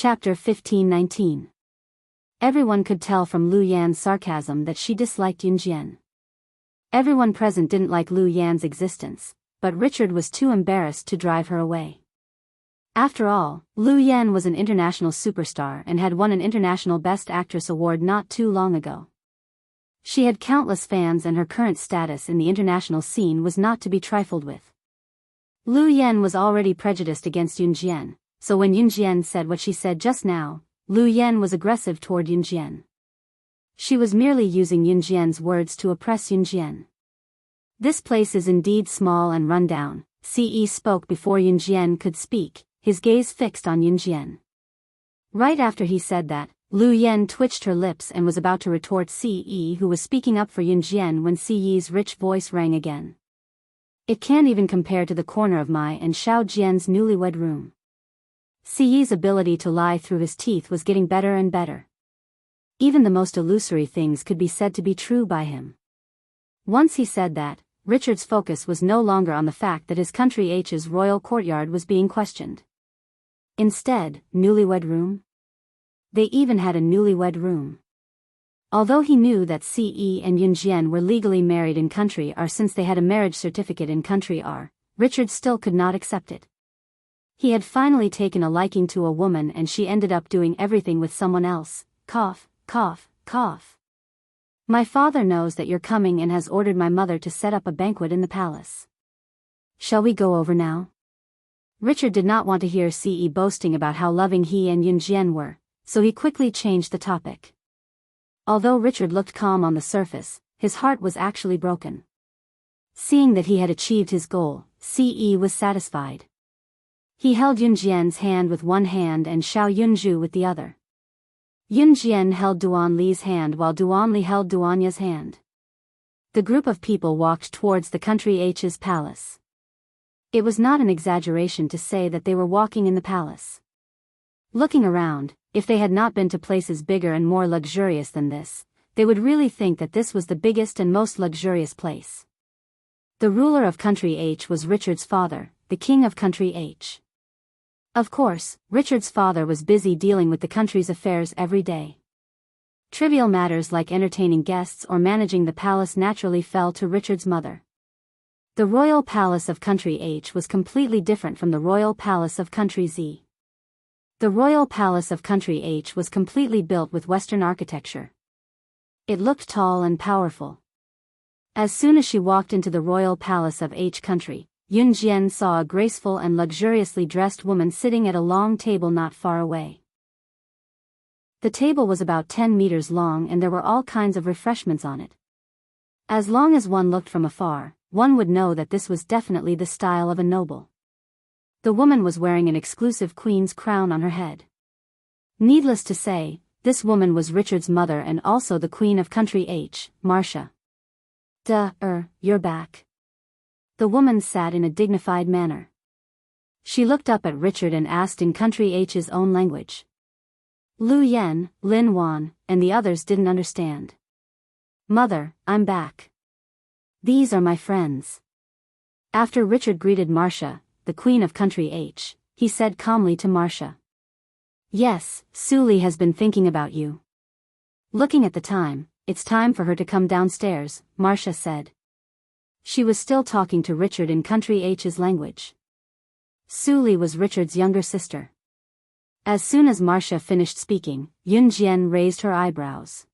Chapter 1519. Everyone could tell from Lu Yan's sarcasm that she disliked Yunjian. Everyone present didn't like Lu Yan's existence, but Richard was too embarrassed to drive her away. After all, Lu Yan was an international superstar and had won an International Best Actress award not too long ago. She had countless fans and her current status in the international scene was not to be trifled with. Lu Yan was already prejudiced against Yunjian, so when Yunjian said what she said just now, Lu Yan was aggressive toward Yunjian. She was merely using Yunjian's words to oppress Yunjian. This place is indeed small and run down, Ce spoke before Yunjian could speak, his gaze fixed on Yunjian. Right after he said that, Lu Yan twitched her lips and was about to retort Ce, who was speaking up for Yunjian, when Ce's rich voice rang again. It can't even compare to the corner of my and Xiao Jian's newlywed room. Ce's ability to lie through his teeth was getting better and better. Even the most illusory things could be said to be true by him. Once he said that, Richard's focus was no longer on the fact that his country H's royal courtyard was being questioned. Instead, newlywed room? They even had a newlywed room. Although he knew that Ce and Yunjian were legally married in country R since they had a marriage certificate in country R, Richard still could not accept it. He had finally taken a liking to a woman and she ended up doing everything with someone else. Cough, cough, cough. My father knows that you're coming and has ordered my mother to set up a banquet in the palace. Shall we go over now? Richard did not want to hear Ce boasting about how loving he and Yunjian were, so he quickly changed the topic. Although Richard looked calm on the surface, his heart was actually broken. Seeing that he had achieved his goal, Ce was satisfied. He held Yunjian's hand with one hand and Xiao Yunju with the other. Yunjian held Duan Li's hand while Duan Li held Duanya's hand. The group of people walked towards the country H's palace. It was not an exaggeration to say that they were walking in the palace. Looking around, if they had not been to places bigger and more luxurious than this, they would really think that this was the biggest and most luxurious place. The ruler of country H was Richard's father, the king of country H. Of course, Richard's father was busy dealing with the country's affairs every day. Trivial matters like entertaining guests or managing the palace naturally fell to Richard's mother. The royal palace of country H was completely different from the royal palace of country Z. The royal palace of country H was completely built with Western architecture. It looked tall and powerful. As soon as she walked into the royal palace of H country, Yunjian saw a graceful and luxuriously dressed woman sitting at a long table not far away. The table was about 10 meters long and there were all kinds of refreshments on it. As long as one looked from afar, one would know that this was definitely the style of a noble. The woman was wearing an exclusive queen's crown on her head. Needless to say, this woman was Richard's mother and also the queen of country H, Marcia. You're back. The woman sat in a dignified manner. She looked up at Richard and asked in country H's own language. Lu Yan, Lin Wan, and the others didn't understand. Mother, I'm back. These are my friends. After Richard greeted Marcia, the queen of country H, he said calmly to Marcia. Yes, Suli has been thinking about you. Looking at the time, it's time for her to come downstairs, Marcia said. She was still talking to Richard in country H's language. Suli was Richard's younger sister. As soon as Marcia finished speaking, Yunjian raised her eyebrows.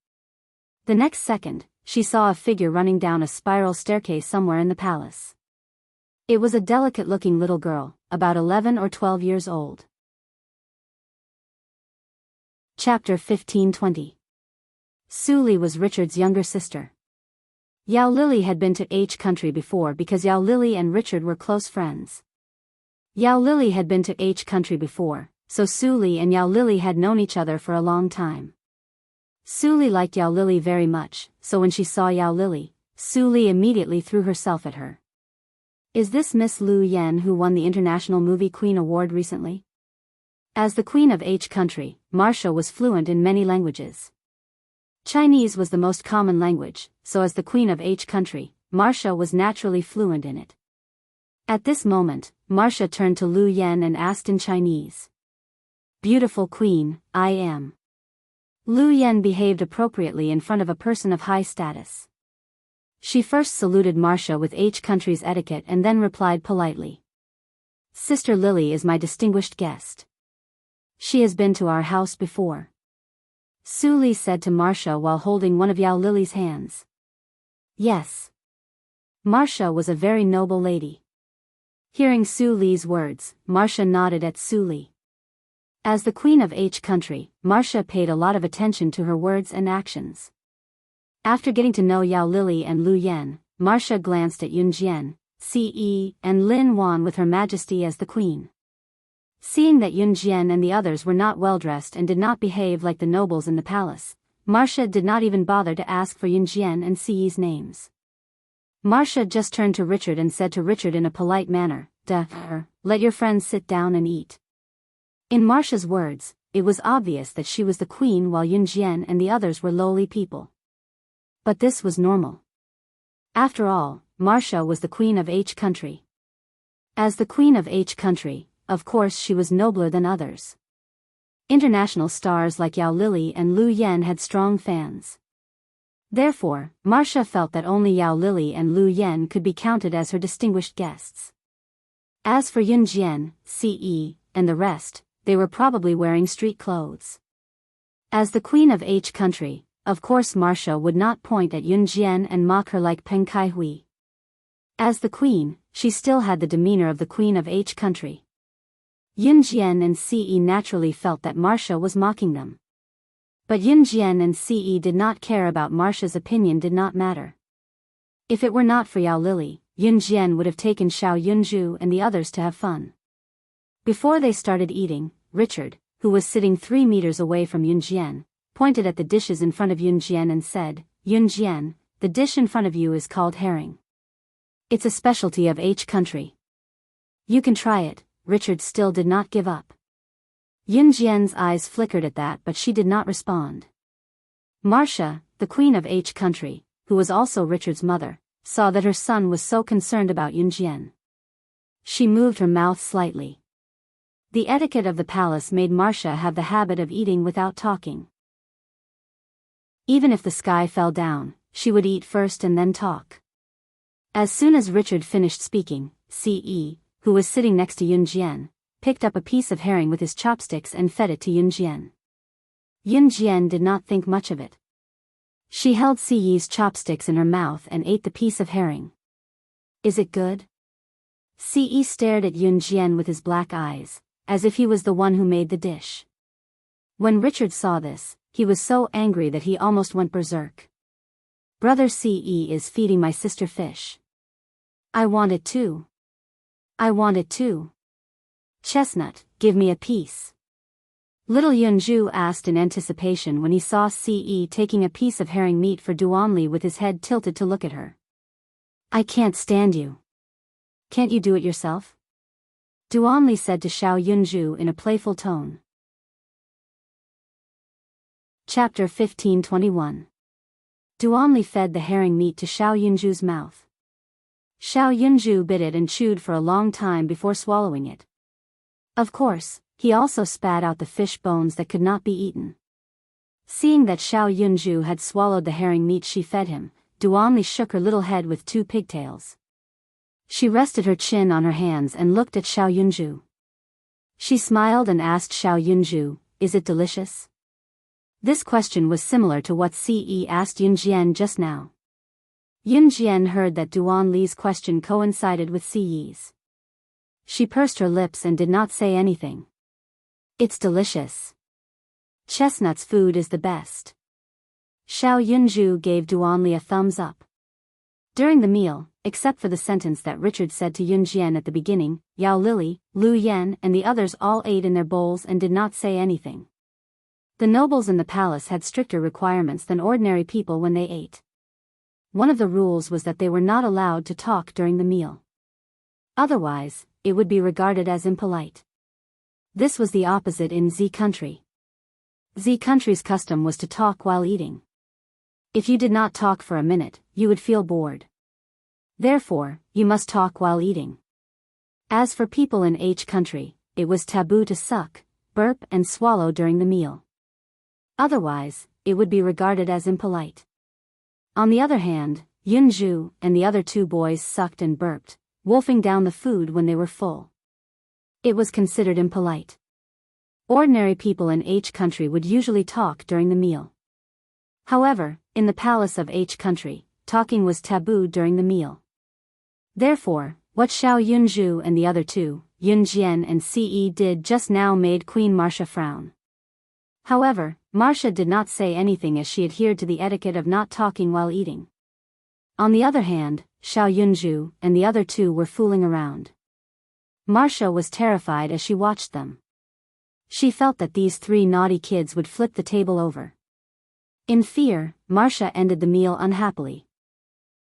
The next second, she saw a figure running down a spiral staircase somewhere in the palace. It was a delicate-looking little girl, about 11 or 12 years old. Chapter 1520. Suli was Richard's younger sister. Yao Lili had been to H country before because Yao Lili and Richard were close friends. Yao Lili had been to H country before, so Suli and Yao Lili had known each other for a long time. Suli liked Yao Lili very much, so when she saw Yao Lili, Suli immediately threw herself at her. Is this Miss Lu Yan who won the International Movie Queen Award recently? As the Queen of H country, Marcia was fluent in many languages. Chinese was the most common language, so as the Queen of H country, Marcia was naturally fluent in it. At this moment, Marcia turned to Lu Yan and asked in Chinese. Beautiful queen, I am. Lu Yan behaved appropriately in front of a person of high status. She first saluted Marcia with H country's etiquette and then replied politely. Sister Lily is my distinguished guest. She has been to our house before. Su Li said to Marcia while holding one of Yao Lily's hands. Yes. Marcia was a very noble lady. Hearing Su Li's words, Marcia nodded at Su Li. As the queen of H country, Marcia paid a lot of attention to her words and actions. After getting to know Yao Lily and Lu Yan, Marcia glanced at Yun Jian, Ce, and Lin Wan with Her Majesty as the queen. Seeing that Yun Jian and the others were not well dressed and did not behave like the nobles in the palace, Marcia did not even bother to ask for Yun Jian and Ce's names. Marcia just turned to Richard and said to Richard in a polite manner, let your friends sit down and eat. In Marcia's words, it was obvious that she was the queen while Yun Jian and the others were lowly people. But this was normal. After all, Marcia was the queen of H country. As the queen of H country, of course she was nobler than others. International stars like Yao Lily and Lu Yan had strong fans. Therefore, Marcia felt that only Yao Lily and Lu Yan could be counted as her distinguished guests. As for Yun Jian, Ce, and the rest, they were probably wearing street clothes. As the queen of H country, of course Marcia would not point at Yun Jian and mock her like Peng Kai Hui. As the queen, she still had the demeanor of the queen of H country. Yun Jian and Ce naturally felt that Marcia was mocking them. But Yun Jian and Ce did not care about Marcia's opinion did not matter. If it were not for Yao Lily, Yun Jian would have taken Xiao Yunju and the others to have fun. Before they started eating, Richard, who was sitting 3 meters away from Yun Jian, pointed at the dishes in front of Yun Jian and said, Yun Jian, the dish in front of you is called herring. It's a specialty of H country. You can try it. Richard still did not give up. Yun Jian's eyes flickered at that but she did not respond. Marcia, the queen of H country, who was also Richard's mother, saw that her son was so concerned about Yun Jian. She moved her mouth slightly. The etiquette of the palace made Marcia have the habit of eating without talking. Even if the sky fell down, she would eat first and then talk. As soon as Richard finished speaking, Ce, who was sitting next to Yun Jian, picked up a piece of herring with his chopsticks and fed it to Yun Jian. Yun Jian did not think much of it. She held Ce's chopsticks in her mouth and ate the piece of herring. Is it good? Ce stared at Yun Jian with his black eyes, as if he was the one who made the dish. When Richard saw this, he was so angry that he almost went berserk. Brother Ce is feeding my sister fish. I want it too. I want it too. Chestnut, give me a piece. Little Yunju asked in anticipation when he saw Ce taking a piece of herring meat for Duanli with his head tilted to look at her. I can't stand you. Can't you do it yourself? Duanli said to Xiao Yunju in a playful tone. Chapter 1521. Duanli fed the herring meat to Xiao Yunju's mouth. Xiao Yunju bit it and chewed for a long time before swallowing it. Of course, he also spat out the fish bones that could not be eaten. Seeing that Xiao Yunju had swallowed the herring meat she fed him, Duanli shook her little head with 2 pigtails. She rested her chin on her hands and looked at Xiao Yunju. She smiled and asked Xiao Yunju, is it delicious? This question was similar to what Ce asked Yun Jian just now. Yun Jian heard that Duanli's question coincided with Ce's. She pursed her lips and did not say anything. It's delicious. Chestnut's food is the best. Xiao Yunju gave Duanli a thumbs up. During the meal, except for the sentence that Richard said to Yun Jian at the beginning, Yao Lily, Lu Yan and the others all ate in their bowls and did not say anything. The nobles in the palace had stricter requirements than ordinary people when they ate. One of the rules was that they were not allowed to talk during the meal. Otherwise, it would be regarded as impolite. This was the opposite in Z country. Z country's custom was to talk while eating. If you did not talk for a minute, you would feel bored. Therefore, you must talk while eating. As for people in H country, it was taboo to suck, burp and swallow during the meal. Otherwise, it would be regarded as impolite. On the other hand, Yunju and the other two boys sucked and burped, wolfing down the food when they were full. It was considered impolite. Ordinary people in H country would usually talk during the meal. However, in the palace of H country, talking was taboo during the meal. Therefore, what Xiao Yunju and the other two, Yunjian and Ce did just now made Queen Marcia frown. However, Marcia did not say anything as she adhered to the etiquette of not talking while eating. On the other hand, Xiao Yunju and the other two were fooling around. Marcia was terrified as she watched them. She felt that these three naughty kids would flip the table over. In fear, Marcia ended the meal unhappily.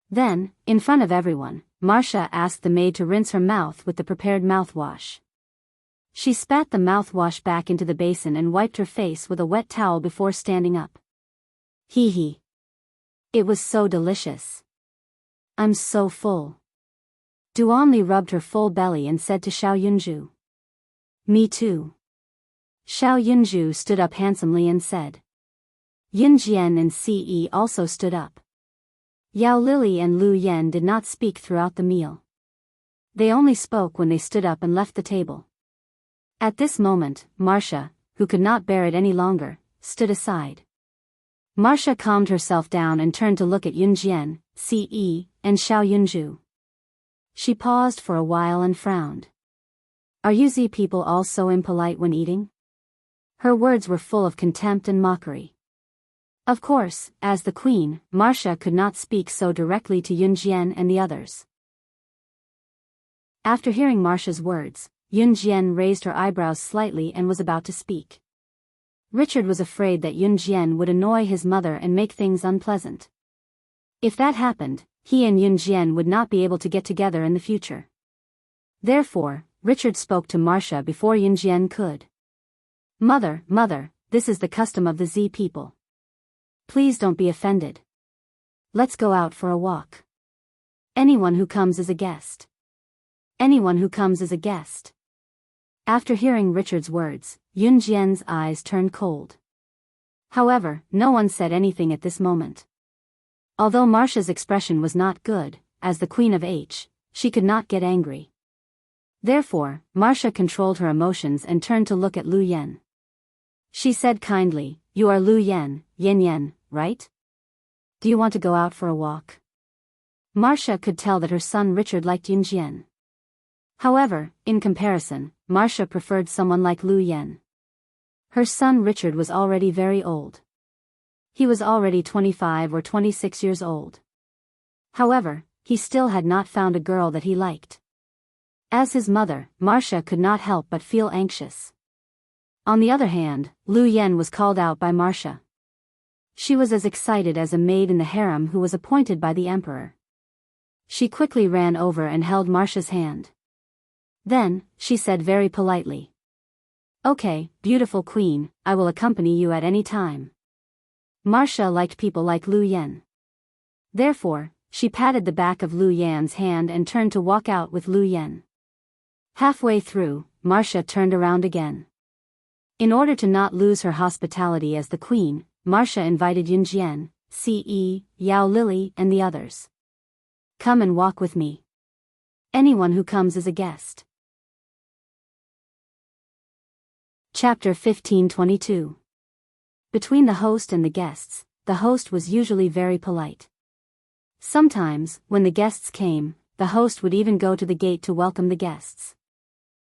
Then, in front of everyone, Marcia asked the maid to rinse her mouth with the prepared mouthwash. She spat the mouthwash back into the basin and wiped her face with a wet towel before standing up. Hee hee. It was so delicious. I'm so full. Duanli rubbed her full belly and said to Xiao Yunju. Me too. Xiao Yunju stood up handsomely and said. Yunjian and Ce also stood up. Yao Lili and Lu Yan did not speak throughout the meal. They only spoke when they stood up and left the table. At this moment, Marcia, who could not bear it any longer, stood aside. Marcia calmed herself down and turned to look at Yunjian, Ce, and Xiao Yunju. She paused for a while and frowned. Are you Z people all so impolite when eating? Her words were full of contempt and mockery. Of course, as the queen, Marcia could not speak so directly to Yunjian and the others. After hearing Marcia's words, Yunjian raised her eyebrows slightly and was about to speak. Richard was afraid that Yunjian would annoy his mother and make things unpleasant. If that happened, he and Yunjian would not be able to get together in the future. Therefore, Richard spoke to Marcia before Yunjian could. Mother, this is the custom of the Z people. Please don't be offended. Let's go out for a walk. Anyone who comes is a guest. Anyone who comes is a guest. After hearing Richard's words, Yunjian's eyes turned cold. However, no one said anything at this moment. Although Marcia's expression was not good, as the Queen of H, she could not get angry. Therefore, Marcia controlled her emotions and turned to look at Lu Yan. She said kindly, You are Lu Yan, Yen, right? Do you want to go out for a walk? Marcia could tell that her son Richard liked Yunjian. However, in comparison, Marcia preferred someone like Lu Yan. Her son Richard was already very old. He was already 25 or 26 years old. However, he still had not found a girl that he liked. As his mother, Marcia could not help but feel anxious. On the other hand, Lu Yan was called out by Marcia. She was as excited as a maid in the harem who was appointed by the emperor. She quickly ran over and held Marcia's hand. Then, she said very politely. Okay, beautiful queen, I will accompany you at any time. Marcia liked people like Lu Yan. Therefore, she patted the back of Lu Yan's hand and turned to walk out with Lu Yan. Halfway through, Marcia turned around again. In order to not lose her hospitality as the queen, Marcia invited Yunjian, Ce, Yao Lili and the others. Come and walk with me. Anyone who comes is a guest. Chapter 1522. Between the host and the guests, the host was usually very polite. Sometimes, when the guests came, the host would even go to the gate to welcome the guests.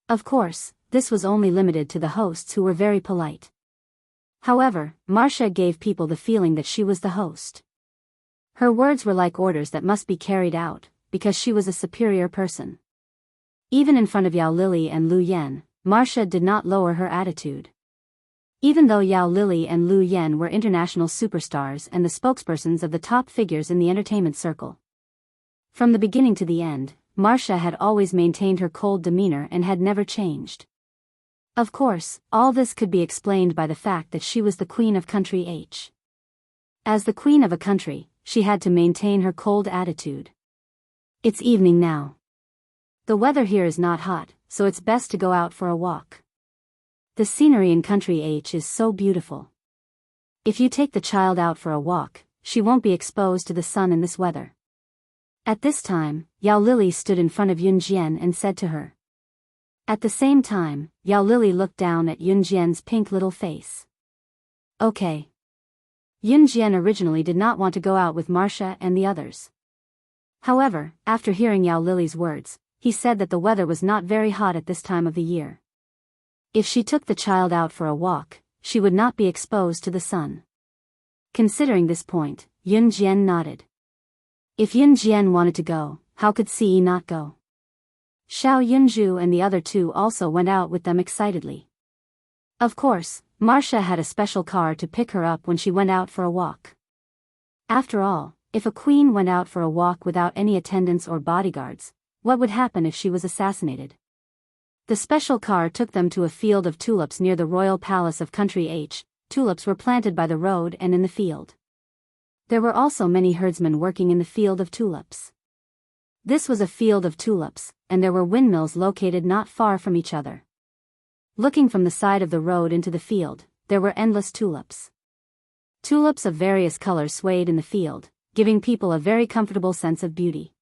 Of course, this was only limited to the hosts who were very polite. However, Marcia gave people the feeling that she was the host. Her words were like orders that must be carried out, because she was a superior person. Even in front of Yao Lili and Lu Yan, Marcia did not lower her attitude. Even though Yao Lili and Lu Yan were international superstars and the spokespersons of the top figures in the entertainment circle. From the beginning to the end, Marcia had always maintained her cold demeanor and had never changed. Of course, all this could be explained by the fact that she was the queen of country H. As the queen of a country, she had to maintain her cold attitude. It's evening now. The weather here is not hot, so it's best to go out for a walk. The scenery in country H is so beautiful. If you take the child out for a walk, she won't be exposed to the sun in this weather. At this time, Yao Lily stood in front of Yunjian and said to her. At the same time, Yao Lily looked down at Yunjian's pink little face. Okay. Yunjian originally did not want to go out with Marcia and the others. However, after hearing Yao Lily's words, he said that the weather was not very hot at this time of the year. If she took the child out for a walk, she would not be exposed to the sun. Considering this point, Yunjian nodded. If Yunjian wanted to go, how could Ce not go? Xiao Yunju and the other two also went out with them excitedly. Of course, Marcia had a special car to pick her up when she went out for a walk. After all, if a queen went out for a walk without any attendants or bodyguards, what would happen if she was assassinated? The special car took them to a field of tulips near the royal palace of country H. Tulips were planted by the road and in the field. There were also many herdsmen working in the field of tulips. This was a field of tulips, and there were windmills located not far from each other. Looking from the side of the road into the field, there were endless tulips. Tulips of various colors swayed in the field, giving people a very comfortable sense of beauty.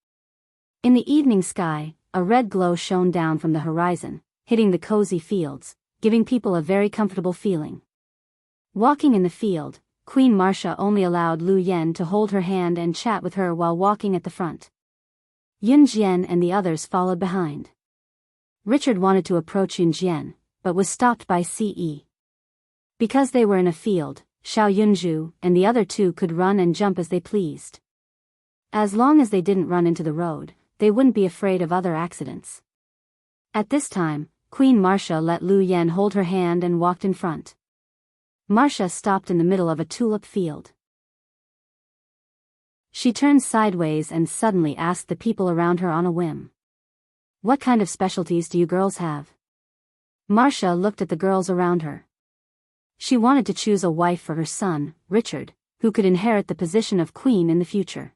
In the evening sky, a red glow shone down from the horizon, hitting the cozy fields, giving people a very comfortable feeling. Walking in the field, Queen Marcia only allowed Lu Yan to hold her hand and chat with her while walking at the front. Yunjian and the others followed behind. Richard wanted to approach Yunjian, but was stopped by Ce. Because they were in a field, Xiao Yunju and the other two could run and jump as they pleased. As long as they didn't run into the road, they wouldn't be afraid of other accidents. At this time, Queen Marcia let Lu Yan hold her hand and walked in front. Marcia stopped in the middle of a tulip field. She turned sideways and suddenly asked the people around her on a whim. What kind of specialties do you girls have? Marcia looked at the girls around her. She wanted to choose a wife for her son, Richard, who could inherit the position of queen in the future.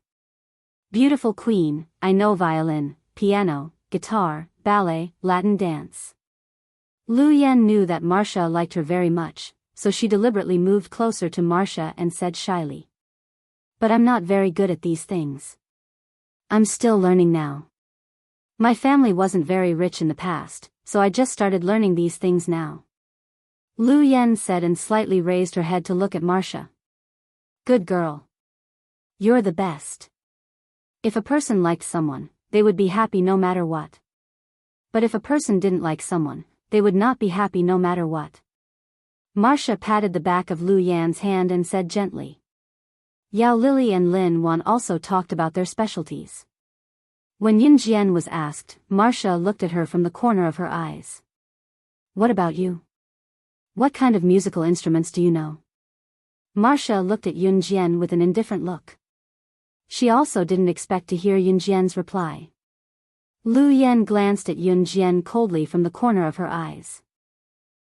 Beautiful queen, I know violin, piano, guitar, ballet, Latin dance. Lu Yan knew that Marcia liked her very much, so she deliberately moved closer to Marcia and said shyly. But I'm not very good at these things. I'm still learning now. My family wasn't very rich in the past, so I just started learning these things now. Lu Yan said and slightly raised her head to look at Marcia. Good girl. You're the best. If a person liked someone, they would be happy no matter what. But if a person didn't like someone, they would not be happy no matter what. Marcia patted the back of Lu Yan's hand and said gently. Yao Lily and Lin Wan also talked about their specialties. When Yunjian was asked, Marcia looked at her from the corner of her eyes. What about you? What kind of musical instruments do you know? Marcia looked at Yunjian with an indifferent look. She also didn't expect to hear Yunjian's reply. Lu Yan glanced at Yunjian coldly from the corner of her eyes.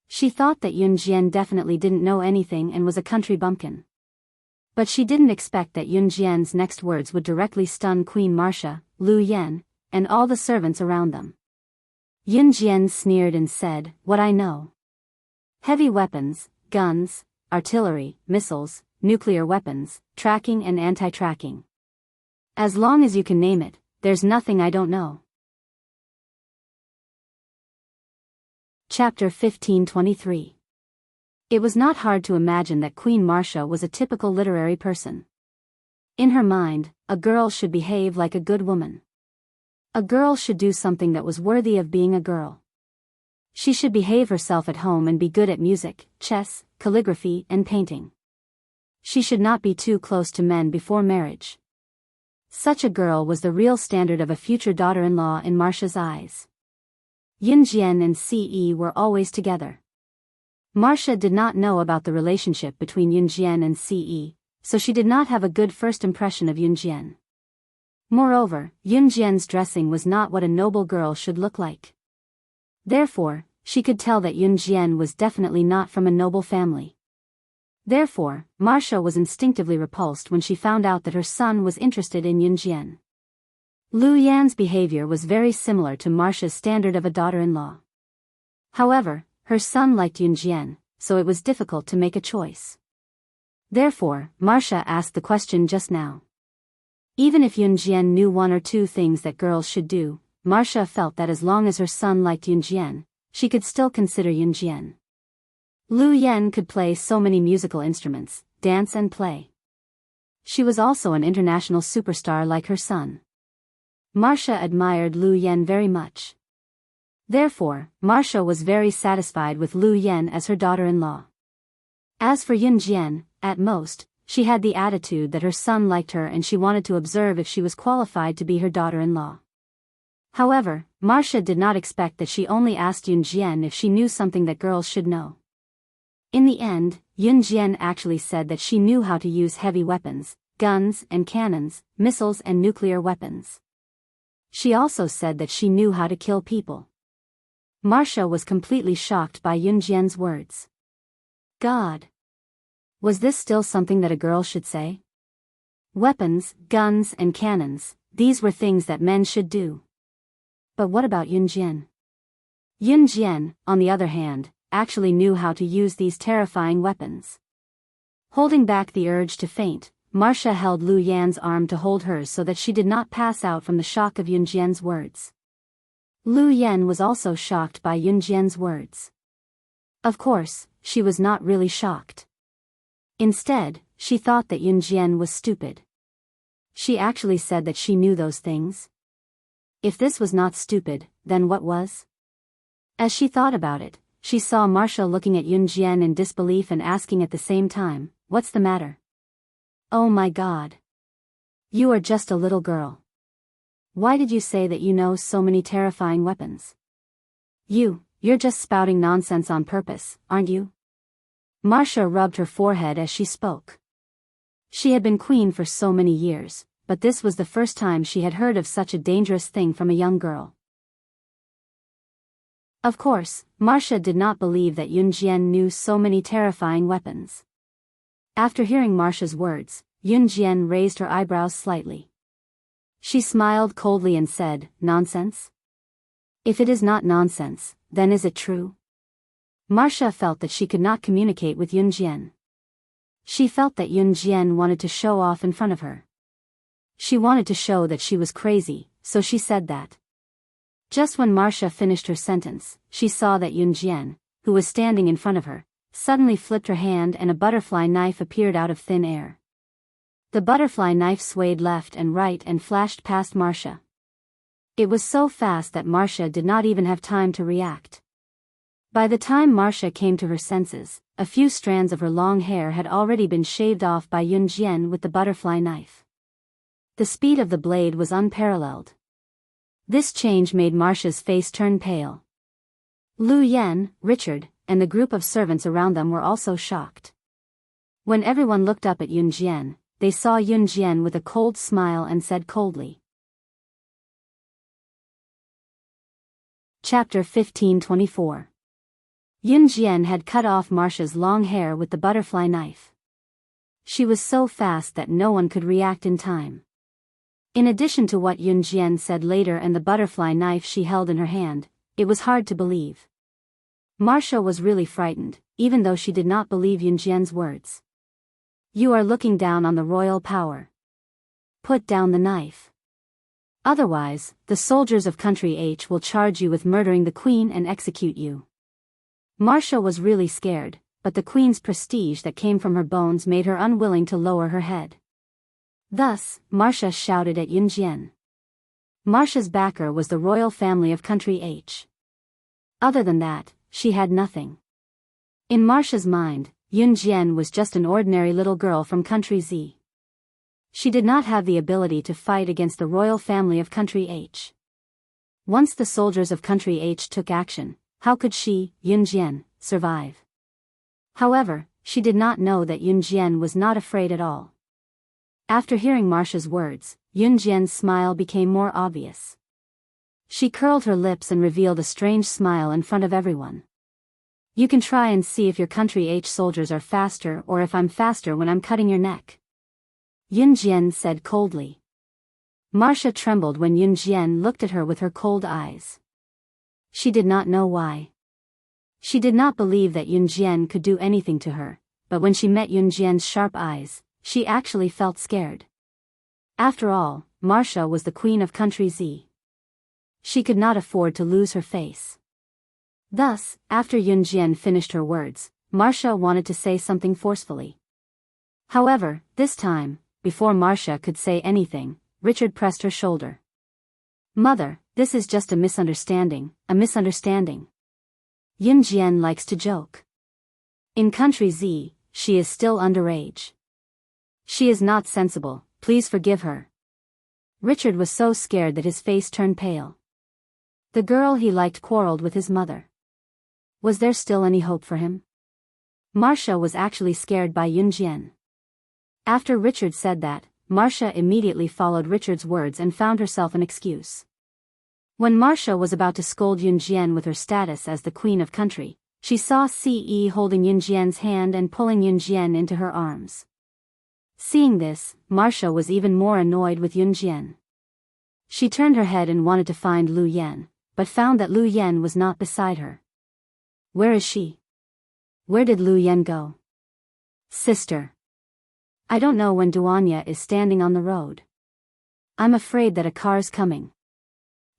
She thought that Yunjian definitely didn't know anything and was a country bumpkin. But she didn't expect that Yunjian's next words would directly stun Queen Marcia, Lu Yan, and all the servants around them. Yunjian sneered and said, What I know. Heavy weapons, guns, artillery, missiles, nuclear weapons, tracking and anti-tracking. As long as you can name it, there's nothing I don't know. Chapter 1523. It was not hard to imagine that Queen Marcia was a typical literary person. In her mind, a girl should behave like a good woman. A girl should do something that was worthy of being a girl. She should behave herself at home and be good at music, chess, calligraphy, and painting. She should not be too close to men before marriage. Such a girl was the real standard of a future daughter-in-law in Marcia's eyes. Yunjian and Ce were always together. Marcia did not know about the relationship between Yunjian and Ce, so she did not have a good first impression of Yunjian. Moreover, Yunjian's dressing was not what a noble girl should look like. Therefore, she could tell that Yunjian was definitely not from a noble family. Therefore, Marcia was instinctively repulsed when she found out that her son was interested in Yunjian. Lu Yan's behavior was very similar to Marcia's standard of a daughter-in-law. However, Her son liked Yunjian, so it was difficult to make a choice. Therefore, Marcia asked the question just now. Even if Yunjian knew one or two things that girls should do, Marcia felt that as long as her son liked Yunjian, she could still consider Yunjian. Lu Yan could play so many musical instruments, dance and play. She was also an international superstar like her son. Marcia admired Lu Yan very much. Therefore, Marcia was very satisfied with Lu Yan as her daughter-in-law. As for Yunjian, at most, she had the attitude that her son liked her and she wanted to observe if she was qualified to be her daughter-in-law. However, Marcia did not expect that she only asked Yunjian if she knew something that girls should know. In the end, Yunjian actually said that she knew how to use heavy weapons, guns and cannons, missiles and nuclear weapons. She also said that she knew how to kill people. Marcia was completely shocked by Yunjian's words. God! Was this still something that a girl should say? Weapons, guns and cannons, these were things that men should do. But what about Yunjian? Yunjian, on the other hand, actually knew how to use these terrifying weapons. Holding back the urge to faint, Marcia held Lu Yan's arm to hold hers so that she did not pass out from the shock of Yunjian's words. Lu Yan was also shocked by Yunjian's words. Of course, she was not really shocked. Instead, she thought that Yunjian was stupid. She actually said that she knew those things. If this was not stupid, then what was? As she thought about it, she saw Marcia looking at Yunjian in disbelief and asking at the same time, "What's the matter?" "Oh my God. You are just a little girl. Why did you say that you know so many terrifying weapons? You're just spouting nonsense on purpose, aren't you?" Marcia rubbed her forehead as she spoke. She had been queen for so many years, but this was the first time she had heard of such a dangerous thing from a young girl. Of course, Marcia did not believe that Yunjian knew so many terrifying weapons. After hearing Marcia's words, Yunjian raised her eyebrows slightly. She smiled coldly and said, "Nonsense? If it is not nonsense, then is it true?" Marcia felt that she could not communicate with Yunjian. She felt that Yunjian wanted to show off in front of her. She wanted to show that she was crazy, so she said that. Just when Marcia finished her sentence, she saw that Yunjian, who was standing in front of her, suddenly flipped her hand and a butterfly knife appeared out of thin air. The butterfly knife swayed left and right and flashed past Marcia. It was so fast that Marcia did not even have time to react. By the time Marcia came to her senses, a few strands of her long hair had already been shaved off by Yunjian with the butterfly knife. The speed of the blade was unparalleled. This change made Marcia's face turn pale. Lu Yan, Richard, and the group of servants around them were also shocked. When everyone looked up at Yunjian, they saw Yunjian with a cold smile and said coldly. Chapter 15:24. Yunjian had cut off Marcia's long hair with the butterfly knife. She was so fast that no one could react in time. In addition to what Yunjian said later and the butterfly knife she held in her hand, it was hard to believe. Marcia was really frightened, even though she did not believe Yunjian's words. "You are looking down on the royal power. Put down the knife. Otherwise, the soldiers of Country H will charge you with murdering the queen and execute you." Marcia was really scared, but the queen's prestige that came from her bones made her unwilling to lower her head. Thus, Marcia shouted at Yunjian. Marcia's backer was the royal family of Country H. Other than that, she had nothing. In Marcia's mind, Yunjian was just an ordinary little girl from Country Z. She did not have the ability to fight against the royal family of Country H. Once the soldiers of Country H took action, how could she, Yunjian, survive? However, she did not know that Yunjian was not afraid at all. After hearing Marcia's words, Yunjian's smile became more obvious. She curled her lips and revealed a strange smile in front of everyone. "You can try and see if your Country H soldiers are faster or if I'm faster when I'm cutting your neck," Yunjian said coldly. Marcia trembled when Yunjian looked at her with her cold eyes. She did not know why. She did not believe that Yunjian could do anything to her, but when she met Yunjian's sharp eyes, she actually felt scared. After all, Marcia was the queen of country Z. She could not afford to lose her face. Thus, after Yunjian finished her words, Marcia wanted to say something forcefully. However, this time, before Marcia could say anything, Richard pressed her shoulder. "Mother, this is just a misunderstanding, a misunderstanding. Yunjian likes to joke. In country Z, she is still underage. She is not sensible, please forgive her." Richard was so scared that his face turned pale. The girl he liked quarreled with his mother. Was there still any hope for him? Marcia was actually scared by Yunjian. After Richard said that, Marcia immediately followed Richard's words and found herself an excuse. When Marcia was about to scold Yunjian with her status as the queen of country, she saw Ce holding Yunjian's hand and pulling Yunjian into her arms. Seeing this, Marcia was even more annoyed with Yunjian. She turned her head and wanted to find Lu Yan, but found that Lu Yan was not beside her. Where is she? Where did Lu Yan go? Sister. I don't know when Duanya is standing on the road. I'm afraid that a car's coming.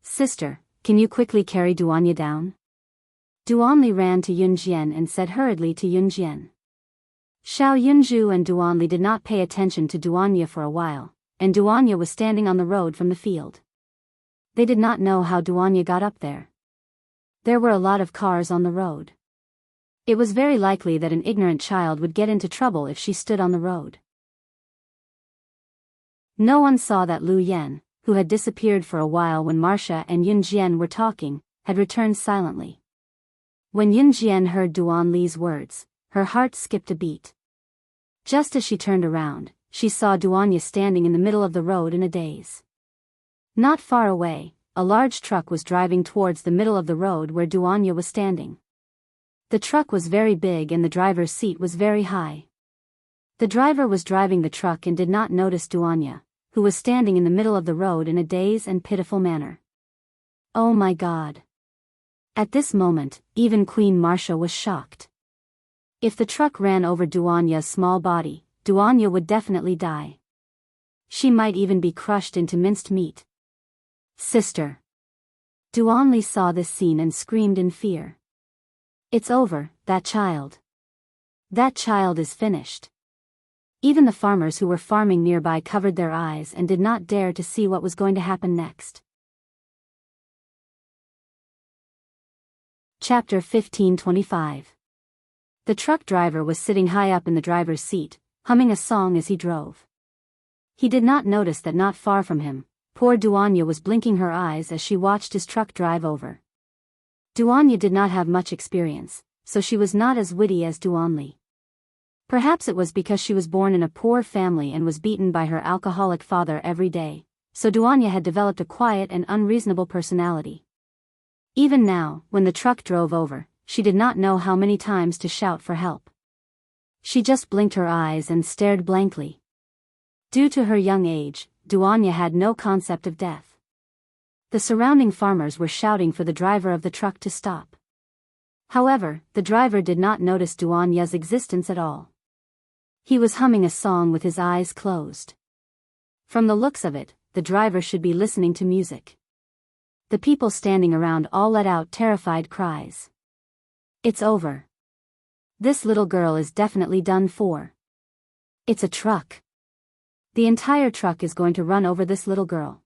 Sister, can you quickly carry Duanya down? Duanli ran to Yunjian and said hurriedly to Yunjian. Xiao Yunju and Duanli did not pay attention to Duanya for a while, and Duanya was standing on the road from the field. They did not know how Duanya got up there. There were a lot of cars on the road. It was very likely that an ignorant child would get into trouble if she stood on the road. No one saw that Lu Yan, who had disappeared for a while when Marcia and Yunjian were talking, had returned silently. When Yunjian heard Duanli's words, her heart skipped a beat. Just as she turned around, she saw Duanya standing in the middle of the road in a daze. Not far away, a large truck was driving towards the middle of the road where Duanya was standing. The truck was very big and the driver's seat was very high. The driver was driving the truck and did not notice Duanya, who was standing in the middle of the road in a dazed and pitiful manner. Oh my God! At this moment, even Queen Marcia was shocked. If the truck ran over Duanya's small body, Duanya would definitely die. She might even be crushed into minced meat. Sister! Duanli saw this scene and screamed in fear. It's over, that child. That child is finished. Even the farmers who were farming nearby covered their eyes and did not dare to see what was going to happen next. Chapter 1525. The truck driver was sitting high up in the driver's seat, humming a song as he drove. He did not notice that not far from him, poor Duanya was blinking her eyes as she watched his truck drive over. Duanya did not have much experience, so she was not as witty as Duanli. Perhaps it was because she was born in a poor family and was beaten by her alcoholic father every day, so Duanya had developed a quiet and unreasonable personality. Even now, when the truck drove over, she did not know how many times to shout for help. She just blinked her eyes and stared blankly. Due to her young age, Duanya had no concept of death. The surrounding farmers were shouting for the driver of the truck to stop. However, the driver did not notice Duanya's existence at all. He was humming a song with his eyes closed. From the looks of it, the driver should be listening to music. The people standing around all let out terrified cries. It's over. This little girl is definitely done for. It's a truck. The entire truck is going to run over this little girl.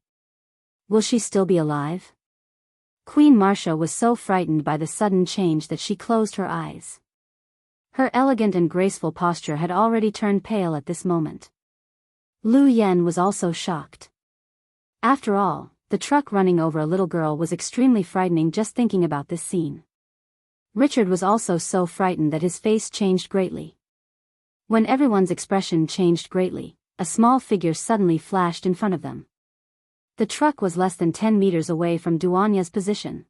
Will she still be alive? Queen Marcia was so frightened by the sudden change that she closed her eyes. Her elegant and graceful posture had already turned pale at this moment. Lu Yan was also shocked. After all, the truck running over a little girl was extremely frightening just thinking about this scene. Richard was also so frightened that his face changed greatly. When everyone's expression changed greatly, a small figure suddenly flashed in front of them. The truck was less than 10 meters away from Duanya's position.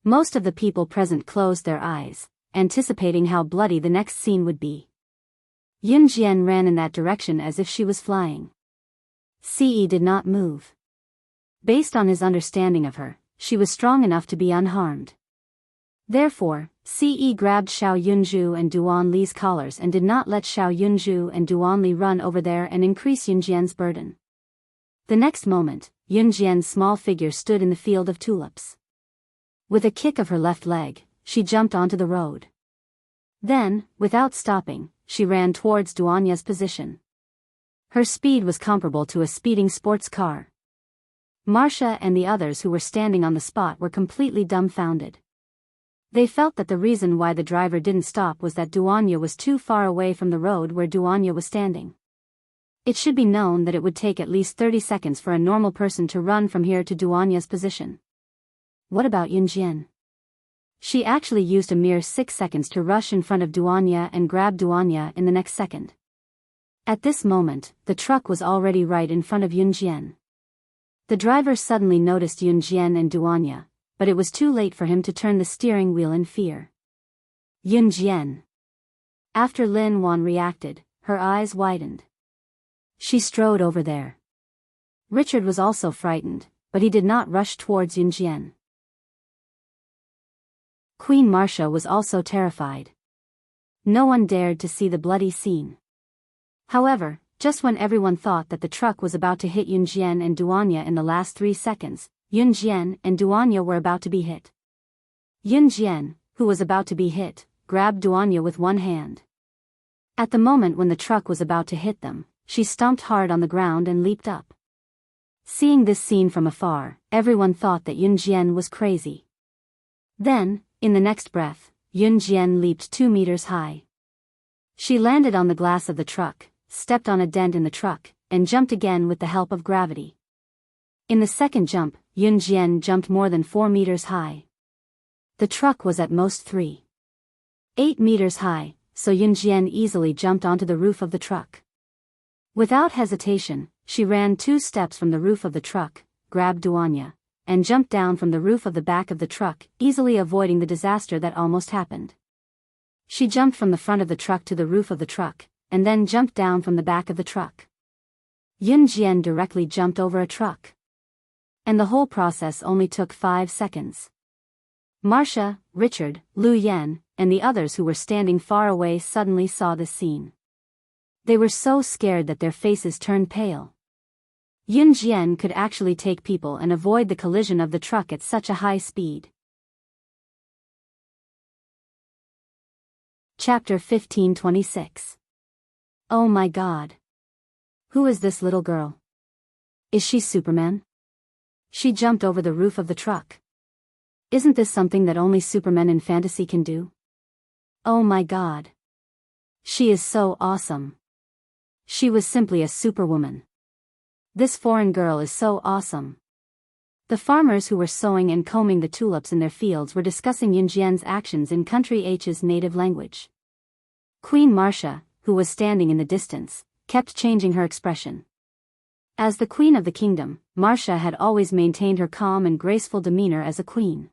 Most of the people present closed their eyes, anticipating how bloody the next scene would be. Yunjian ran in that direction as if she was flying. Ce did not move. Based on his understanding of her, she was strong enough to be unharmed. Therefore, Ce grabbed Xiao Yunzhu and Duan Li's collars and did not let Xiao Yunzhu and Duan Li run over there and increase Yunjian's burden. The next moment, Yunjian's small figure stood in the field of tulips. With a kick of her left leg, she jumped onto the road. Then, without stopping, she ran towards Duanya's position. Her speed was comparable to a speeding sports car. Marcia and the others who were standing on the spot were completely dumbfounded. They felt that the reason why the driver didn't stop was that Duanya was too far away from the road where Duanya was standing. It should be known that it would take at least 30 seconds for a normal person to run from here to Duanya's position. What about Yunjian? She actually used a mere 6 seconds to rush in front of Duanya and grab Duanya in the next second. At this moment, the truck was already right in front of Yunjian. The driver suddenly noticed Yunjian and Duanya, but it was too late for him to turn the steering wheel in fear. Yunjian. After Lin Wan reacted, her eyes widened. She strode over there. Richard was also frightened, but he did not rush towards Yunjian. Queen Marcia was also terrified. No one dared to see the bloody scene. However, just when everyone thought that the truck was about to hit Yunjian and Duanya in the last 3 seconds, Yunjian and Duanya were about to be hit. Yunjian, who was about to be hit, grabbed Duanya with one hand. At the moment when the truck was about to hit them, she stomped hard on the ground and leaped up. Seeing this scene from afar, everyone thought that Yunjian was crazy. Then, in the next breath, Yunjian leaped 2 meters high. She landed on the glass of the truck, stepped on a dent in the truck, and jumped again with the help of gravity. In the second jump, Yunjian jumped more than 4 meters high. The truck was at most 3.8 meters high, so Yunjian easily jumped onto the roof of the truck. Without hesitation, she ran 2 steps from the roof of the truck, grabbed Duanya, and jumped down from the roof of the back of the truck, easily avoiding the disaster that almost happened. She jumped from the front of the truck to the roof of the truck, and then jumped down from the back of the truck. Yunjian directly jumped over a truck. And the whole process only took 5 seconds. Marcia, Richard, Lu Yan, and the others who were standing far away suddenly saw this scene. They were so scared that their faces turned pale. Yunjian could actually take people and avoid the collision of the truck at such a high speed. Chapter 1526. Oh my God. Who is this little girl? Is she Superman? She jumped over the roof of the truck. Isn't this something that only Supermen in fantasy can do? Oh my God. She is so awesome. She was simply a superwoman. This foreign girl is so awesome. The farmers who were sowing and combing the tulips in their fields were discussing Yunjian's actions in Country H's native language. Queen Marcia, who was standing in the distance, kept changing her expression. As the queen of the kingdom, Marcia had always maintained her calm and graceful demeanor as a queen.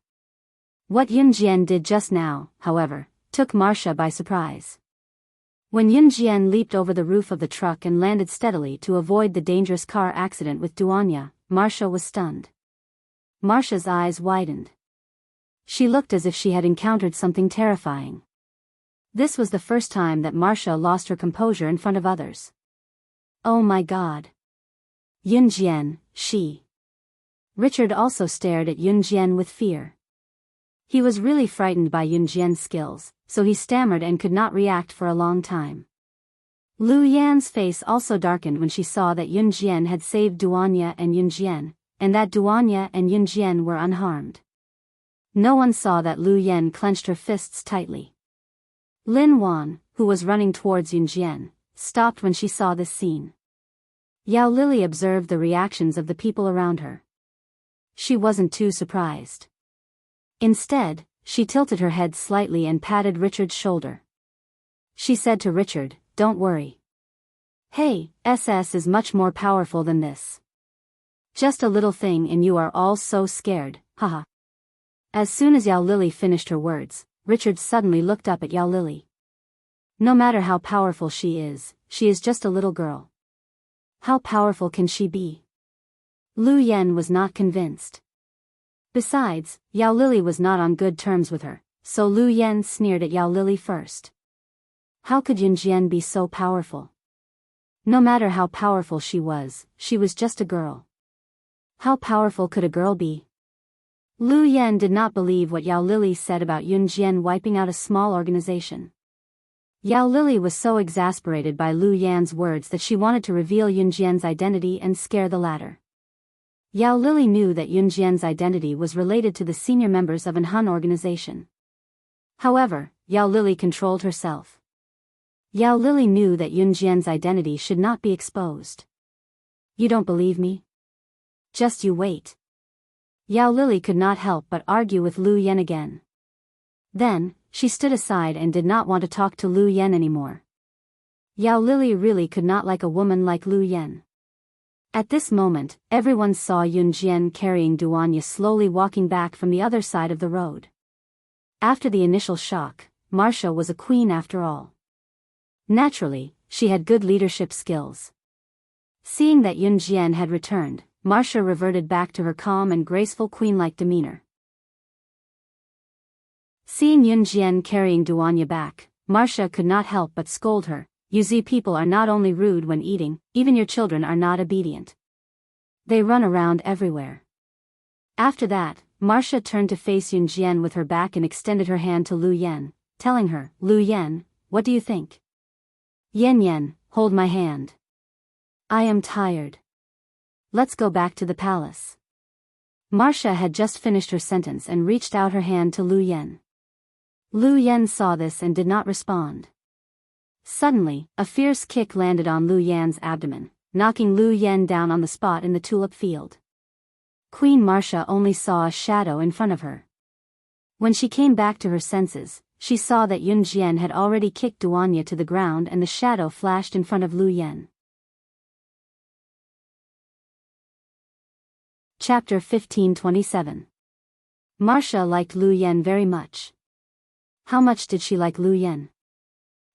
What Yunjian did just now, however, took Marcia by surprise. When Yunjian leaped over the roof of the truck and landed steadily to avoid the dangerous car accident with Duanya, Marcia was stunned. Marcia's eyes widened. She looked as if she had encountered something terrifying. This was the first time that Marcia lost her composure in front of others. Oh my God. Yunjian, she. Richard also stared at Yunjian with fear. He was really frightened by Yunjian's skills, so he stammered and could not react for a long time. Lu Yan's face also darkened when she saw that Yunjian had saved Duanya and Yunjian, and that Duanya and Yunjian were unharmed. No one saw that Lu Yan clenched her fists tightly. Lin Wan, who was running towards Yunjian, stopped when she saw this scene. Yao Lili observed the reactions of the people around her. She wasn't too surprised. Instead, she tilted her head slightly and patted Richard's shoulder. She said to Richard, "Don't worry. Hey, SS is much more powerful than this. Just a little thing and you are all so scared, haha." As soon as Yao Lili finished her words, Richard suddenly looked up at Yao Lili. No matter how powerful she is just a little girl. How powerful can she be? Lu Yan was not convinced. Besides, Yao Lili was not on good terms with her, so Lu Yan sneered at Yao Lily first. How could Yun Jian be so powerful? No matter how powerful she was just a girl. How powerful could a girl be? Lu Yan did not believe what Yao Lily said about Yun Jian wiping out a small organization. Yao Lily was so exasperated by Lu Yan's words that she wanted to reveal Yun Jian's identity and scare the latter. Yao Lily knew that Yun Jian's identity was related to the senior members of an Han organization. However, Yao Lily controlled herself. Yao Lily knew that Yun Jian's identity should not be exposed. You don't believe me? Just you wait. Yao Lily could not help but argue with Lu Yan again. Then, she stood aside and did not want to talk to Lu Yan anymore. Yao Lily really could not like a woman like Lu Yan. At this moment, everyone saw Yun Jian carrying Duanya slowly walking back from the other side of the road. After the initial shock, Marcia was a queen after all. Naturally, she had good leadership skills. Seeing that Yun Jian had returned, Marcia reverted back to her calm and graceful queen-like demeanor. Seeing Yun Jian carrying Duanya back, Marcia could not help but scold her. You Z people are not only rude when eating, even your children are not obedient. They run around everywhere. After that, Marcia turned to face Yun Jian with her back and extended her hand to Lu Yan, telling her, Lu Yan, what do you think? Yan Yan, hold my hand. I am tired. Let's go back to the palace. Marcia had just finished her sentence and reached out her hand to Lu Yan. Lu Yan saw this and did not respond. Suddenly, a fierce kick landed on Lu Yan's abdomen, knocking Lu Yan down on the spot in the tulip field. Queen Marcia only saw a shadow in front of her. When she came back to her senses, she saw that Yun Jian had already kicked Duanya to the ground and the shadow flashed in front of Lu Yan. Chapter 1527. Marcia liked Lu Yan very much. How much did she like Lu Yan?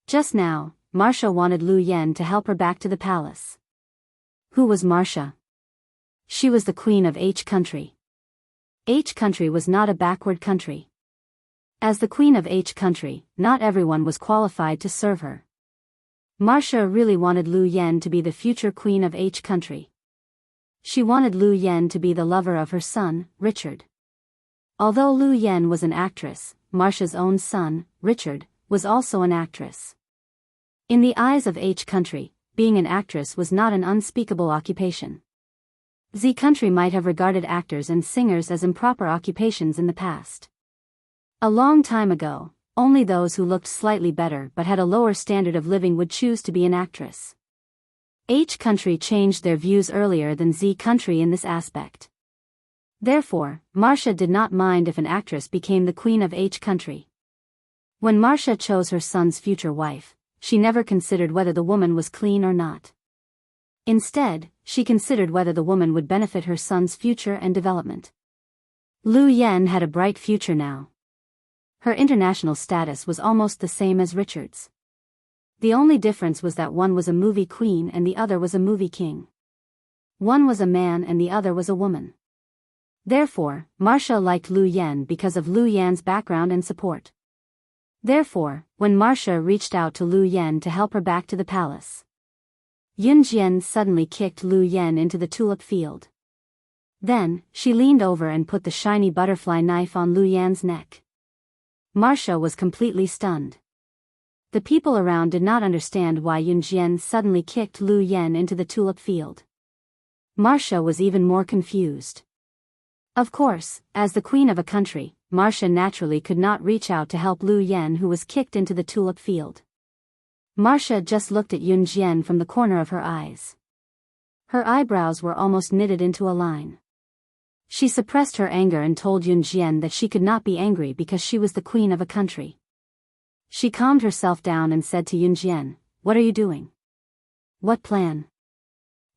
Just now, Marcia wanted Lu Yan to help her back to the palace. Who was Marcia? She was the queen of H country. H country was not a backward country. As the queen of H country, not everyone was qualified to serve her. Marcia really wanted Lu Yan to be the future queen of H country. She wanted Lu Yan to be the lover of her son, Richard. Although Lu Yan was an actress, Marcia's own son, Richard, was also an actress. In the eyes of H country, being an actress was not an unspeakable occupation. Z country might have regarded actors and singers as improper occupations in the past. A long time ago, only those who looked slightly better but had a lower standard of living would choose to be an actress. H country changed their views earlier than Z country in this aspect. Therefore, Marcia did not mind if an actress became the queen of H country. When Marcia chose her son's future wife, she never considered whether the woman was clean or not. Instead, she considered whether the woman would benefit her son's future and development. Lu Yan had a bright future now. Her international status was almost the same as Richard's. The only difference was that one was a movie queen and the other was a movie king. One was a man and the other was a woman. Therefore, Marcia liked Lu Yan because of Lu Yan's background and support. Therefore, when Marcia reached out to Lu Yan to help her back to the palace, Yun Jian suddenly kicked Lu Yan into the tulip field. Then, she leaned over and put the shiny butterfly knife on Lu Yan's neck. Marcia was completely stunned. The people around did not understand why Yun Jian suddenly kicked Lu Yan into the tulip field. Marcia was even more confused. Of course, as the queen of a country, Marcia naturally could not reach out to help Lu Yan who was kicked into the tulip field. Marcia just looked at Yun Jian from the corner of her eyes. Her eyebrows were almost knitted into a line. She suppressed her anger and told Yun Jian that she could not be angry because she was the queen of a country. She calmed herself down and said to Yun Jian, "What are you doing? What plan?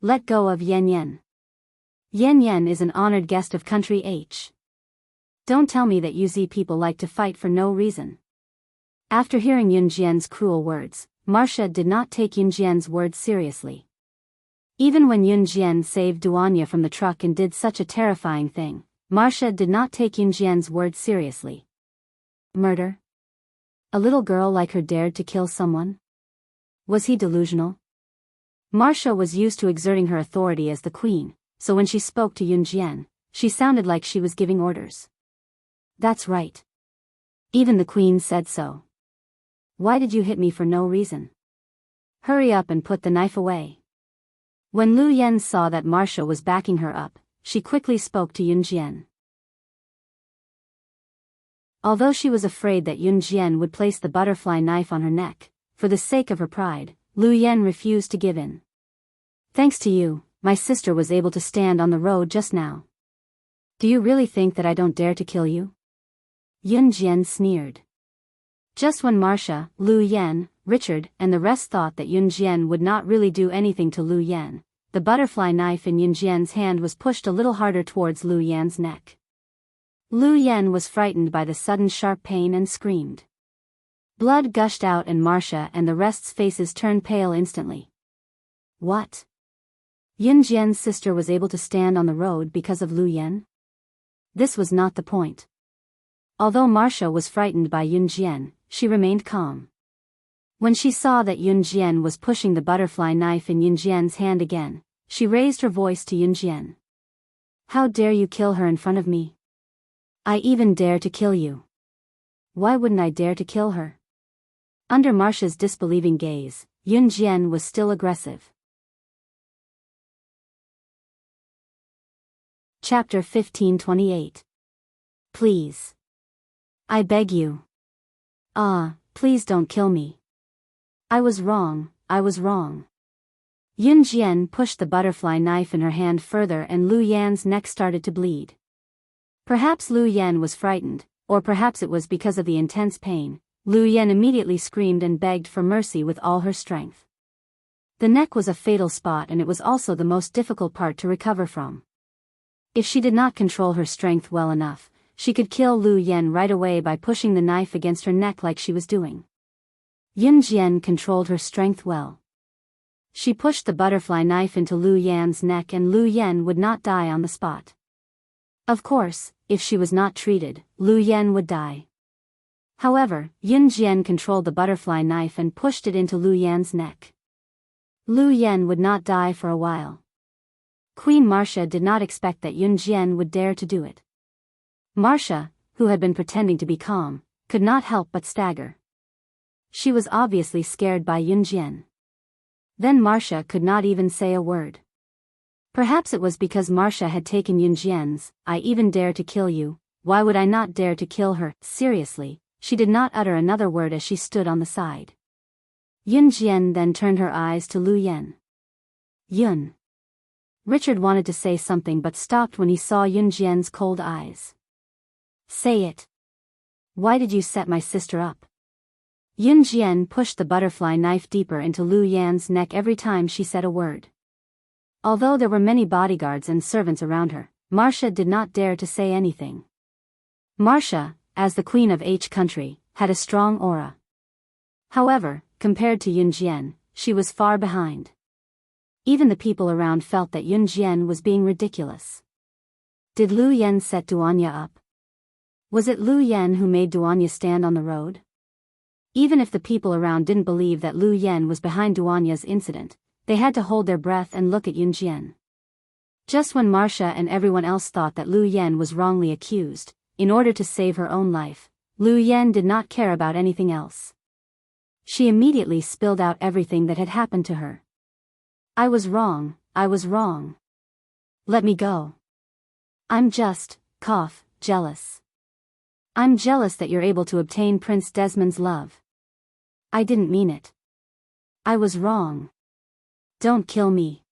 Let go of Yan Yan. Yan Yan is an honored guest of country H. Don't tell me that you Z people like to fight for no reason." After hearing Yun Jian's cruel words, Marcia did not take Yun Jian's words seriously. Even when Yun Jian saved Duanya from the truck and did such a terrifying thing, Marcia did not take Yun Jian's words seriously. Murder? A little girl like her dared to kill someone? Was he delusional? Marcia was used to exerting her authority as the queen, so when she spoke to Yunjian, she sounded like she was giving orders. That's right. Even the queen said so. Why did you hit me for no reason? Hurry up and put the knife away. When Lu Yan saw that Marcia was backing her up, she quickly spoke to Yunjian. Although she was afraid that Yunjian would place the butterfly knife on her neck, for the sake of her pride, Lu Yan refused to give in. Thanks to you, my sister was able to stand on the road just now. Do you really think that I don't dare to kill you? Yunjian sneered. Just when Marcia, Lu Yan, Richard, and the rest thought that Yunjian would not really do anything to Lu Yan, the butterfly knife in Yunjian's hand was pushed a little harder towards Lu Yan's neck. Lu Yan was frightened by the sudden sharp pain and screamed. Blood gushed out and Marcia and the rest's faces turned pale instantly. What? Yunjian's sister was able to stand on the road because of Lu Yan? This was not the point. Although Marcia was frightened by Yunjian, she remained calm. When she saw that Yunjian was pushing the butterfly knife in Yunjian's hand again, she raised her voice to Yunjian. How dare you kill her in front of me? I even dare to kill you. Why wouldn't I dare to kill her? Under Marcia's disbelieving gaze, Yunjian was still aggressive. Chapter 1528. Please. I beg you. Please don't kill me. I was wrong, I was wrong. Yunjian pushed the butterfly knife in her hand further and Lu Yan's neck started to bleed. Perhaps Lu Yan was frightened, or perhaps it was because of the intense pain. Lu Yan immediately screamed and begged for mercy with all her strength. The neck was a fatal spot and it was also the most difficult part to recover from. If she did not control her strength well enough, she could kill Lu Yan right away by pushing the knife against her neck like she was doing. Yunjian controlled her strength well. She pushed the butterfly knife into Lu Yan's neck and Lu Yan would not die on the spot. Of course, if she was not treated, Lu Yan would die. However, Yunjian controlled the butterfly knife and pushed it into Lu Yan's neck. Lu Yan would not die for a while. Queen Marcia did not expect that Yunjian would dare to do it. Marcia, who had been pretending to be calm, could not help but stagger. She was obviously scared by Yunjian. Then Marcia could not even say a word. Perhaps it was because Marcia had taken Yunjian's, I even dare to kill you, why would I not dare to kill her, seriously, she did not utter another word as she stood on the side. Yunjian then turned her eyes to Lu Yan. Yun. Richard wanted to say something but stopped when he saw Yunjian's cold eyes. Say it. Why did you set my sister up? Yunjian pushed the butterfly knife deeper into Lu Yan's neck every time she said a word. Although there were many bodyguards and servants around her, Marcia did not dare to say anything. Marcia, as the queen of H country, had a strong aura. However, compared to Yunjian, she was far behind. Even the people around felt that Yunjian was being ridiculous. Did Lu Yan set Duanya up? Was it Lu Yan who made Duanya stand on the road? Even if the people around didn't believe that Lu Yan was behind Duanya's incident, they had to hold their breath and look at Yunjian. Just when Marcia and everyone else thought that Lu Yan was wrongly accused, in order to save her own life, Lu Yan did not care about anything else. She immediately spilled out everything that had happened to her. I was wrong, I was wrong. Let me go. I'm just, jealous. I'm jealous that you're able to obtain Prince Desmond's love. I didn't mean it. I was wrong. Don't kill me.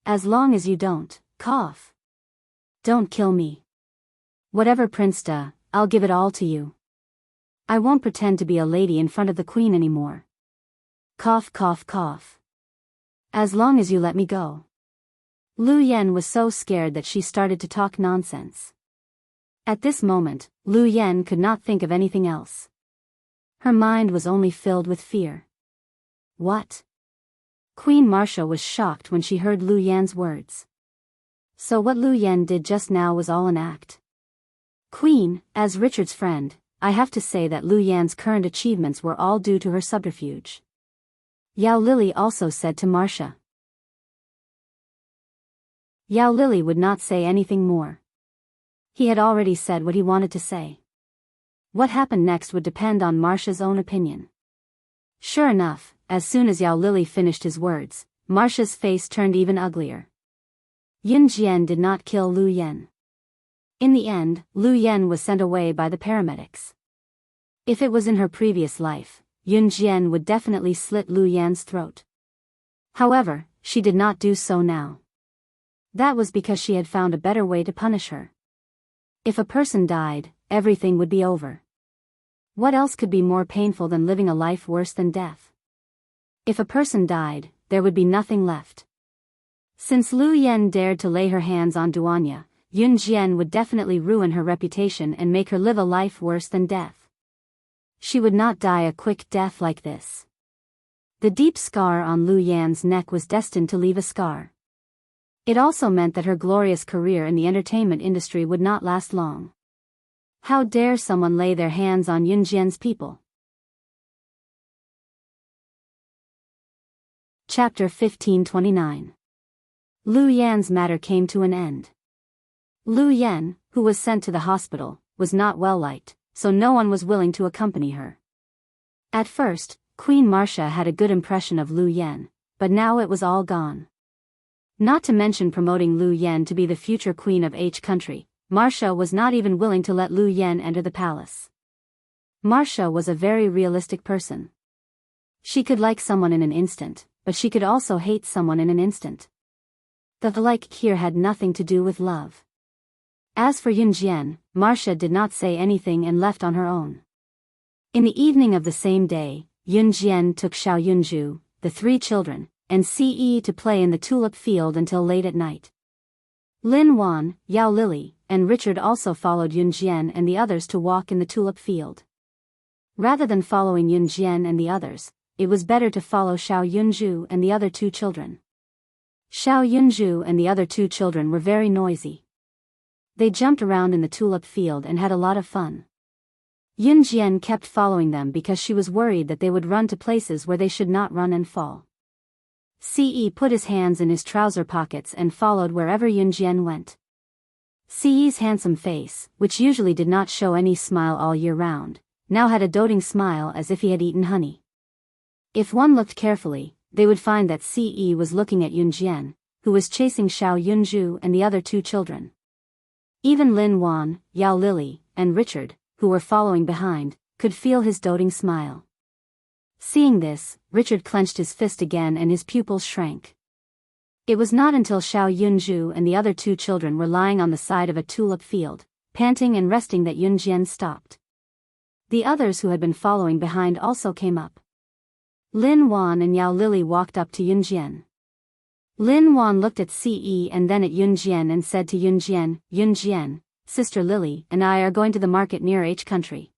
As long as you don't, Don't kill me. Whatever Prince does, I'll give it all to you. I won't pretend to be a lady in front of the queen anymore. As long as you let me go. Lu Yan was so scared that she started to talk nonsense. At this moment, Lu Yan could not think of anything else. Her mind was only filled with fear. What? Queen Marcia was shocked when she heard Lu Yan's words. So what Lu Yan did just now was all an act. Queen, as Richard's friend, I have to say that Lu Yan's current achievements were all due to her subterfuge. Yao Lily also said to Marcia. Yao Lily would not say anything more. He had already said what he wanted to say. What happened next would depend on Marcia's own opinion. Sure enough, as soon as Yao Lily finished his words, Marcia's face turned even uglier. Yun Jian did not kill Lu Yan. In the end, Lu Yan was sent away by the paramedics. If it was in her previous life, Yun Jian would definitely slit Lu Yan's throat. However, she did not do so now. That was because she had found a better way to punish her. If a person died, everything would be over. What else could be more painful than living a life worse than death? If a person died, there would be nothing left. Since Lu Yan dared to lay her hands on Duanya, Yun Jian would definitely ruin her reputation and make her live a life worse than death. She would not die a quick death like this. The deep scar on Lu Yan's neck was destined to leave a scar. It also meant that her glorious career in the entertainment industry would not last long. How dare someone lay their hands on Yun Jian's people? Chapter 1529. Lu Yan's matter came to an end. Lu Yan, who was sent to the hospital, was not well liked, so no one was willing to accompany her. At first, Queen Marcia had a good impression of Lu Yan, but now it was all gone. Not to mention promoting Lu Yan to be the future queen of H country, Marcia was not even willing to let Lu Yan enter the palace. Marcia was a very realistic person. She could like someone in an instant, but she could also hate someone in an instant. The like here had nothing to do with love. As for Yun Jian, Marcia did not say anything and left on her own. In the evening of the same day, Yun Jian took Xiao Yunju, the 3 children, and Ce to play in the tulip field until late at night. Lin Wan, Yao Lily, and Richard also followed Yun Jian and the others to walk in the tulip field. Rather than following Yun Jian and the others, it was better to follow Xiao Yunju and the other 2 children. Xiao Yunju and the other 2 children were very noisy. They jumped around in the tulip field and had a lot of fun. Yun Jian kept following them because she was worried that they would run to places where they should not run and fall. Ce put his hands in his trouser pockets and followed wherever Yun Jian went. Ce's handsome face, which usually did not show any smile all year round, now had a doting smile as if he had eaten honey. If one looked carefully, they would find that Ce was looking at Yun Jian, who was chasing Xiao Yunju and the other 2 children. Even Lin Wan, Yao Lily, and Richard, who were following behind, could feel his doting smile. Seeing this, Richard clenched his fist again and his pupils shrank. It was not until Xiao Yunju and the other 2 children were lying on the side of a tulip field, panting and resting, that Yun Jian stopped. The others who had been following behind also came up. Lin Wan and Yao Lily walked up to Yun Jian. Lin Wan looked at Ce and then at Yun Jian and said to Yun Jian, Sister Lily and I are going to the market near H country.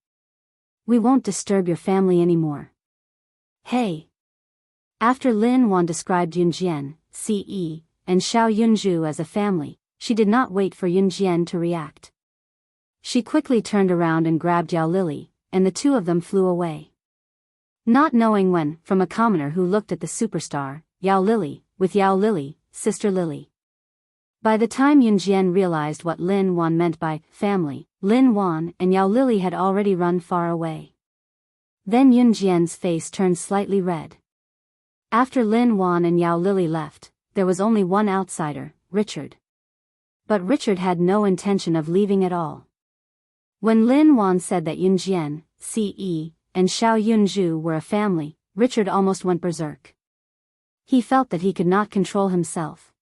We won't disturb your family anymore. Hey! After Lin Wan described Yun Jian, Ce, and Xiao Yunju as a family, she did not wait for Yun Jian to react. She quickly turned around and grabbed Yao Lily, and the 2 of them flew away. Not knowing when, from a commoner who looked at the superstar, Yao Lily, with Yao Lily, Sister Lily. By the time Yun Jian realized what Lin Wan meant by family, Lin Wan and Yao Lily had already run far away. Then Yun Jian's face turned slightly red. After Lin Wan and Yao Lily left, there was only one outsider, Richard. But Richard had no intention of leaving at all. When Lin Wan said that Yun Jian, Ce, and Xiao Yunju were a family, Richard almost went berserk. He felt that he could not control himself.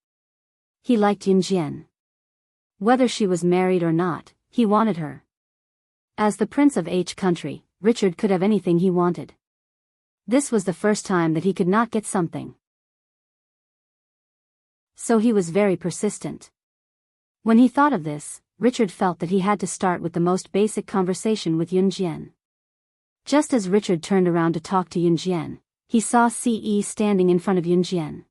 He liked Yun Jian. Whether she was married or not, he wanted her. As the Prince of H country, Richard could have anything he wanted. This was the first time that he could not get something. So he was very persistent. When he thought of this, Richard felt that he had to start with the most basic conversation with Yun Jian. Just as Richard turned around to talk to Yun Jian, he saw Ce standing in front of Yun Jian.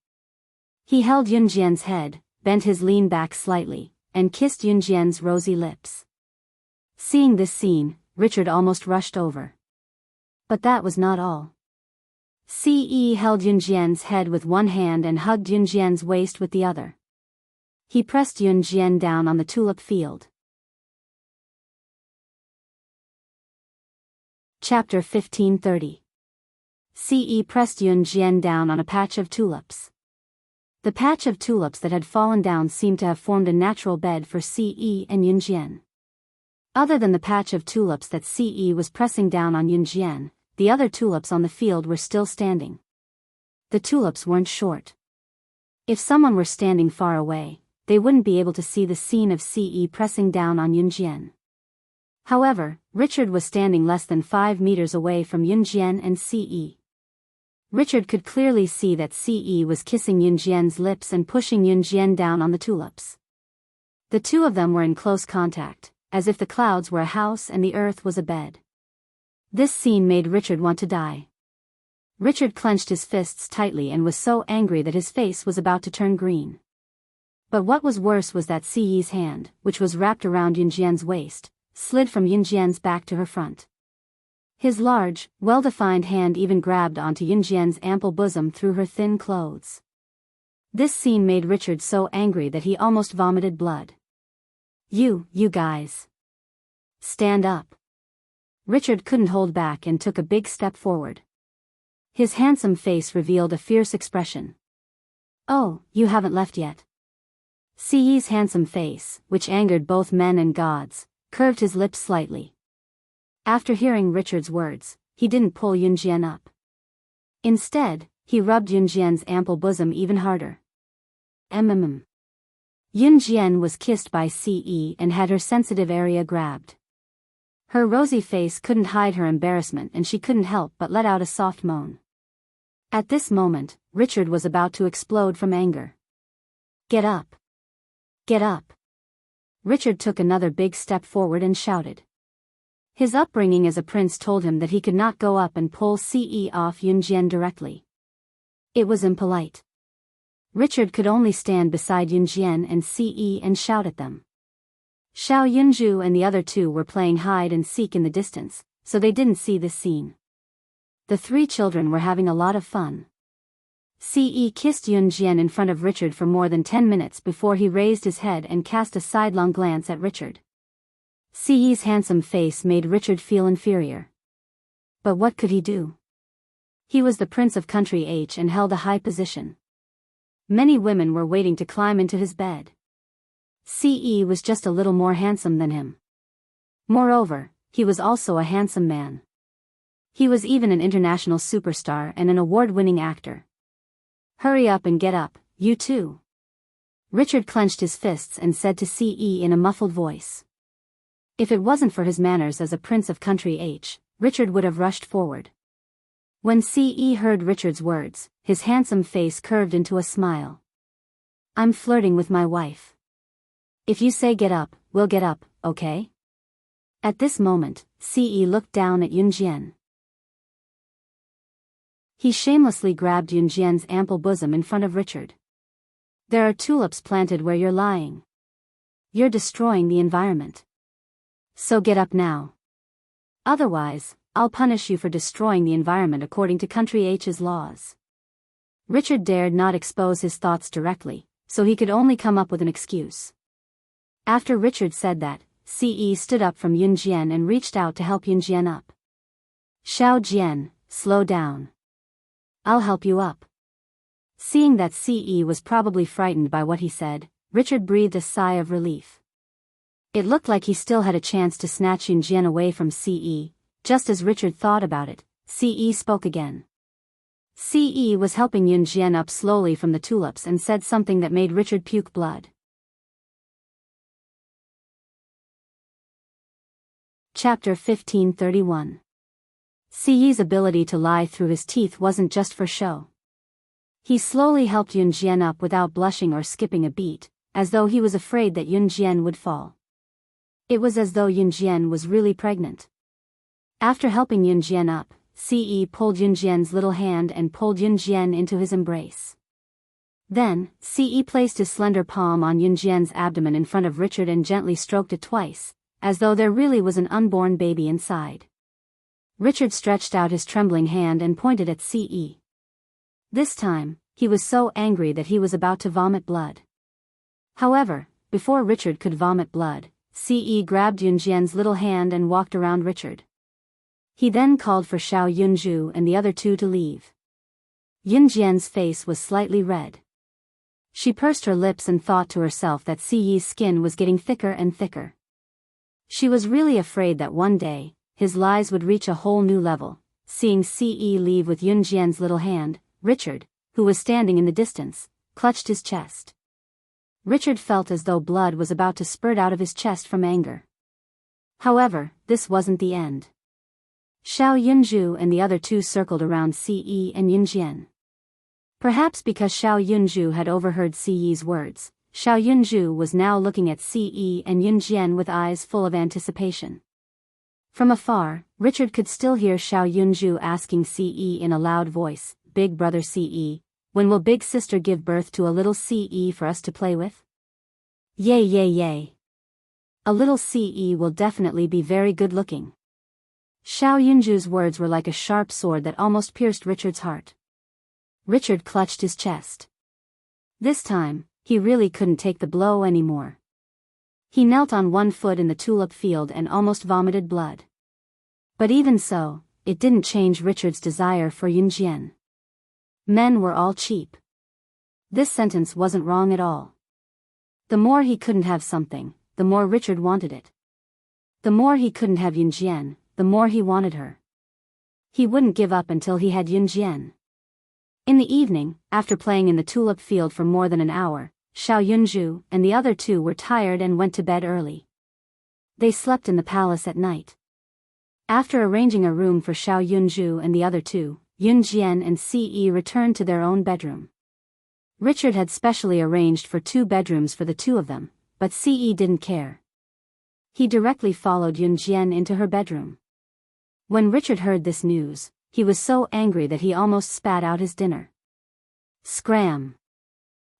He held Yun Jian's head, bent his lean back slightly, and kissed Yun Jian's rosy lips. Seeing this scene, Richard almost rushed over. But that was not all. Ce held Yunjian's head with one hand and hugged Yunjian's waist with the other. He pressed Yunjian down on the tulip field. Chapter 1530. Ce pressed Yunjian down on a patch of tulips. The patch of tulips that had fallen down seemed to have formed a natural bed for Ce and Yunjian. Other than the patch of tulips that Ce was pressing down on Yunjian, the other tulips on the field were still standing. The tulips weren't short. If someone were standing far away, they wouldn't be able to see the scene of Ce pressing down on Yunjian. However, Richard was standing less than 5 meters away from Yunjian and Ce. Richard could clearly see that Ce was kissing Yunjian's lips and pushing Yunjian down on the tulips. The two of them were in close contact, as if the clouds were a house and the earth was a bed. This scene made Richard want to die. Richard clenched his fists tightly and was so angry that his face was about to turn green. But what was worse was that Ce's hand, which was wrapped around Yunjian's waist, slid from Yunjian's back to her front. His large, well-defined hand even grabbed onto Yunjian's ample bosom through her thin clothes. This scene made Richard so angry that he almost vomited blood. You guys. Stand up. Richard couldn't hold back and took a big step forward. His handsome face revealed a fierce expression. Oh, you haven't left yet. Ce's handsome face, which angered both men and gods, curved his lips slightly. After hearing Richard's words, he didn't pull Yunjian up. Instead, he rubbed Yunjian's ample bosom even harder. Yunjian was kissed by Ce and had her sensitive area grabbed. Her rosy face couldn't hide her embarrassment and she couldn't help but let out a soft moan. At this moment, Richard was about to explode from anger. Get up. Get up. Richard took another big step forward and shouted. His upbringing as a prince told him that he could not go up and pull Ce off Yunjian directly. It was impolite. Richard could only stand beside Yunjian and Ce and shout at them. Xiao Yunju and the other two were playing hide and seek in the distance, so they didn't see this scene. The three children were having a lot of fun. Ce kissed Yunjian in front of Richard for more than 10 minutes before he raised his head and cast a sidelong glance at Richard. Ce's handsome face made Richard feel inferior. But what could he do? He was the Prince of Country H and held a high position. Many women were waiting to climb into his bed. Ce was just a little more handsome than him. Moreover, he was also a handsome man. He was even an international superstar and an award-winning actor. Hurry up and get up, you two. Richard clenched his fists and said to Ce in a muffled voice. If it wasn't for his manners as a Prince of Country H, Richard would have rushed forward. When Ce heard Richard's words, his handsome face curved into a smile. I'm flirting with my wife. If you say get up, we'll get up, okay? At this moment, Ce looked down at Yunjian. He shamelessly grabbed Yunjian's ample bosom in front of Richard. There are tulips planted where you're lying. You're destroying the environment. So get up now. Otherwise, I'll punish you for destroying the environment according to Country H's laws. Richard dared not expose his thoughts directly, so he could only come up with an excuse. After Richard said that, Ce stood up from Yunjian and reached out to help Yunjian up. Xiao Jian, slow down. I'll help you up. Seeing that Ce was probably frightened by what he said, Richard breathed a sigh of relief. It looked like he still had a chance to snatch Yunjian away from Ce. Just as Richard thought about it, Ce spoke again. Ce was helping Yunjian up slowly from the tulips and said something that made Richard puke blood. Chapter 1531. Ce's ability to lie through his teeth wasn't just for show. He slowly helped Yunjian up without blushing or skipping a beat, as though he was afraid that Yunjian would fall. It was as though Yunjian was really pregnant. After helping Yunjian up, Ce pulled Yunjian's little hand and pulled Yunjian into his embrace. Then, Ce placed his slender palm on Yunjian's abdomen in front of Richard and gently stroked it twice, as though there really was an unborn baby inside. Richard stretched out his trembling hand and pointed at Ce. This time, he was so angry that he was about to vomit blood. However, before Richard could vomit blood, Ce grabbed Yunjian's little hand and walked around Richard. He then called for Xiao Yunju and the other two to leave. Yunjian's face was slightly red. She pursed her lips and thought to herself that Ce's skin was getting thicker and thicker. She was really afraid that one day, his lies would reach a whole new level. Seeing Ce leave with Yunjian's little hand, Richard, who was standing in the distance, clutched his chest. Richard felt as though blood was about to spurt out of his chest from anger. However, this wasn't the end. Xiao Yunju and the other two circled around Ce and Yunjian. Perhaps because Xiao Yunju had overheard Ce's words, Xiao Yunju was now looking at Ce and Yunjian with eyes full of anticipation. From afar, Richard could still hear Xiao Yunju asking Ce in a loud voice, "Big brother Ce, when will big sister give birth to a little Ce for us to play with?" "Yay yay yay. A little Ce will definitely be very good looking." Xiao Yunju's words were like a sharp sword that almost pierced Richard's heart. Richard clutched his chest. This time, he really couldn't take the blow anymore. He knelt on one foot in the tulip field and almost vomited blood. But even so, it didn't change Richard's desire for Yunjian. Men were all cheap. This sentence wasn't wrong at all. The more he couldn't have something, the more Richard wanted it. The more he couldn't have Yunjian, the more he wanted her. He wouldn't give up until he had Yunjian. In the evening, after playing in the tulip field for more than an hour, Xiao Yunju and the other two were tired and went to bed early. They slept in the palace at night. After arranging a room for Xiao Yunju and the other two, Yunjian and Ce returned to their own bedroom. Richard had specially arranged for 2 bedrooms for the two of them, but Ce didn't care. He directly followed Yunjian into her bedroom. When Richard heard this news, he was so angry that he almost spat out his dinner. Scram!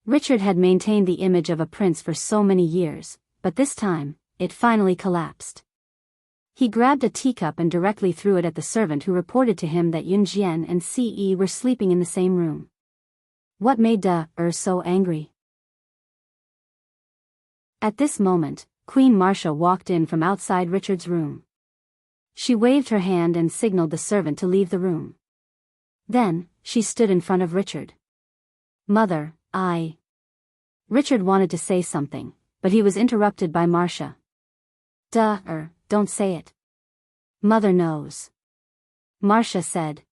Richard had maintained the image of a prince for so many years, but this time, it finally collapsed. He grabbed a teacup and directly threw it at the servant who reported to him that Yunjian and Ce were sleeping in the same room. What made so angry? At this moment, Queen Marcia walked in from outside Richard's room. She waved her hand and signaled the servant to leave the room. Then, she stood in front of Richard. "Mother, Richard wanted to say something, but he was interrupted by Marcia. Don't say it. Mother knows," Marcia said.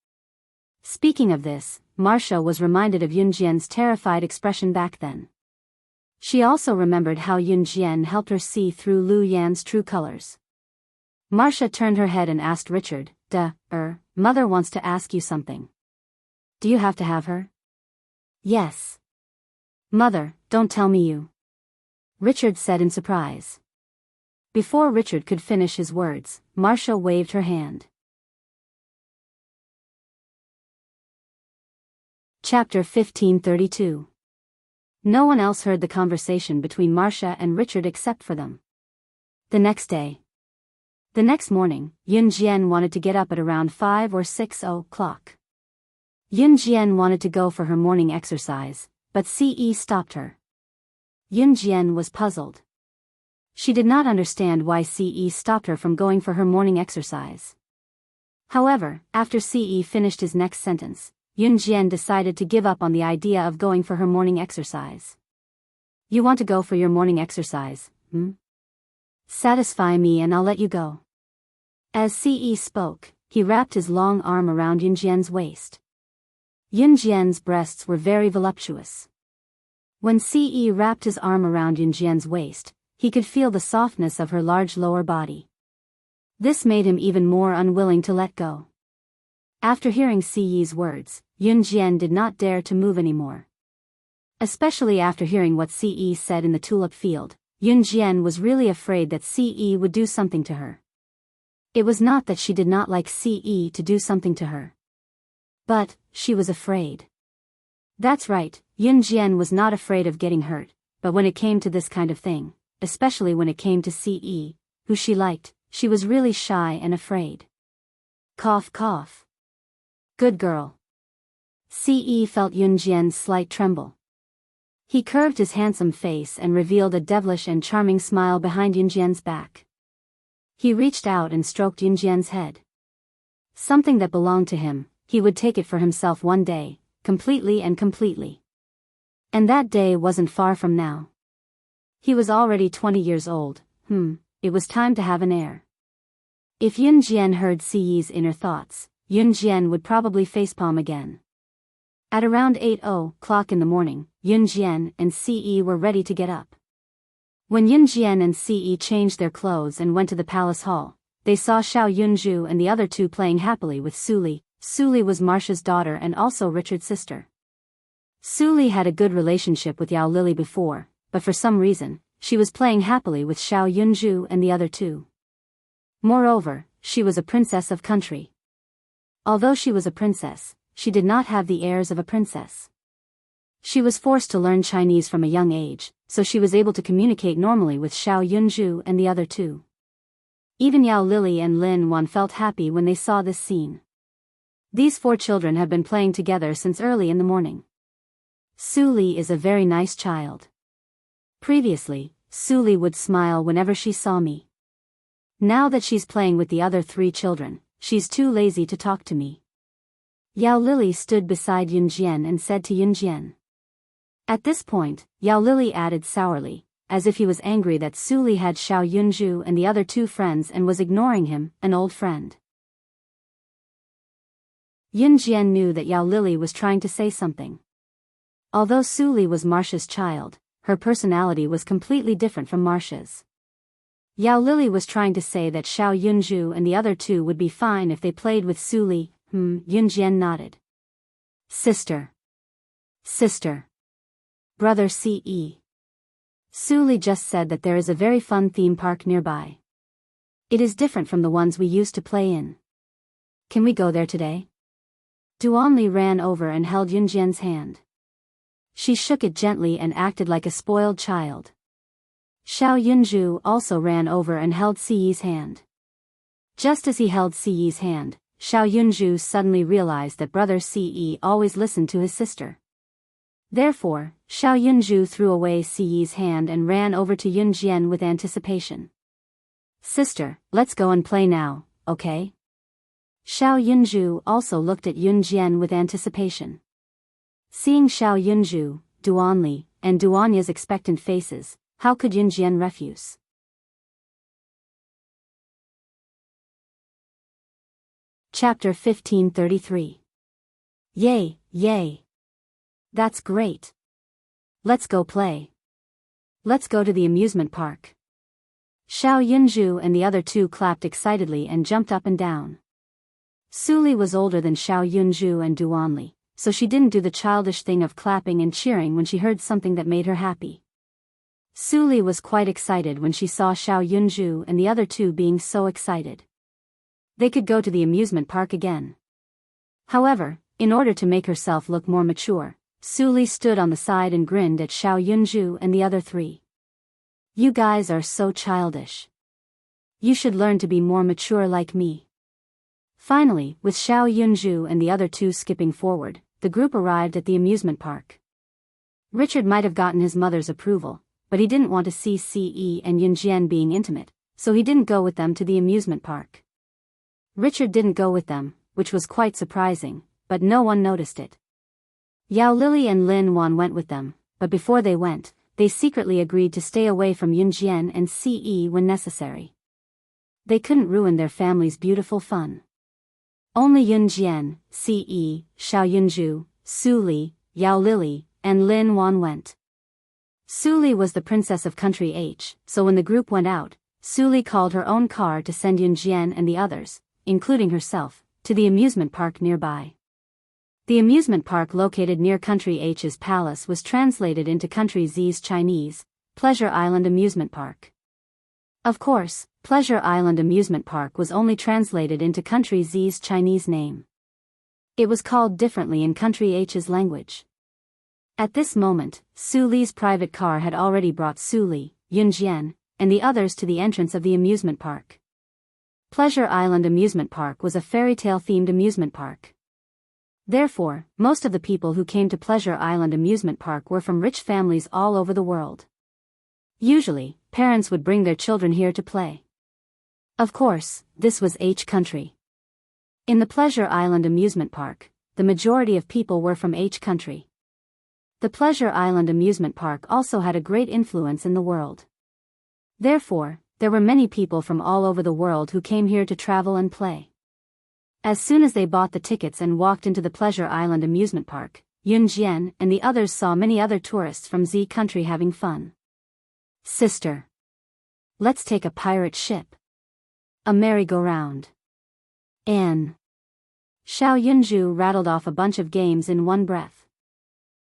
Speaking of this, Marcia was reminded of Yunjian's terrified expression back then. She also remembered how Yunjian helped her see through Lu Yan's true colors. Marcia turned her head and asked Richard, Mother wants to ask you something. Do you have to have her?" "Yes." "Mother, don't tell me you." Richard said in surprise. Before Richard could finish his words, Marcia waved her hand. Chapter 1532. No one else heard the conversation between Marcia and Richard except for them. The next day. The next morning, Yunjian wanted to get up at around 5 or 6 o'clock. Yunjian wanted to go for her morning exercise, but Ce stopped her. Yunjian was puzzled. She did not understand why Ce stopped her from going for her morning exercise. However, after Ce finished his next sentence, Yunjian decided to give up on the idea of going for her morning exercise. "You want to go for your morning exercise, Satisfy me and I'll let you go." As Ce spoke, he wrapped his long arm around Yunjian's waist. Yunjian's breasts were very voluptuous. When Ce wrapped his arm around Yunjian's waist, he could feel the softness of her large lower body. This made him even more unwilling to let go. After hearing Ce's words, Yunjian did not dare to move anymore. Especially after hearing what Ce said in the tulip field, Yunjian was really afraid that Ce would do something to her. It was not that she did not like Ce to do something to her. But, she was afraid. That's right, Yunjian was not afraid of getting hurt, but when it came to this kind of thing, especially when it came to Ce, who she liked, she was really shy and afraid. Cough cough. Good girl. Ce felt Yunjian's slight tremble. He curved his handsome face and revealed a devilish and charming smile behind Yunjian's back. He reached out and stroked Yunjian's head. Something that belonged to him, he would take it for himself one day, completely and completely. And that day wasn't far from now. He was already 20 years old. It was time to have an heir. If Yunjian heard Ce's inner thoughts, Yunjian would probably facepalm again. At around 8:00 in the morning, Yunjian and Ce were ready to get up. When Yunjian and Ce changed their clothes and went to the palace hall, they saw Xiao Yunju and the other two playing happily with Suli. Suli was Marcia's daughter and also Richard's sister. Suli had a good relationship with Yao Lili before, but for some reason, she was playing happily with Xiao Yunju and the other two. Moreover, she was a princess of country. Although she was a princess, she did not have the airs of a princess. She was forced to learn Chinese from a young age, so she was able to communicate normally with Xiao Yunju and the other two. Even Yao Lili and Lin Wan felt happy when they saw this scene. These four children have been playing together since early in the morning. Suli is a very nice child. Previously, Suli would smile whenever she saw me. Now that she's playing with the other three children, she's too lazy to talk to me. Yao Lili stood beside Yunjian and said to Yunjian. At this point, Yao Lili added sourly, as if he was angry that Suli had Xiao Yunju and the other two friends and was ignoring him, an old friend. Yunjian knew that Yao Lili was trying to say something. Although Suli was Marcia's child, her personality was completely different from Marcia's. Yao Lili was trying to say that Xiao Yunju and the other two would be fine if they played with Suli. Yunjian nodded. Sister. Sister. Brother Ce. Suli just said that there is a very fun theme park nearby. It is different from the ones we used to play in. Can we go there today? Duanli ran over and held Yunjian's hand. She shook it gently and acted like a spoiled child. Xiao Yunju also ran over and held Ce's hand. Just as he held Ce's hand, Xiao Yunju suddenly realized that brother Ce always listened to his sister. Therefore, Xiao Yunju threw away Ce's hand and ran over to Yunjian with anticipation. Sister, let's go and play now, okay? Xiao Yunju also looked at Yunjian with anticipation. Seeing Xiao Yunju, Duanli, and Duanya's expectant faces, how could Yunjian refuse? Chapter 1533. Yay, yay. That's great. Let's go play. Let's go to the amusement park. Xiao Yunju and the other two clapped excitedly and jumped up and down. Suli was older than Xiao Yunju and Duanli, so she didn't do the childish thing of clapping and cheering when she heard something that made her happy. Suli was quite excited when she saw Xiao Yunju and the other two being so excited. They could go to the amusement park again. However, in order to make herself look more mature, Suli stood on the side and grinned at Xiao Yunju and the other three. You guys are so childish. You should learn to be more mature like me. Finally, with Xiao Yunju and the other two skipping forward, the group arrived at the amusement park. Richard might have gotten his mother's approval, but he didn't want to see Ce and Yunjian being intimate, so he didn't go with them to the amusement park. Richard didn't go with them, which was quite surprising, but no one noticed it. Yao Lili and Lin Wan went with them, but before they went, they secretly agreed to stay away from Yunjian and Ce when necessary. They couldn't ruin their family's beautiful fun. Only Yunjian, Ce, Xiao Yunju, Suli, Yao Lili, and Lin Wan went. Suli was the princess of country H, so when the group went out, Suli called her own car to send Yunjian and the others, including herself, to the amusement park nearby. The amusement park located near Country H's palace was translated into Country Z's Chinese, Pleasure Island Amusement Park. Of course, Pleasure Island Amusement Park was only translated into Country Z's Chinese name. It was called differently in Country H's language. At this moment, Suli's private car had already brought Suli, Yunjian, and the others to the entrance of the amusement park. Pleasure Island Amusement Park was a fairy tale themed amusement park. Therefore, most of the people who came to Pleasure Island Amusement Park were from rich families all over the world. Usually, parents would bring their children here to play. Of course, this was H country. In the Pleasure Island Amusement Park, the majority of people were from H country. The Pleasure Island Amusement Park also had a great influence in the world. Therefore, there were many people from all over the world who came here to travel and play. As soon as they bought the tickets and walked into the Pleasure Island Amusement Park, Yun Jian and the others saw many other tourists from Z country having fun. Sister, let's take a pirate ship. A merry-go-round. And Xiao Yunju rattled off a bunch of games in one breath.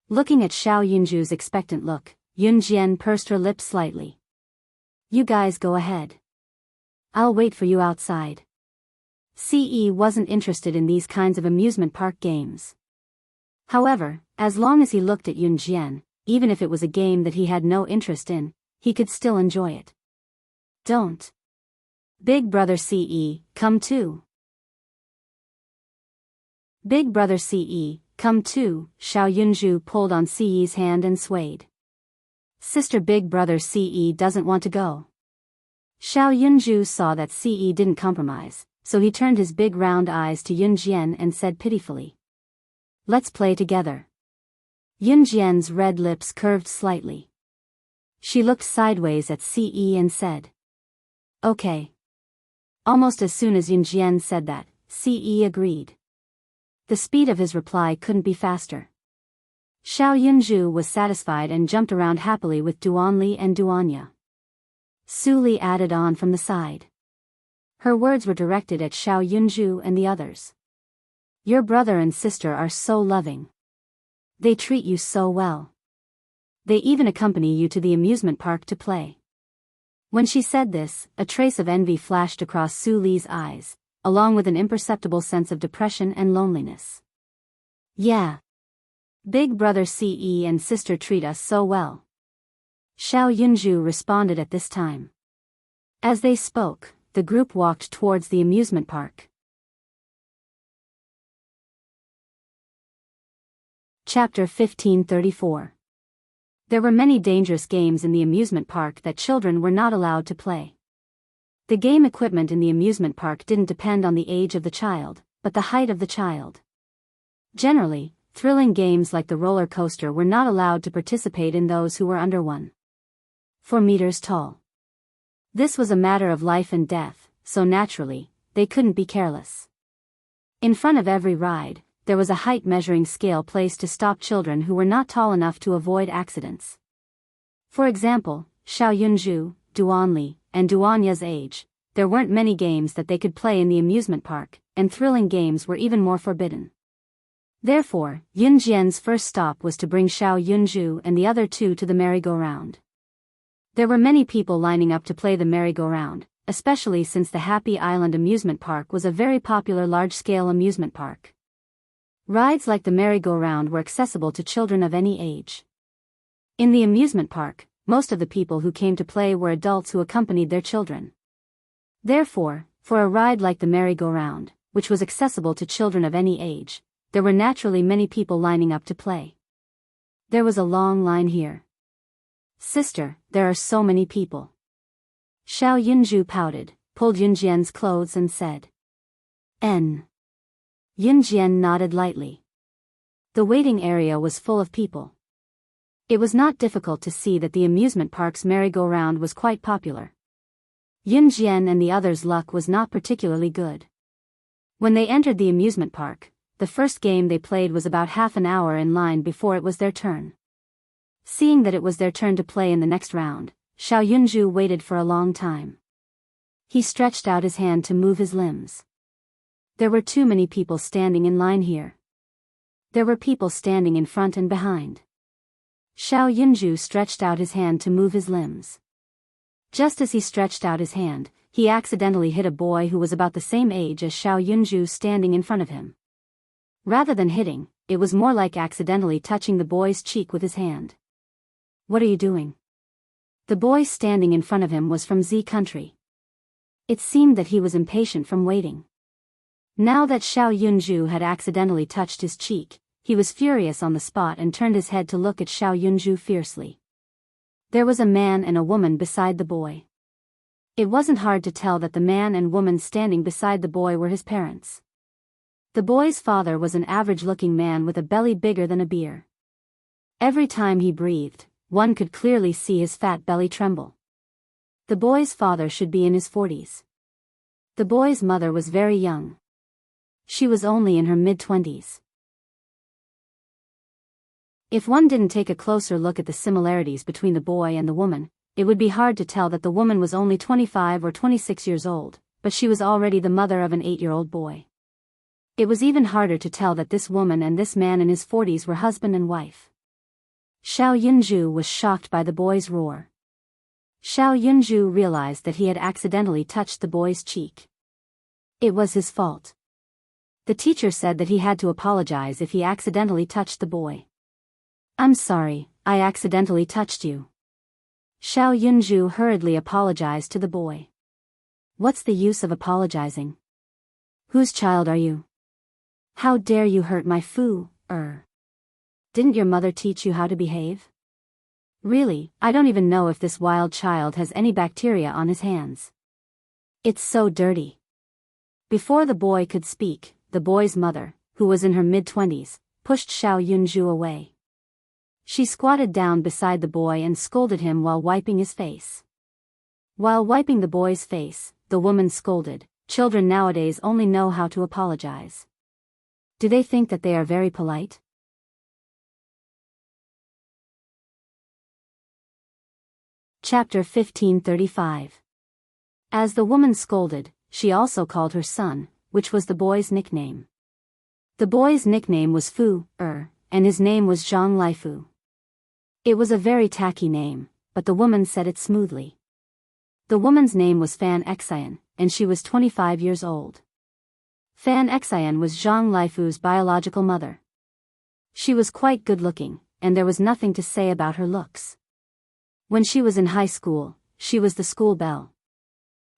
Looking at Xiao Yunju's expectant look, Yun Jian pursed her lips slightly. You guys go ahead. I'll wait for you outside. CE wasn't interested in these kinds of amusement park games. However, as long as he looked at Yun Jian, even if it was a game that he had no interest in, he could still enjoy it. Don't. Big brother CE, come too. Big brother CE, come too. Xiao Yunju pulled on CE's hand and swayed. Sister big brother CE doesn't want to go. Xiao Yunju saw that CE didn't compromise, so he turned his big round eyes to Yun Jian and said pitifully. Let's play together. Yun Jian's red lips curved slightly. She looked sideways at CE and said. Okay. Almost as soon as Yun Jian said that, CE agreed. The speed of his reply couldn't be faster. Xiao Yunju was satisfied and jumped around happily with Duanli and Duanya. Su Li added on from the side. Her words were directed at Xiao Yunju and the others. Your brother and sister are so loving. They treat you so well. They even accompany you to the amusement park to play. When she said this, a trace of envy flashed across Su Li's eyes, along with an imperceptible sense of depression and loneliness. Yeah. Big brother CE and sister treat us so well. Xiao Yunju responded at this time. As they spoke, the group walked towards the amusement park. Chapter 1534. There were many dangerous games in the amusement park that children were not allowed to play. The game equipment in the amusement park didn't depend on the age of the child, but the height of the child. Generally, thrilling games like the roller coaster were not allowed to participate in those who were under 1.4 meters tall. This was a matter of life and death, so naturally, they couldn't be careless. In front of every ride, there was a height measuring scale placed to stop children who were not tall enough to avoid accidents. For example, Xiao Yunju, Duanli, and Duanya's age, there weren't many games that they could play in the amusement park, and thrilling games were even more forbidden. Therefore, Yun Jian's first stop was to bring Xiao Yunju and the other two to the merry-go-round. There were many people lining up to play the merry-go-round, especially since the Happy Island Amusement Park was a very popular large-scale amusement park. Rides like the merry-go-round were accessible to children of any age. In the amusement park, most of the people who came to play were adults who accompanied their children. Therefore, for a ride like the merry-go-round, which was accessible to children of any age, there were naturally many people lining up to play. There was a long line here. Sister, there are so many people. Xiao Yunju pouted, pulled Yun Jian's clothes and said. N. Yun Jian nodded lightly. The waiting area was full of people. It was not difficult to see that the amusement park's merry-go-round was quite popular. Yun Jian and the others' luck was not particularly good. When they entered the amusement park, the first game they played was about half an hour in line before it was their turn. Seeing that it was their turn to play in the next round, Xiao Yunju waited for a long time. He stretched out his hand to move his limbs. There were too many people standing in line here. There were people standing in front and behind. Xiao Yunju stretched out his hand to move his limbs. Just as he stretched out his hand, he accidentally hit a boy who was about the same age as Xiao Yunju standing in front of him. Rather than hitting, it was more like accidentally touching the boy's cheek with his hand. What are you doing? The boy standing in front of him was from Z country. It seemed that he was impatient from waiting. Now that Xiao Yunju had accidentally touched his cheek, he was furious on the spot and turned his head to look at Xiao Yunju fiercely. There was a man and a woman beside the boy. It wasn't hard to tell that the man and woman standing beside the boy were his parents. The boy's father was an average-looking man with a belly bigger than a beer. Every time he breathed, one could clearly see his fat belly tremble. The boy's father should be in his 40s. The boy's mother was very young. She was only in her mid-20s. If one didn't take a closer look at the similarities between the boy and the woman, it would be hard to tell that the woman was only 25 or 26 years old, but she was already the mother of an 8-year-old boy. It was even harder to tell that this woman and this man in his 40s were husband and wife. Xiao Yunju was shocked by the boy's roar. Xiao Yunju realized that he had accidentally touched the boy's cheek. It was his fault. The teacher said that he had to apologize if he accidentally touched the boy. "I'm sorry, I accidentally touched you." Xiao Yunju hurriedly apologized to the boy. "What's the use of apologizing? Whose child are you? How dare you hurt my Didn't your mother teach you how to behave? Really, I don't even know if this wild child has any bacteria on his hands. It's so dirty." Before the boy could speak, the boy's mother, who was in her mid-20s, pushed Xiao Yunju away. She squatted down beside the boy and scolded him while wiping his face. While wiping the boy's face, the woman scolded, "Children nowadays only know how to apologize. Do they think that they are very polite?" Chapter 1535. As the woman scolded, she also called her son, which was the boy's nickname. The boy's nickname was and his name was Zhang Laifu. It was a very tacky name, but the woman said it smoothly. The woman's name was Fan Xian, and she was 25 years old. Fan Xian was Zhang Laifu's biological mother. She was quite good-looking, and there was nothing to say about her looks. When she was in high school, she was the school belle.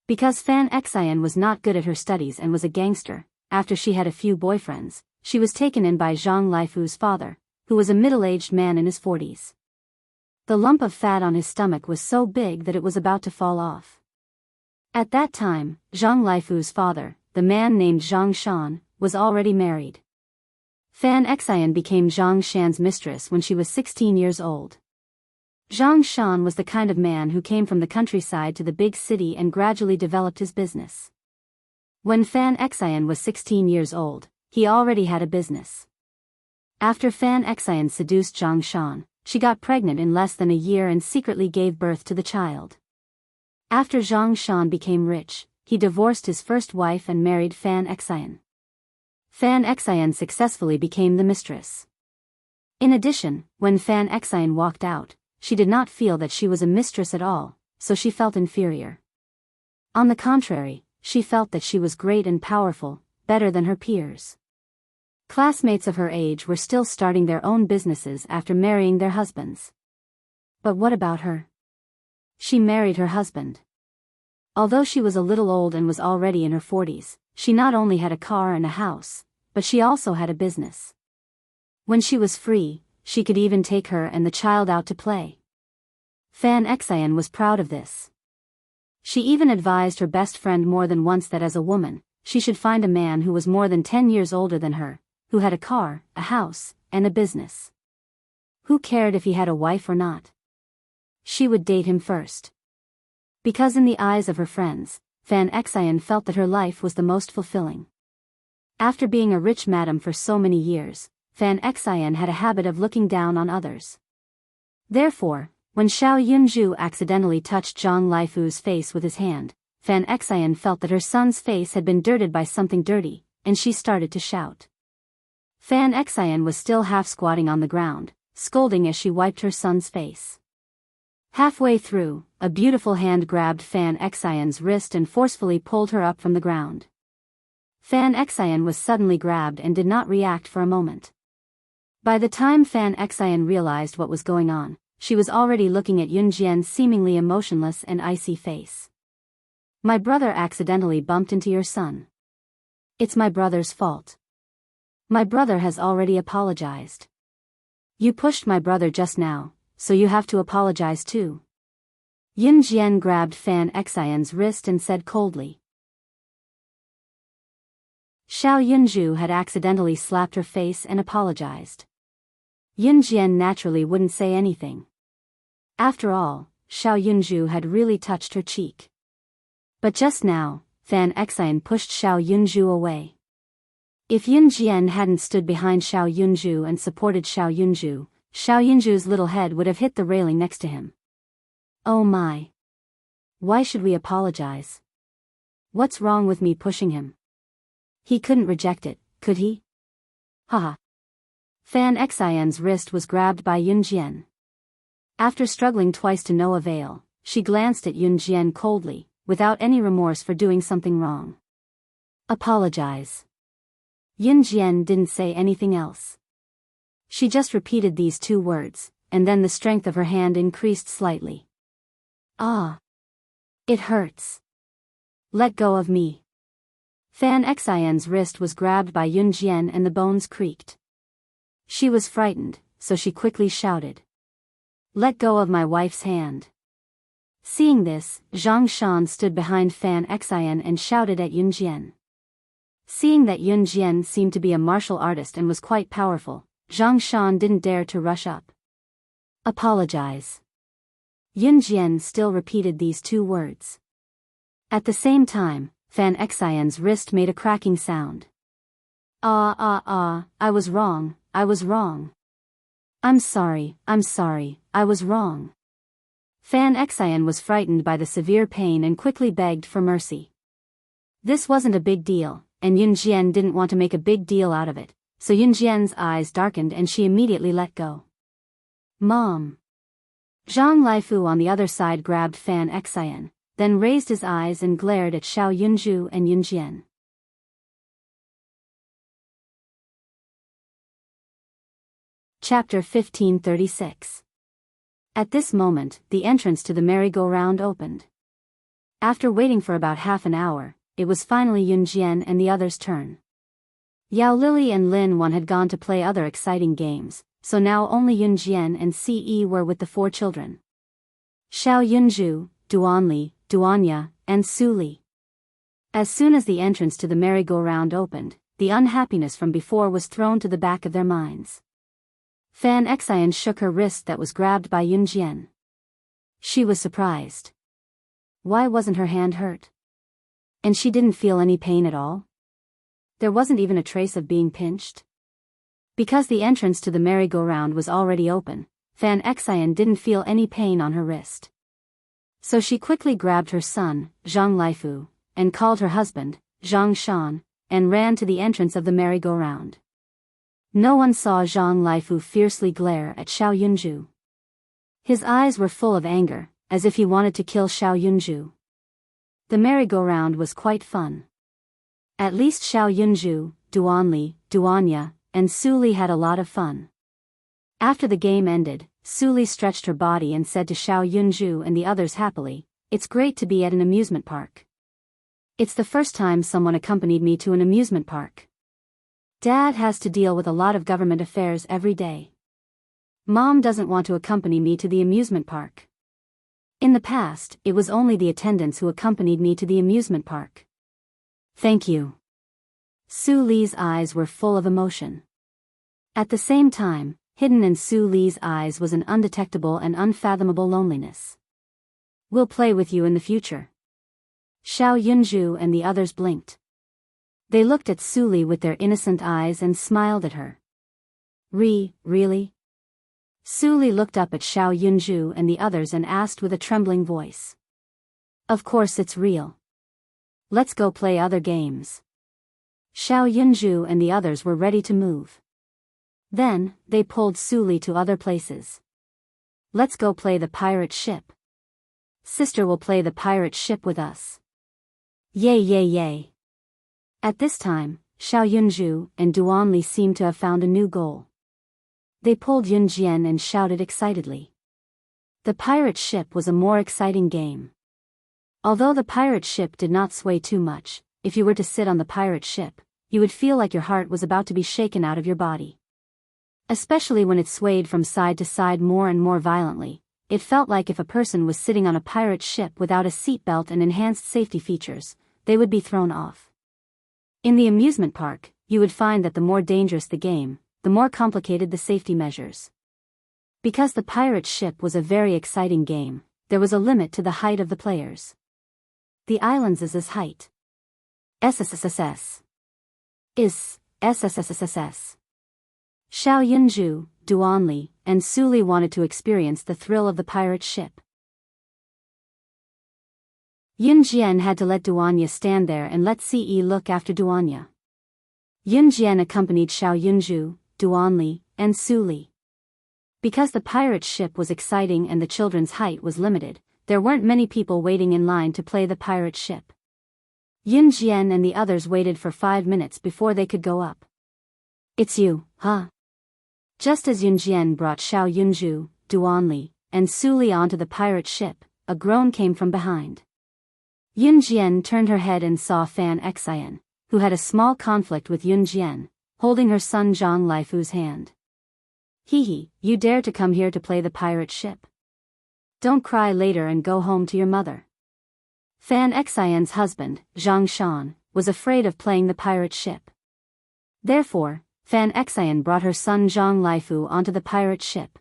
Because Fan Xian was not good at her studies and was a gangster, after she had a few boyfriends, she was taken in by Zhang Laifu's father, who was a middle-aged man in his 40s. The lump of fat on his stomach was so big that it was about to fall off. At that time, Zhang Laifu's father, the man named Zhang Shan, was already married. Fan Xian became Zhang Shan's mistress when she was 16 years old. Zhang Shan was the kind of man who came from the countryside to the big city and gradually developed his business. When Fan Xian was 16 years old, he already had a business. After Fan Xian seduced Zhang Shan, she got pregnant in less than a year and secretly gave birth to the child. After Zhang Shan became rich, he divorced his first wife and married Fan Xian. Fan Xian successfully became the mistress. In addition, when Fan Xian walked out, she did not feel that she was a mistress at all, so she felt inferior. On the contrary, she felt that she was great and powerful, better than her peers. Classmates of her age were still starting their own businesses after marrying their husbands. But what about her? She married her husband. Although she was a little old and was already in her 40s, she not only had a car and a house, but she also had a business. When she was free, she could even take her and the child out to play. Fan Xian was proud of this. She even advised her best friend more than once that as a woman, she should find a man who was more than 10 years older than her, who had a car, a house, and a business. Who cared if he had a wife or not? She would date him first. Because in the eyes of her friends, Fan Xian felt that her life was the most fulfilling. After being a rich madam for so many years, Fan Xian had a habit of looking down on others. Therefore, when Xiao Yunju accidentally touched Zhang Laifu's face with his hand, Fan Xian felt that her son's face had been dirted by something dirty, and she started to shout. Fan Xian was still half squatting on the ground, scolding as she wiped her son's face. Halfway through, a beautiful hand grabbed Fan Xian's wrist and forcefully pulled her up from the ground. Fan Xian was suddenly grabbed and did not react for a moment. By the time Fan Xian realized what was going on, she was already looking at Yunjian's seemingly emotionless and icy face. My brother accidentally bumped into your son. It's my brother's fault. My brother has already apologized. You pushed my brother just now, so you have to apologize too. Yunjian grabbed Fan Xian's wrist and said coldly. Xiao Yunju had accidentally slapped her face and apologized. Yunjian naturally wouldn't say anything. After all, Xiao Yunju had really touched her cheek. But just now, Fan Xian pushed Xiao Yunju away. If Yunjian hadn't stood behind Xiao Yunju and supported Xiao Yunju's little head would have hit the railing next to him. Oh my. Why should we apologize? What's wrong with me pushing him? He couldn't reject it, could he? Haha. Fan Xian's wrist was grabbed by Yunjian. After struggling twice to no avail, she glanced at Yunjian coldly, without any remorse for doing something wrong. Apologize. Yunjian didn't say anything else. She just repeated these two words, and then the strength of her hand increased slightly. Ah. It hurts. Let go of me. Fan Xian's wrist was grabbed by Yunjian and the bones creaked. She was frightened, so she quickly shouted. Let go of my wife's hand. Seeing this, Zhang Shan stood behind Fan Xian and shouted at Yunjian. Seeing that Yunjian seemed to be a martial artist and was quite powerful, Zhang Shan didn't dare to rush up. Apologize. Yunjian still repeated these two words. At the same time, Fan Xian's wrist made a cracking sound. I was wrong, I was wrong. I'm sorry, I was wrong. Fan Xian was frightened by the severe pain and quickly begged for mercy. This wasn't a big deal, and Yunjian didn't want to make a big deal out of it, so Yunjian's eyes darkened and she immediately let go. Mom. Zhang Laifu on the other side grabbed Fan Xian, then raised his eyes and glared at Xiao Yunju and Yunjian. Chapter 1536. At this moment, the entrance to the merry-go-round opened. After waiting for about half an hour, it was finally Yunjian and the others' turn. Yao Lily and Lin Wan had gone to play other exciting games, so now only Yunjian and Ce were with the four children. Xiao Yunju, Duanli, Duanya, and Su Li. As soon as the entrance to the merry-go-round opened, the unhappiness from before was thrown to the back of their minds. Fan Xian shook her wrist that was grabbed by Yunjian. She was surprised. Why wasn't her hand hurt? And she didn't feel any pain at all? There wasn't even a trace of being pinched? Because the entrance to the merry-go-round was already open, Fan Xian didn't feel any pain on her wrist. So she quickly grabbed her son, Zhang Laifu, and called her husband, Zhang Shan, and ran to the entrance of the merry-go-round. No one saw Zhang Laifu fiercely glare at Xiao Yunju. His eyes were full of anger, as if he wanted to kill Xiao Yunju. The merry-go-round was quite fun. At least Xiao Yunju, Duanli, Duanya, and Su Li had a lot of fun. After the game ended, Su Li stretched her body and said to Xiao Yunju and the others happily, "It's great to be at an amusement park. It's the first time someone accompanied me to an amusement park. Dad has to deal with a lot of government affairs every day. Mom doesn't want to accompany me to the amusement park. In the past, it was only the attendants who accompanied me to the amusement park. Thank you." Su Li's eyes were full of emotion. At the same time, hidden in Su Li's eyes was an undetectable and unfathomable loneliness. "We'll play with you in the future." Xiao Yunju and the others blinked. They looked at Su Li with their innocent eyes and smiled at her. Really? Su Li looked up at Xiao Yunju and the others and asked with a trembling voice. "Of course it's real. Let's go play other games." Xiao Yunju and the others were ready to move. Then, they pulled Su Li to other places. "Let's go play the pirate ship. Sister will play the pirate ship with us." Yay. At this time, Xiao Yunju and Duanli seemed to have found a new goal. They pulled Yunjian and shouted excitedly. The pirate ship was a more exciting game. Although the pirate ship did not sway too much, if you were to sit on the pirate ship, you would feel like your heart was about to be shaken out of your body. Especially when it swayed from side to side more and more violently, it felt like if a person was sitting on a pirate ship without a seatbelt and enhanced safety features, they would be thrown off. In the amusement park, you would find that the more dangerous the game, the more complicated the safety measures. Because the pirate ship was a very exciting game, there was a limit to the height of the players. The island's height. SSSS. Is SSSSS. Xiao Yunju, Duanli, and Suli wanted to experience the thrill of the pirate ship. Yunjian had to let Duanya stand there and let Ce look after Duanya. Yunjian accompanied Xiao Yunju, Duanli, and Suli. Because the pirate ship was exciting and the children's height was limited, there weren't many people waiting in line to play the pirate ship. Yunjian and the others waited for 5 minutes before they could go up. "It's you, huh?" Just as Yunjian brought Xiao Yunju, Duanli, and Suli onto the pirate ship, a groan came from behind. Yunjian turned her head and saw Fan Xian, who had a small conflict with Yunjian, holding her son Zhang Laifu's hand. "Hee, you dare to come here to play the pirate ship? Don't cry later and go home to your mother." Fan Xian's husband, Zhang Shan, was afraid of playing the pirate ship. Therefore, Fan Xian brought her son Zhang Laifu onto the pirate ship.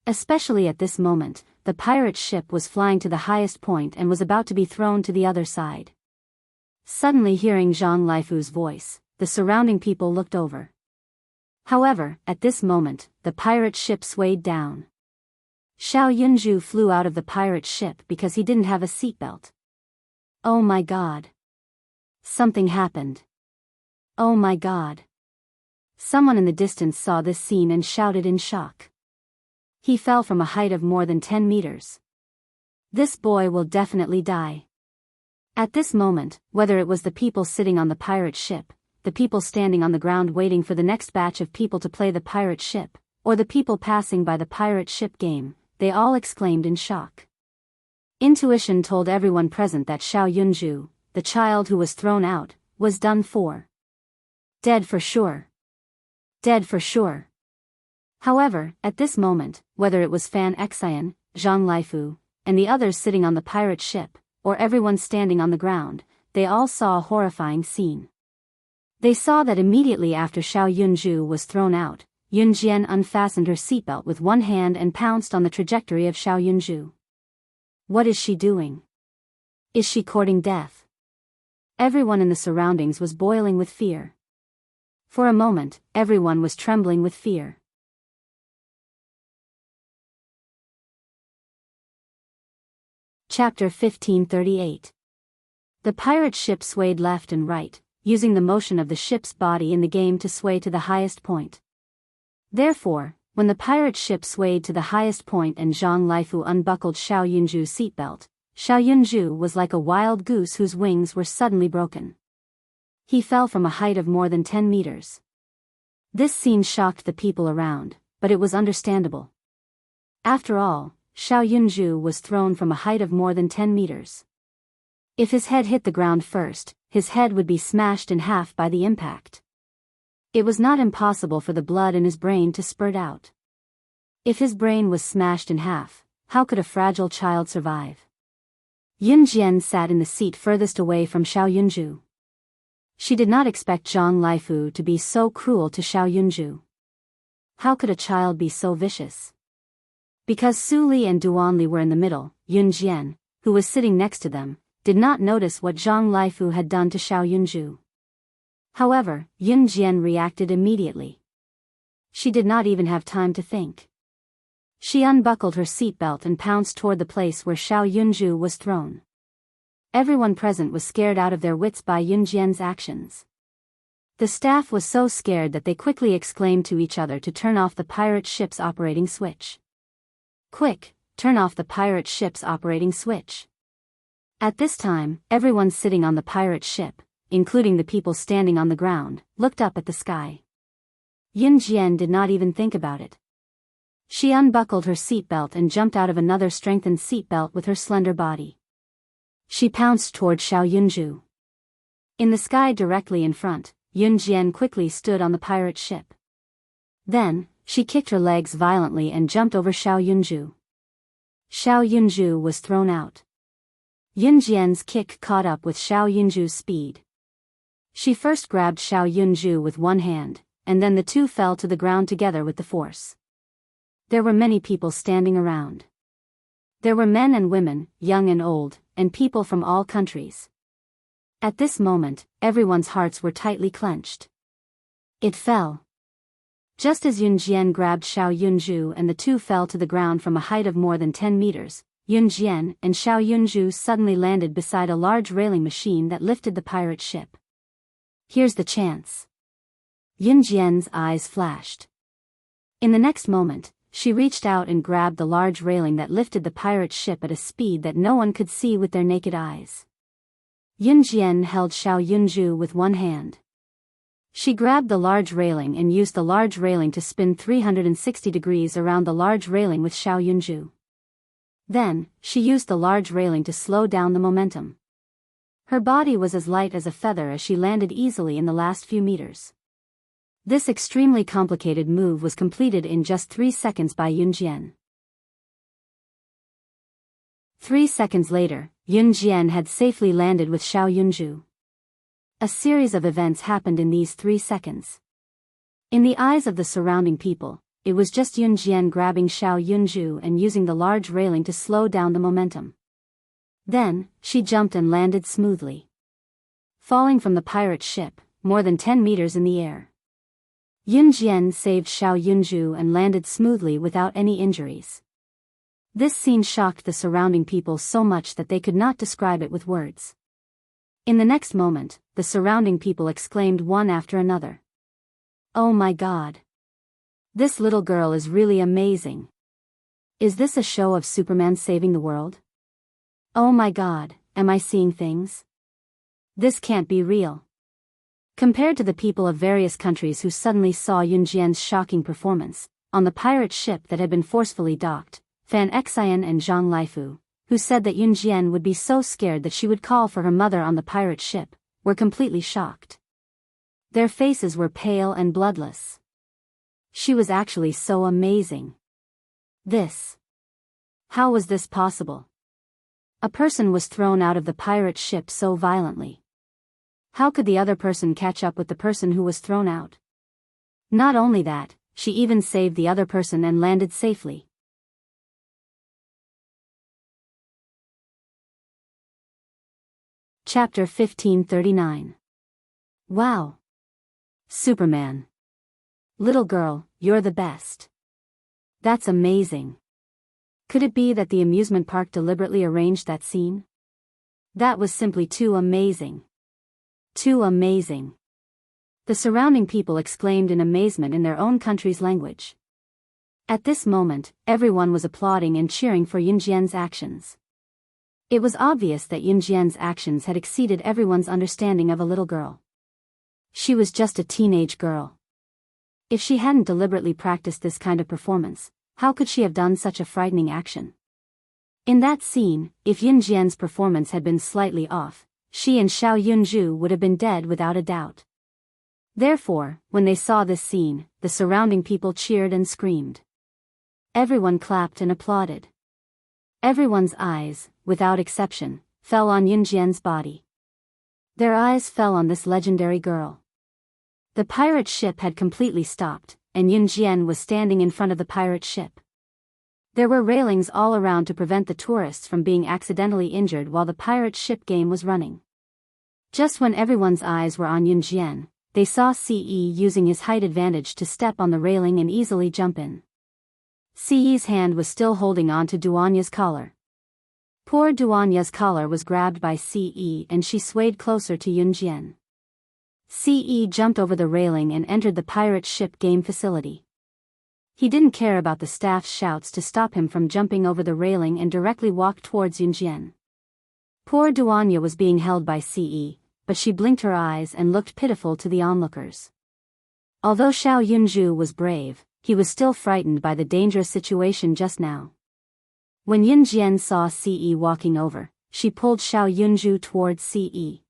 Especially at this moment, the pirate ship was flying to the highest point and was about to be thrown to the other side. Suddenly hearing Zhang Laifu's voice, the surrounding people looked over. However, at this moment, the pirate ship swayed down. Xiao Yunju flew out of the pirate ship because he didn't have a seatbelt. Oh my God! Something happened. Oh my God! Someone in the distance saw this scene and shouted in shock. He fell from a height of more than 10 meters. This boy will definitely die. At this moment, whether it was the people sitting on the pirate ship, the people standing on the ground waiting for the next batch of people to play the pirate ship, or the people passing by the pirate ship game, they all exclaimed in shock. Intuition told everyone present that Xiao Yunju, the child who was thrown out, was done for. Dead for sure. Dead for sure. However, at this moment, whether it was Fan Xian, Zhang Laifu, and the others sitting on the pirate ship, or everyone standing on the ground, they all saw a horrifying scene. They saw that immediately after Xiao Yunju was thrown out, Yunjian unfastened her seatbelt with one hand and pounced on the trajectory of Xiao Yunju. What is she doing? Is she courting death? Everyone in the surroundings was boiling with fear. For a moment, everyone was trembling with fear. Chapter 1538. The pirate ship swayed left and right, using the motion of the ship's body in the game to sway to the highest point. Therefore, when the pirate ship swayed to the highest point and Zhang Laifu unbuckled Xiao Yunju's seatbelt, Xiao Yunju was like a wild goose whose wings were suddenly broken. He fell from a height of more than 10 meters. This scene shocked the people around, but it was understandable. After all, Xiao Yunju was thrown from a height of more than 10 meters. If his head hit the ground first, his head would be smashed in half by the impact. It was not impossible for the blood in his brain to spurt out. If his brain was smashed in half, how could a fragile child survive? Yunjian sat in the seat furthest away from Xiao Yunju. She did not expect Zhang Laifu to be so cruel to Xiao Yunju. How could a child be so vicious? Because Suli and Duanli were in the middle, Yunjian, who was sitting next to them, did not notice what Zhang Laifu had done to Xiao Yunju. However, Yunjian reacted immediately. She did not even have time to think. She unbuckled her seatbelt and pounced toward the place where Xiao Yunju was thrown. Everyone present was scared out of their wits by Yunjian's actions. The staff was so scared that they quickly exclaimed to each other to turn off the pirate ship's operating switch. Quick, turn off the pirate ship's operating switch. At this time, everyone sitting on the pirate ship, including the people standing on the ground, looked up at the sky. Yun Jian did not even think about it. She unbuckled her seatbelt and jumped out of another strengthened seatbelt with her slender body. She pounced toward Xiao Yunju. In the sky directly in front, Yun Jian quickly stood on the pirate ship. Then, she kicked her legs violently and jumped over Xiao Yunju. Xiao Yunju was thrown out. Yun Jian's kick caught up with Xiao Yunju's speed. She first grabbed Xiao Yunju with one hand, and then the two fell to the ground together with the force. There were many people standing around. There were men and women, young and old, and people from all countries. At this moment, everyone's hearts were tightly clenched. It fell. Just as Yun Jian grabbed Xiao Yunju and the two fell to the ground from a height of more than 10 meters, Yun Jian and Xiao Yunju suddenly landed beside a large railing machine that lifted the pirate ship. Here's the chance. Yun Jian's eyes flashed. In the next moment, she reached out and grabbed the large railing that lifted the pirate ship at a speed that no one could see with their naked eyes. Yun Jian held Xiao Yunju with one hand. She grabbed the large railing and used the large railing to spin 360 degrees around the large railing with Xiao Yunju. Then, she used the large railing to slow down the momentum. Her body was as light as a feather as she landed easily in the last few meters. This extremely complicated move was completed in just 3 seconds by Yun Jian. 3 seconds later, Yun Jian had safely landed with Xiao Yunju. A series of events happened in these 3 seconds. In the eyes of the surrounding people, it was just Yun Jian grabbing Xiao Yunju and using the large railing to slow down the momentum. Then, she jumped and landed smoothly, falling from the pirate ship, more than 10 meters in the air. Yun Jian saved Xiao Yunju and landed smoothly without any injuries. This scene shocked the surrounding people so much that they could not describe it with words. In the next moment, the surrounding people exclaimed one after another. "Oh my God! This little girl is really amazing. Is this a show of Superman saving the world? Oh my God, am I seeing things? This can't be real." Compared to the people of various countries who suddenly saw Yun Jian's shocking performance, on the pirate ship that had been forcefully docked, Fan Xian and Zhang Laifu, who said that Yun Jian would be so scared that she would call for her mother on the pirate ship, were completely shocked. Their faces were pale and bloodless. She was actually so amazing. How was this possible? A person was thrown out of the pirate ship so violently. How could the other person catch up with the person who was thrown out? Not only that, she even saved the other person and landed safely. Chapter 1539. Wow! Superman! Little girl, you're the best. That's amazing. Could it be that the amusement park deliberately arranged that scene? That was simply too amazing. Too amazing. The surrounding people exclaimed in amazement in their own country's language. At this moment, everyone was applauding and cheering for Yun Jian's actions. It was obvious that Yun Jian's actions had exceeded everyone's understanding of a little girl. She was just a teenage girl. If she hadn't deliberately practiced this kind of performance, how could she have done such a frightening action? In that scene, if Yun Jian's performance had been slightly off, she and Xiao Yunju would have been dead without a doubt. Therefore, when they saw this scene, the surrounding people cheered and screamed. Everyone clapped and applauded. Everyone's eyes, without exception, fell on Yun Jian's body. Their eyes fell on this legendary girl. The pirate ship had completely stopped, and Yun Jian was standing in front of the pirate ship. There were railings all around to prevent the tourists from being accidentally injured while the pirate ship game was running. Just when everyone's eyes were on Yun Jian, they saw Ce using his height advantage to step on the railing and easily jump in. Ce's hand was still holding on to Duanya's collar. Poor Duanya's collar was grabbed by Ce and she swayed closer to Yun Jian. Ce jumped over the railing and entered the pirate ship game facility. He didn't care about the staff's shouts to stop him from jumping over the railing and directly walked towards Yun Jian. Poor Duanya was being held by Ce, but she blinked her eyes and looked pitiful to the onlookers. Although Xiao Yunzhu was brave, he was still frightened by the dangerous situation just now. When Yun Jian saw Ce walking over, she pulled Xiao Yunzhu towards Ce.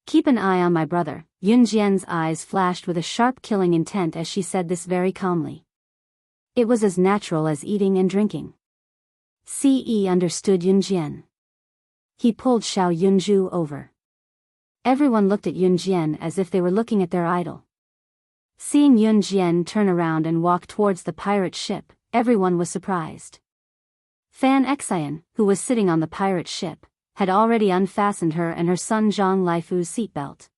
"Keep an eye on my brother." Yun Jian's eyes flashed with a sharp killing intent as she said this very calmly. It was as natural as eating and drinking. Ce understood Yun Jian. He pulled Xiao Yunzhu over. Everyone looked at Yun Jian as if they were looking at their idol. Seeing Yun Jian turn around and walk towards the pirate ship, everyone was surprised. Fan Xian, who was sitting on the pirate ship, had already unfastened her and her son Zhang Laifu's seatbelt.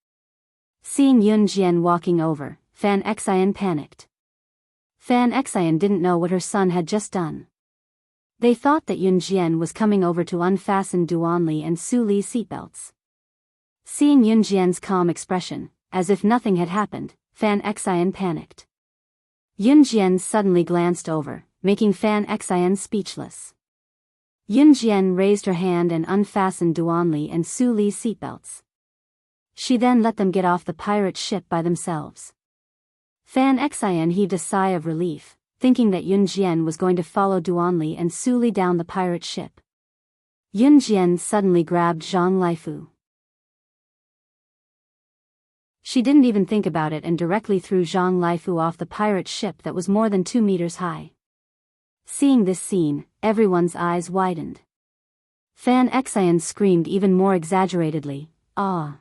Seeing Yun Jian walking over, Fan Xian panicked. Fan Xian didn't know what her son had just done. They thought that Yun Jian was coming over to unfasten Duanli and Su Li's seatbelts. Seeing Yun Jian's calm expression, as if nothing had happened, Fan Xian panicked. Yun Jian suddenly glanced over, making Fan Xian speechless. Yun Jian raised her hand and unfastened Duanli and Su Li's seatbelts. She then let them get off the pirate ship by themselves. Fan Xian heaved a sigh of relief, thinking that Yun Jian was going to follow Duanli and Su Li down the pirate ship. Yun Jian suddenly grabbed Zhang Laifu. She didn't even think about it and directly threw Zhang Laifu off the pirate ship that was more than 2 meters high. Seeing this scene, everyone's eyes widened. Fan Xian screamed even more exaggeratedly, "Ah!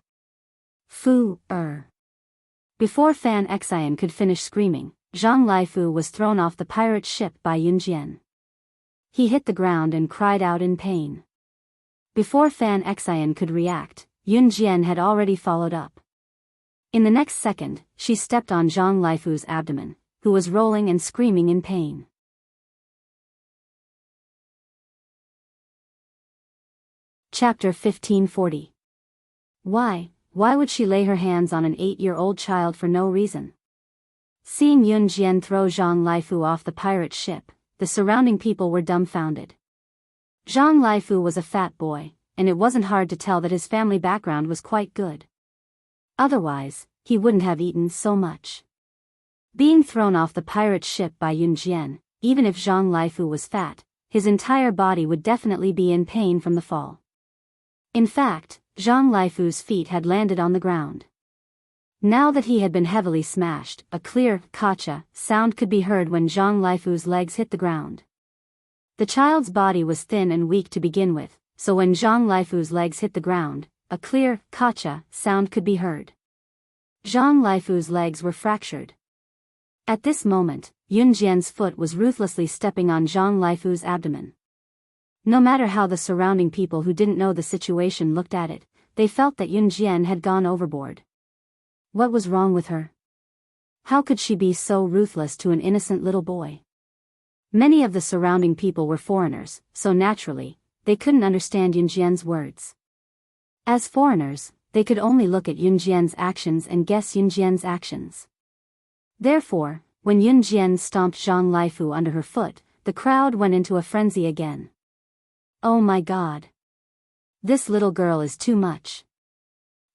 Before Fan Xian could finish screaming, Zhang Laifu was thrown off the pirate ship by Yun Jian. He hit the ground and cried out in pain. Before Fan Xian could react, Yun Jian had already followed up. In the next second, she stepped on Zhang Laifu's abdomen, who was rolling and screaming in pain. Chapter 1540. Why would she lay her hands on an 8-year-old child for no reason? Seeing Yun Jian throw Zhang Laifu off the pirate ship, the surrounding people were dumbfounded. Zhang Laifu was a fat boy, and it wasn't hard to tell that his family background was quite good. Otherwise, he wouldn't have eaten so much. Being thrown off the pirate ship by Yun Jian, even if Zhang Laifu was fat, his entire body would definitely be in pain from the fall. In fact, Zhang Laifu's feet had landed on the ground. Now that he had been heavily smashed, a clear "kacha" sound could be heard when Zhang Laifu's legs hit the ground. The child's body was thin and weak to begin with, so when Zhang Laifu's legs hit the ground, a clear "kacha" sound could be heard. Zhang Laifu's legs were fractured. At this moment, Yun Jian's foot was ruthlessly stepping on Zhang Laifu's abdomen. No matter how the surrounding people who didn't know the situation looked at it, they felt that Yun Jian had gone overboard. What was wrong with her? How could she be so ruthless to an innocent little boy? Many of the surrounding people were foreigners, so naturally, they couldn't understand Yun Jian's words. As foreigners, they could only look at Yun Jian's actions and guess Yun Jian's actions. Therefore, when Yun Jian stomped Zhang Laifu under her foot, the crowd went into a frenzy again. Oh my God! This little girl is too much.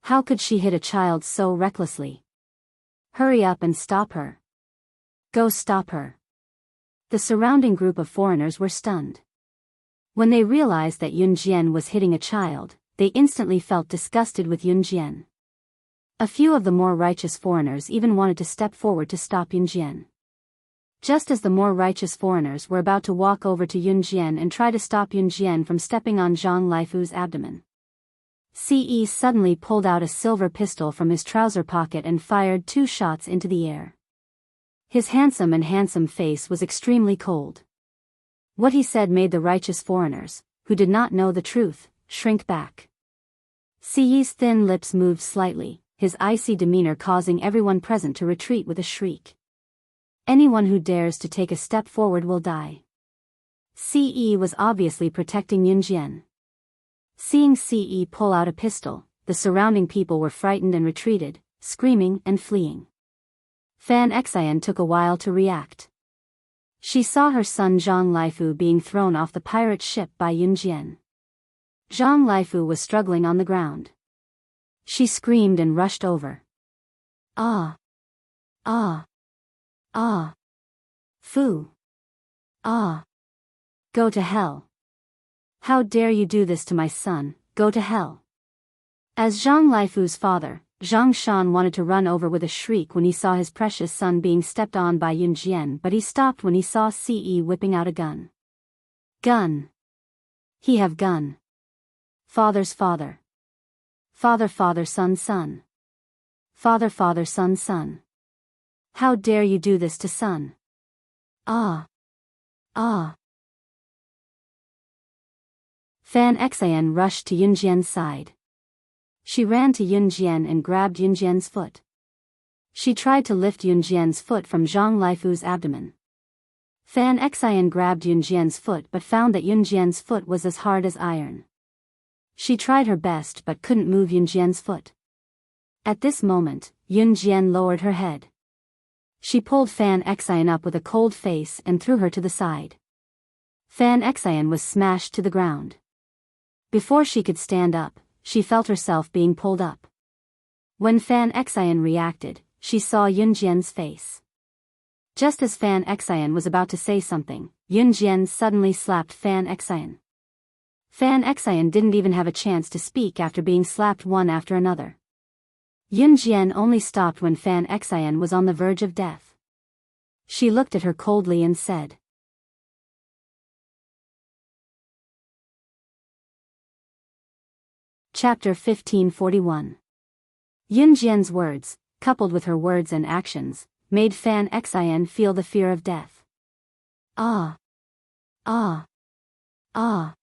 How could she hit a child so recklessly? Hurry up and stop her. Go stop her. The surrounding group of foreigners were stunned. When they realized that Yun Jian was hitting a child, they instantly felt disgusted with Yun Jian. A few of the more righteous foreigners even wanted to step forward to stop Yun Jian. Just as the more righteous foreigners were about to walk over to Yun Jian and try to stop Yun Jian from stepping on Zhang Laifu's abdomen, Ce suddenly pulled out a silver pistol from his trouser pocket and fired 2 shots into the air. His handsome face was extremely cold. What he said made the righteous foreigners, who did not know the truth, shrink back. Ce's thin lips moved slightly, his icy demeanor causing everyone present to retreat with a shriek. Anyone who dares to take a step forward will die. Ce was obviously protecting Yun Jian. Seeing Ce pull out a pistol, the surrounding people were frightened and retreated, screaming and fleeing. Fan Xian took a while to react. She saw her son Zhang Laifu being thrown off the pirate ship by Yun Jian. Zhang Laifu was struggling on the ground. She screamed and rushed over. Ah! Ah! Ah! Fu! Ah! Go to hell! How dare you do this to my son, go to hell! As Zhang Laifu's father, Zhang Shan wanted to run over with a shriek when he saw his precious son being stepped on by Yun Jian, but he stopped when he saw Ce whipping out a gun. Gun! He have gun. Father's father. Father father son son. Father father son son. How dare you do this to son? Ah! Ah! Fan Xian rushed to Yun Jian's side. She ran to Yun Jian and grabbed Yun Jian's foot. She tried to lift Yun Jian's foot from Zhang Laifu's abdomen. Fan Xian grabbed Yun Jian's foot but found that Yun Jian's foot was as hard as iron. She tried her best but couldn't move Yun Jian's foot. At this moment, Yun Jian lowered her head. She pulled Fan Xian up with a cold face and threw her to the side. Fan Xian was smashed to the ground. Before she could stand up, she felt herself being pulled up. When Fan Xian reacted, she saw Yun Jian's face. Just as Fan Xian was about to say something, Yun Jian suddenly slapped Fan Xian. Fan Xian didn't even have a chance to speak after being slapped one after another. Yun Jian only stopped when Fan Xian was on the verge of death. She looked at her coldly and said, Chapter 1541. Yun Jian's words, coupled with her words and actions, made Fan Xian feel the fear of death. Ah! Ah! Ah!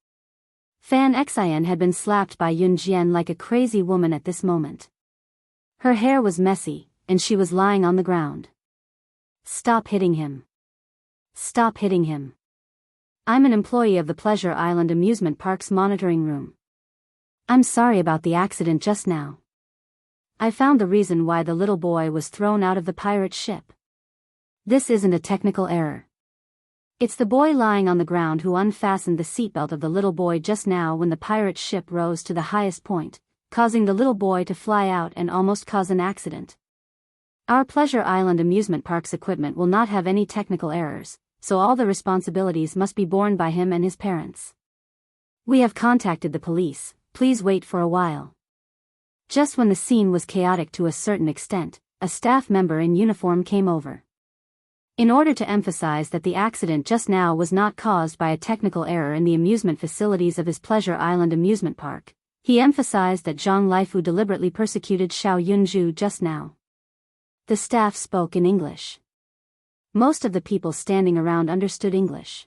Fan Xian had been slapped by Yun Jian like a crazy woman at this moment. Her hair was messy, and she was lying on the ground. Stop hitting him. Stop hitting him. I'm an employee of the Pleasure Island Amusement Park's monitoring room. I'm sorry about the accident just now. I found the reason why the little boy was thrown out of the pirate ship. This isn't a technical error. It's the boy lying on the ground who unfastened the seatbelt of the little boy just now when the pirate ship rose to the highest point, causing the little boy to fly out and almost cause an accident. Our Pleasure Island Amusement Park's equipment will not have any technical errors, so all the responsibilities must be borne by him and his parents. We have contacted the police. Please wait for a while. Just when the scene was chaotic to a certain extent, a staff member in uniform came over. In order to emphasize that the accident just now was not caused by a technical error in the amusement facilities of his Pleasure Island Amusement Park, he emphasized that Zhang Laifu deliberately persecuted Xiao Yunju just now. The staff spoke in English. Most of the people standing around understood English.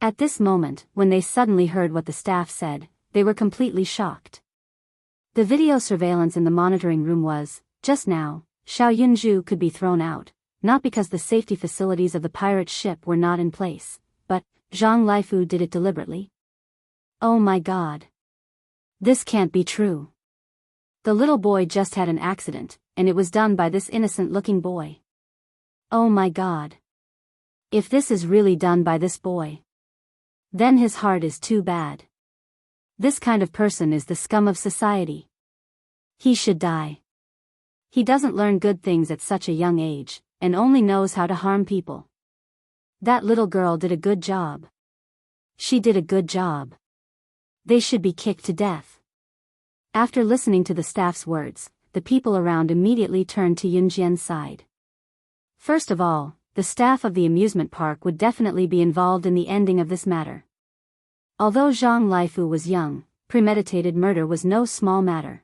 At this moment, when they suddenly heard what the staff said, they were completely shocked. The video surveillance in the monitoring room was, just now, Xiao Yunju could be thrown out, not because the safety facilities of the pirate ship were not in place, but Zhang Laifu did it deliberately. Oh my God. This can't be true. The little boy just had an accident, and it was done by this innocent-looking boy. Oh my God. If this is really done by this boy, then his heart is too bad. This kind of person is the scum of society. He should die. He doesn't learn good things at such a young age, and only knows how to harm people. That little girl did a good job. She did a good job. They should be kicked to death. After listening to the staff's words, the people around immediately turned to Yun Jian's side. First of all, the staff of the amusement park would definitely be involved in the ending of this matter. Although Zhang Laifu was young, premeditated murder was no small matter.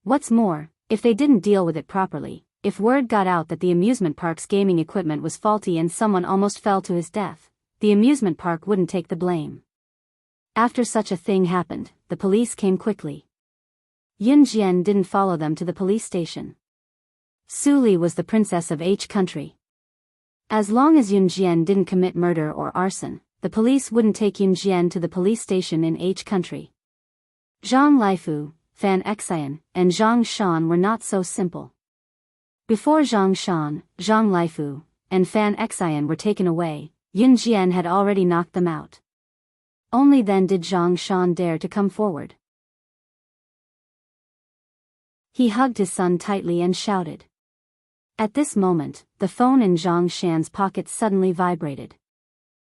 What's more, if they didn't deal with it properly, if word got out that the amusement park's gaming equipment was faulty and someone almost fell to his death, the amusement park wouldn't take the blame. After such a thing happened, the police came quickly. Yun Jian didn't follow them to the police station. Su Li was the princess of H country. As long as Yun Jian didn't commit murder or arson, the police wouldn't take Yun Jian to the police station in H country. Zhang Laifu, Fan Xian, and Zhang Shan were not so simple. Before Zhang Shan, Zhang Laifu, and Fan Xian were taken away, Yun Jian had already knocked them out. Only then did Zhang Shan dare to come forward. He hugged his son tightly and shouted. At this moment, the phone in Zhang Shan's pocket suddenly vibrated.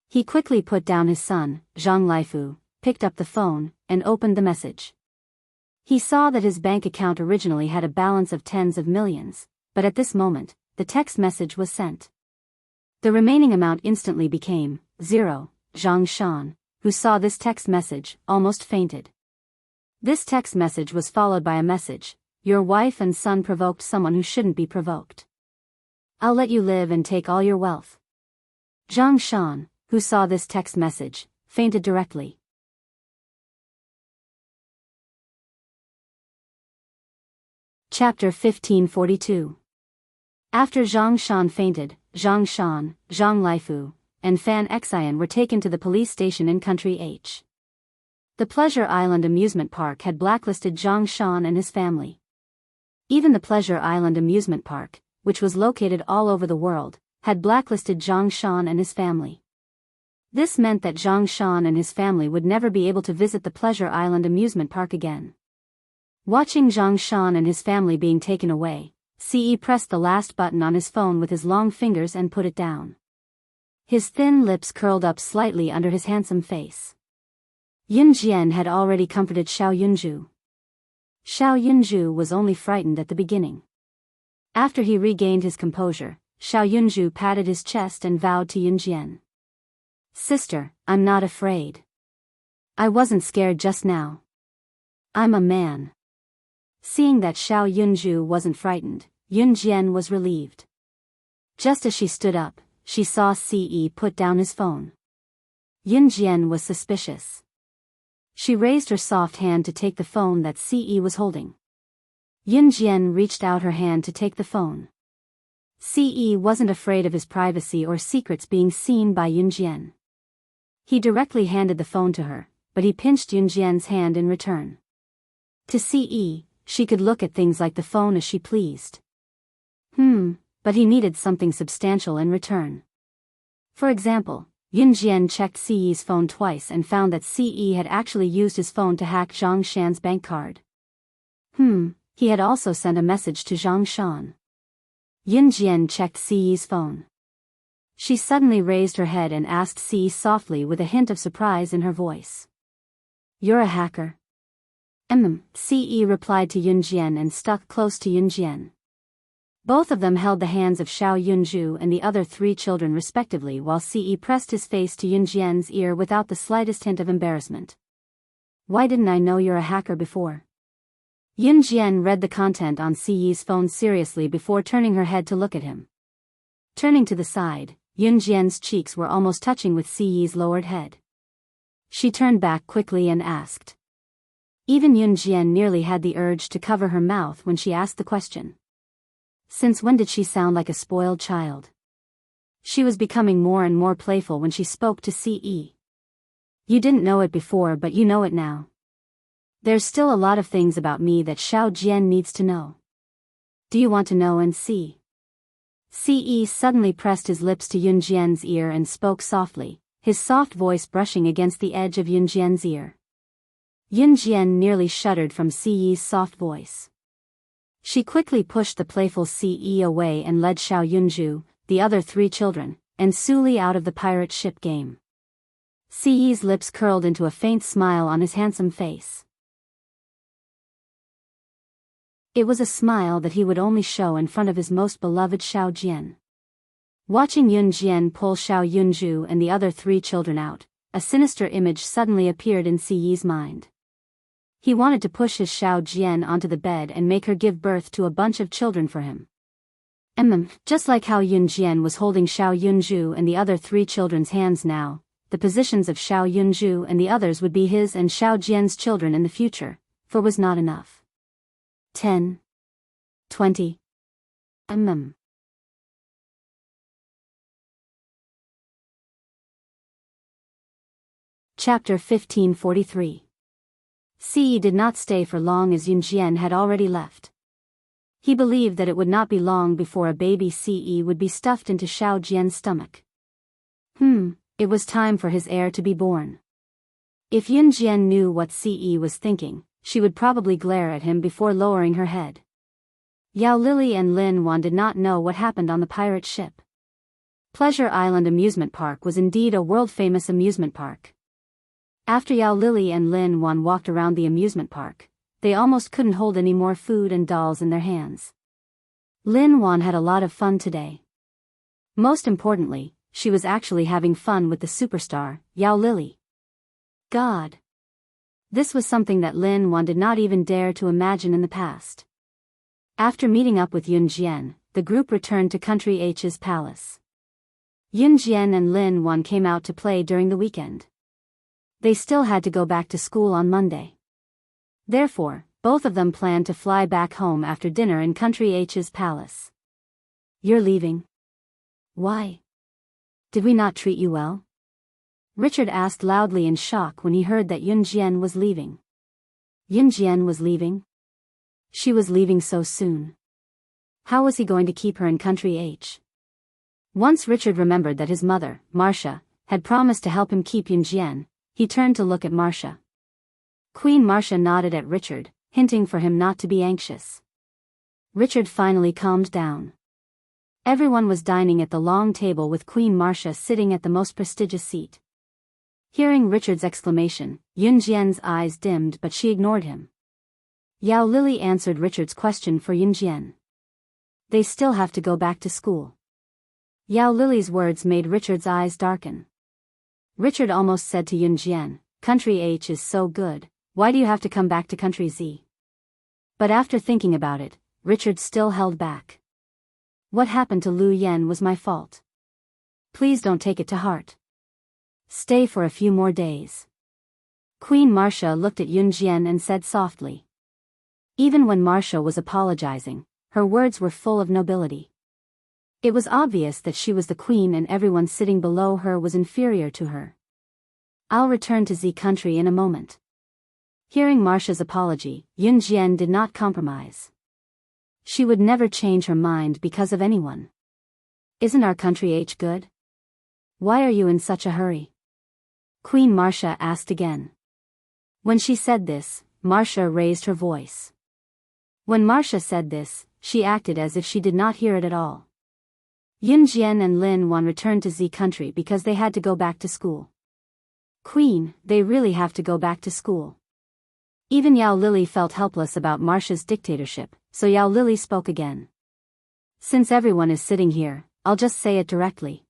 He quickly put down his son, Zhang Laifu, picked up the phone, and opened the message. He saw that his bank account originally had a balance of tens of millions, but at this moment, the text message was sent. The remaining amount instantly became 0. Zhang Shan, who saw this text message, almost fainted. This text message was followed by a message: your wife and son provoked someone who shouldn't be provoked. I'll let you live and take all your wealth. Zhang Shan, who saw this text message, fainted directly. Chapter 1542. After Zhang Shan fainted, Zhang Shan, Zhang Laifu, and Fan Xian were taken to the police station in Country H. The Pleasure Island amusement park had blacklisted Zhang Shan and his family. Even the Pleasure Island amusement park, which was located all over the world, had blacklisted Zhang Shan and his family. This meant that Zhang Shan and his family would never be able to visit the Pleasure Island amusement park again. Watching Zhang Shan and his family being taken away, Ce pressed the last button on his phone with his long fingers and put it down. His thin lips curled up slightly under his handsome face. Yun Jian had already comforted Xiao Yunju. Xiao Yunju was only frightened at the beginning. After he regained his composure, Xiao Yunju patted his chest and vowed to Yun Jian. Sister, I'm not afraid. I wasn't scared just now. I'm a man. Seeing that Xiao Yunju wasn't frightened, Yun Jian was relieved. Just as she stood up, she saw Ce put down his phone. Yun Jian was suspicious. She raised her soft hand to take the phone that Ce was holding. Yun Jian reached out her hand to take the phone. Ce wasn't afraid of his privacy or secrets being seen by Yun Jian. He directly handed the phone to her, but he pinched Yun Jian's hand in return. To Ce, she could look at things like the phone as she pleased. But he needed something substantial in return. For example, Yun Jian checked Ce's phone twice and found that Ce had actually used his phone to hack Zhang Shan's bank card. He had also sent a message to Zhang Shan. Yun Jian checked Ce's phone. She suddenly raised her head and asked Ce softly with a hint of surprise in her voice. You're a hacker? Ce replied to Yun Jian and stuck close to Yun Jian. Both of them held the hands of Xiao Yunju and the other 3 children respectively while Ce pressed his face to Yun Jian's ear without the slightest hint of embarrassment. Why didn't I know you're a hacker before? Yun Jian read the content on Ce's phone seriously before turning her head to look at him. Turning to the side, Yun Jian's cheeks were almost touching with Ce's lowered head. She turned back quickly and asked. Even Yun Jian nearly had the urge to cover her mouth when she asked the question. Since when did she sound like a spoiled child? She was becoming more and more playful when she spoke to Ce. You didn't know it before, but you know it now. There's still a lot of things about me that Xiao Jian needs to know. Do you want to know and see? Ce suddenly pressed his lips to Yun Jian's ear and spoke softly, his soft voice brushing against the edge of Yun Jian's ear. Yun Jian nearly shuddered from Ce's soft voice. She quickly pushed the playful Ce away and led Xiao Yunju, the other 3 children, and Suli out of the pirate ship game. Ce's lips curled into a faint smile on his handsome face. It was a smile that he would only show in front of his most beloved Xiao Jian. Watching Yun Jian pull Xiao Yunju and the other 3 children out, a sinister image suddenly appeared in Ce's mind. He wanted to push his Xiao Jian onto the bed and make her give birth to a bunch of children for him. Just like how Yun Jian was holding Xiao Yunju and the other 3 children's hands now, the positions of Xiao Yunju and the others would be his and Xiao Jian's children in the future, for was not enough. 10. 20. Chapter 1543. Ce did not stay for long as Yun Jian had already left. He believed that it would not be long before a baby Ce would be stuffed into Xiao Jian's stomach. It was time for his heir to be born. If Yun Jian knew what Ce was thinking, she would probably glare at him before lowering her head. Yao Lily and Lin Wan did not know what happened on the pirate ship. Pleasure Island Amusement Park was indeed a world-famous amusement park. After Yao Lily and Lin Wan walked around the amusement park, they almost couldn't hold any more food and dolls in their hands. Lin Wan had a lot of fun today. Most importantly, she was actually having fun with the superstar, Yao Lily. God! This was something that Lin Wan did not even dare to imagine in the past. After meeting up with Yun Jian, the group returned to Country H's palace. Yun Jian and Lin Wan came out to play during the weekend. They still had to go back to school on Monday. Therefore, both of them planned to fly back home after dinner in Country H's palace. You're leaving? Why? Did we not treat you well? Richard asked loudly in shock when he heard that Yun Jian was leaving. Yun Jian was leaving? She was leaving so soon. How was he going to keep her in Country H? Once Richard remembered that his mother, Marcia, had promised to help him keep Yun Jian, he turned to look at Marcia. Queen Marcia nodded at Richard, hinting for him not to be anxious. Richard finally calmed down. Everyone was dining at the long table with Queen Marcia sitting at the most prestigious seat. Hearing Richard's exclamation, Yun Jian's eyes dimmed but she ignored him. Yao Lily answered Richard's question for Yun Jian. They still have to go back to school. Yao Lily's words made Richard's eyes darken. Richard almost said to Yun Jian, Country H is so good, why do you have to come back to Country Z? But after thinking about it, Richard still held back. What happened to Lu Yan was my fault. Please don't take it to heart. Stay for a few more days. Queen Marcia looked at Yun Jian and said softly. Even when Marcia was apologizing, her words were full of nobility. It was obvious that she was the queen and everyone sitting below her was inferior to her. I'll return to Z country in a moment. Hearing Marcia's apology, Yun Jian did not compromise. She would never change her mind because of anyone. Isn't our Country H good? Why are you in such a hurry? Queen Marcia asked again. When she said this, Marcia raised her voice. When Marcia said this, she acted as if she did not hear it at all. Yun Jian and Lin Wan returned to Z country because they had to go back to school. Queen, they really have to go back to school. Even Yao Lily felt helpless about Marcia's dictatorship, so Yao Lily spoke again. Since everyone is sitting here, I'll just say it directly.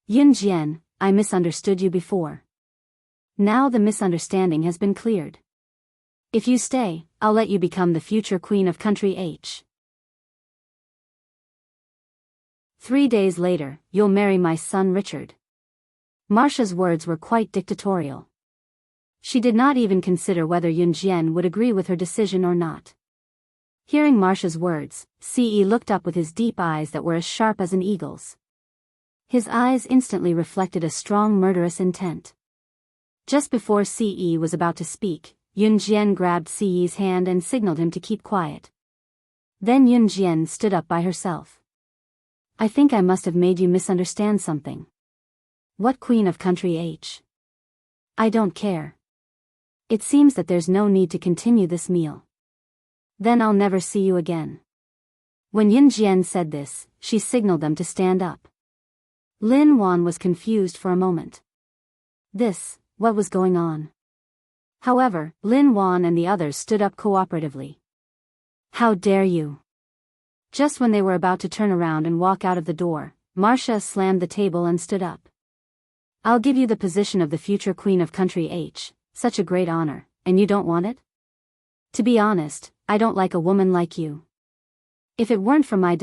Yun Jian, I misunderstood you before. Now the misunderstanding has been cleared. If you stay, I'll let you become the future queen of Country H. 3 days later, you'll marry my son Richard. Marcia's words were quite dictatorial. She did not even consider whether Yun Jian would agree with her decision or not. Hearing Marcia's words, Ce looked up with his deep eyes that were as sharp as an eagle's. His eyes instantly reflected a strong murderous intent. Just before Ce was about to speak, Yun Jian grabbed Ce's hand and signaled him to keep quiet. Then Yun Jian stood up by herself. I think I must have made you misunderstand something. What Queen of Country H? I don't care. It seems that there's no need to continue this meal. Then I'll never see you again. When Yun Jian said this, she signaled them to stand up. Lin Wan was confused for a moment. What was going on? However, Lin Wan and the others stood up cooperatively. How dare you? Just when they were about to turn around and walk out of the door, Marcia slammed the table and stood up. I'll give you the position of the future Queen of Country H, such a great honor, and you don't want it? To be honest, I don't like a woman like you. If it weren't for my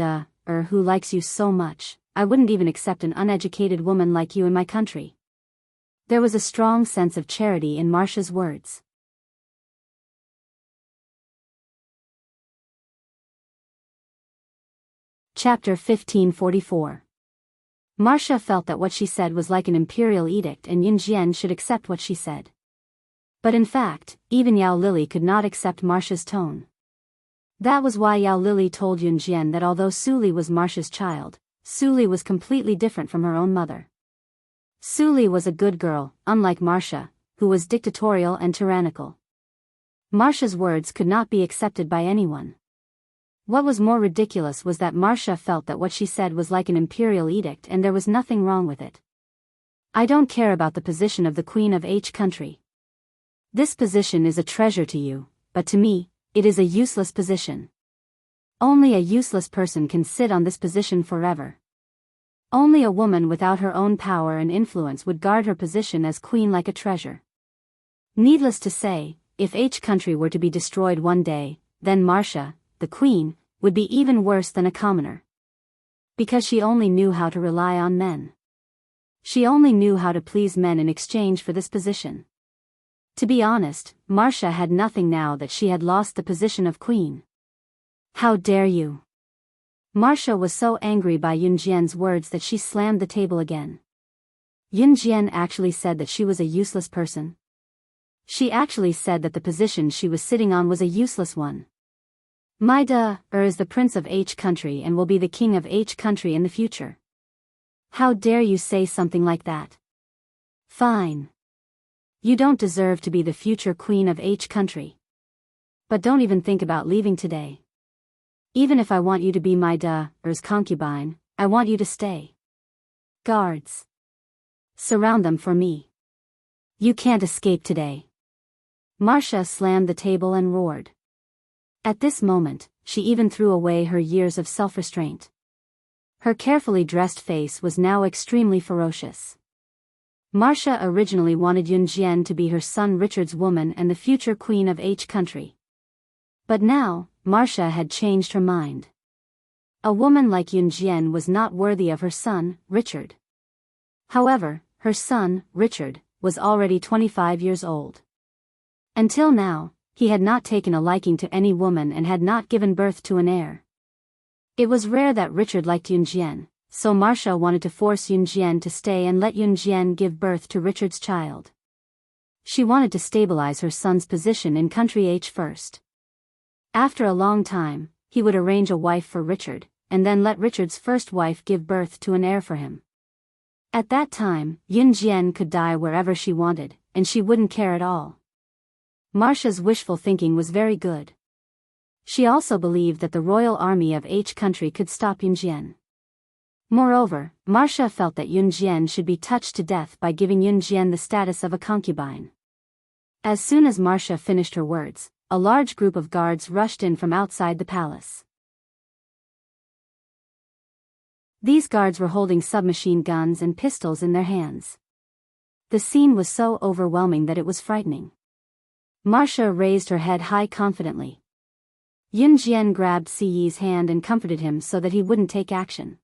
who likes you so much, I wouldn't even accept an uneducated woman like you in my country. There was a strong sense of charity in Marcia's words. Chapter 1544. Marcia felt that what she said was like an imperial edict and Yun Jian should accept what she said. But in fact, even Yao Lily could not accept Marcia's tone. That was why Yao Lily told Yun Jian that although Suli was Marcia's child, Suli was completely different from her own mother. Suli was a good girl, unlike Marcia, who was dictatorial and tyrannical. Marcia's words could not be accepted by anyone. What was more ridiculous was that Marcia felt that what she said was like an imperial edict and there was nothing wrong with it. I don't care about the position of the Queen of H country. This position is a treasure to you, but to me, it is a useless position. Only a useless person can sit on this position forever. Only a woman without her own power and influence would guard her position as queen like a treasure. Needless to say, if H country were to be destroyed one day, then Marcia, the queen, would be even worse than a commoner. Because she only knew how to rely on men. She only knew how to please men in exchange for this position. To be honest, Marcia had nothing now that she had lost the position of queen. How dare you? Marcia was so angry by Yunjian's words that she slammed the table again. Yunjian actually said that she was a useless person. She actually said that the position she was sitting on was a useless one. My is the prince of H country and will be the king of H country in the future. How dare you say something like that? Fine. You don't deserve to be the future queen of H country. But don't even think about leaving today. Even if I want you to be my concubine, I want you to stay. Guards. Surround them for me. You can't escape today. Marcia slammed the table and roared. At this moment, she even threw away her years of self-restraint. Her carefully dressed face was now extremely ferocious. Marcia originally wanted Yunjian to be her son Richard's woman and the future queen of H country. But now, Marcia had changed her mind. A woman like Yunjian was not worthy of her son, Richard. However, her son, Richard, was already 25 years old. Until now, he had not taken a liking to any woman and had not given birth to an heir. It was rare that Richard liked Yunjian, so Marcia wanted to force Yunjian to stay and let Yunjian give birth to Richard's child. She wanted to stabilize her son's position in country H first. After a long time, he would arrange a wife for Richard, and then let Richard's first wife give birth to an heir for him. At that time, Yunjian could die wherever she wanted, and she wouldn't care at all. Marcia's wishful thinking was very good. She also believed that the royal army of H country could stop Yunjian. Moreover, Marcia felt that Yunjian should be touched to death by giving Yunjian the status of a concubine. As soon as Marcia finished her words, a large group of guards rushed in from outside the palace. These guards were holding submachine guns and pistols in their hands. The scene was so overwhelming that it was frightening. Marcia raised her head high confidently. Yunjian grabbed Ciyi's hand and comforted him so that he wouldn't take action.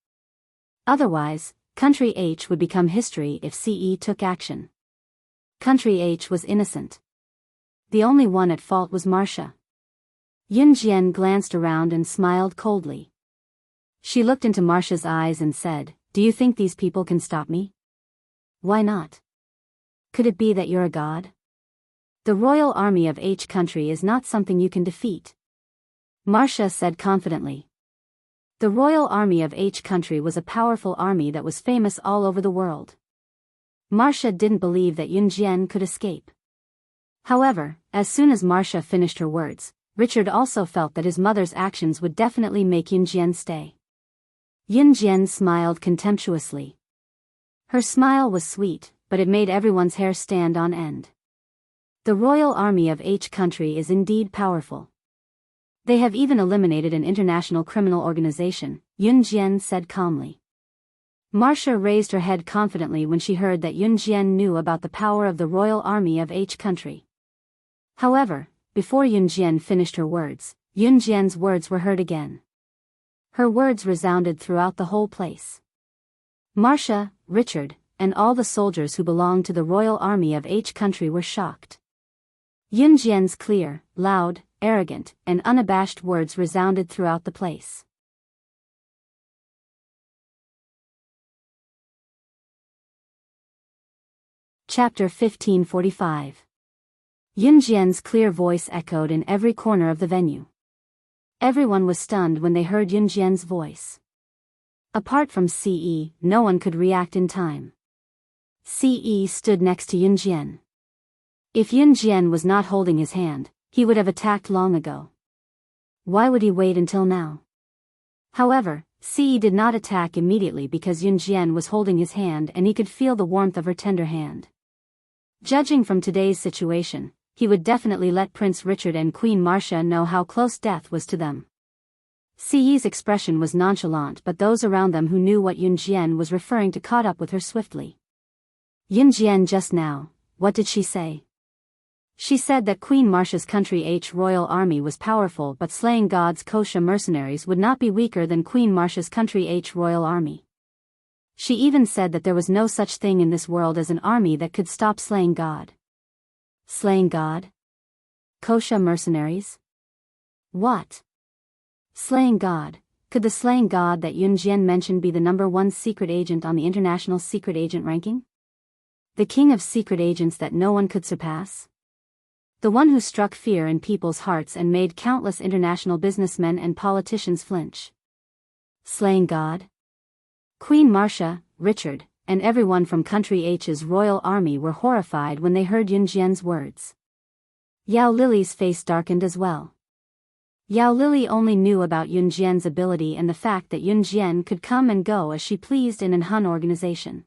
Otherwise, Country H would become history if Ciyi took action. Country H was innocent. The only one at fault was Marcia. Yunjian glanced around and smiled coldly. She looked into Marcia's eyes and said, "Do you think these people can stop me? Why not? Could it be that you're a god? The royal army of H country is not something you can defeat." Marcia said confidently. The royal army of H country was a powerful army that was famous all over the world. Marcia didn't believe that Yunjian could escape. However, as soon as Marcia finished her words, Richard also felt that his mother's actions would definitely make Yunjian stay. Yunjian smiled contemptuously. Her smile was sweet, but it made everyone's hair stand on end. The royal army of H country is indeed powerful. They have even eliminated an international criminal organization, Yunjian said calmly. Marcia raised her head confidently when she heard that Yunjian knew about the power of the royal army of H country. However, before Yunjian finished her words, Yunjian's words were heard again. Her words resounded throughout the whole place. Marcia, Richard, and all the soldiers who belonged to the royal army of H country were shocked. Yunjian's clear, loud, arrogant, and unabashed words resounded throughout the place. Chapter 1545. Yunjian's clear voice echoed in every corner of the venue. Everyone was stunned when they heard Yunjian's voice. Apart from Ce, no one could react in time. Ce stood next to Yunjian. If Yunjian was not holding his hand, he would have attacked long ago. Why would he wait until now? However, Ce did not attack immediately because Yun Jian was holding his hand and he could feel the warmth of her tender hand. Judging from today's situation, he would definitely let Prince Richard and Queen Marcia know how close death was to them. Ce's expression was nonchalant, but those around them who knew what Yun Jian was referring to caught up with her swiftly. Yun Jian just now, what did she say? She said that Queen Marcia's country H royal army was powerful, but slaying God's kosher mercenaries would not be weaker than Queen Marcia's country H royal army. She even said that there was no such thing in this world as an army that could stop slaying God. Slaying God? Kosher mercenaries? What? Slaying God? Could the slaying God that Yun Jian mentioned be the #1 secret agent on the international secret agent ranking? The king of secret agents that no one could surpass? The one who struck fear in people's hearts and made countless international businessmen and politicians flinch. Slaying God? Queen Marcia, Richard, and everyone from Country H's royal army were horrified when they heard Yun Jian's words. Yao Lily's face darkened as well. Yao Lily only knew about Yun Jian's ability and the fact that Yun Jian could come and go as she pleased in an Han organization.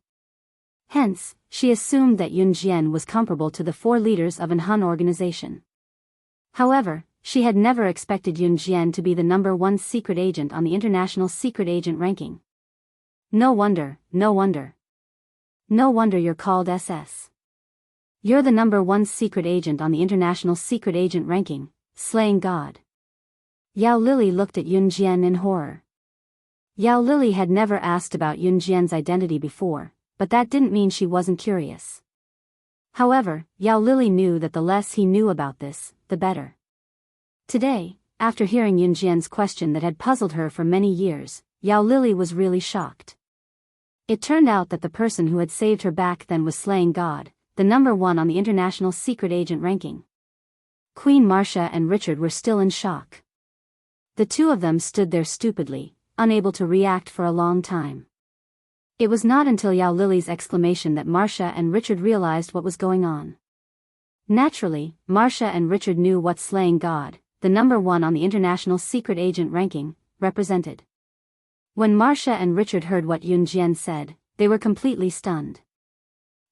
Hence, she assumed that Yun Jian was comparable to the 4 leaders of an Han organization. However, she had never expected Yun Jian to be the #1 secret agent on the international secret agent ranking. No wonder, no wonder. No wonder you're called SS. You're the #1 secret agent on the international secret agent ranking, slaying God. Yao Lily looked at Yun Jian in horror. Yao Lily had never asked about Yun Jian's identity before, but that didn't mean she wasn't curious. However, Yao Lily knew that the less he knew about this, the better. Today, after hearing Yun Jian's question that had puzzled her for many years, Yao Lily was really shocked. It turned out that the person who had saved her back then was slaying God, the #1 on the international secret agent ranking. Queen Marcia and Richard were still in shock. The two of them stood there stupidly, unable to react for a long time. It was not until Yao Lily's exclamation that Marcia and Richard realized what was going on. Naturally, Marcia and Richard knew what slaying God, the #1 on the international secret agent ranking, represented. When Marcia and Richard heard what Yun Jian said, they were completely stunned.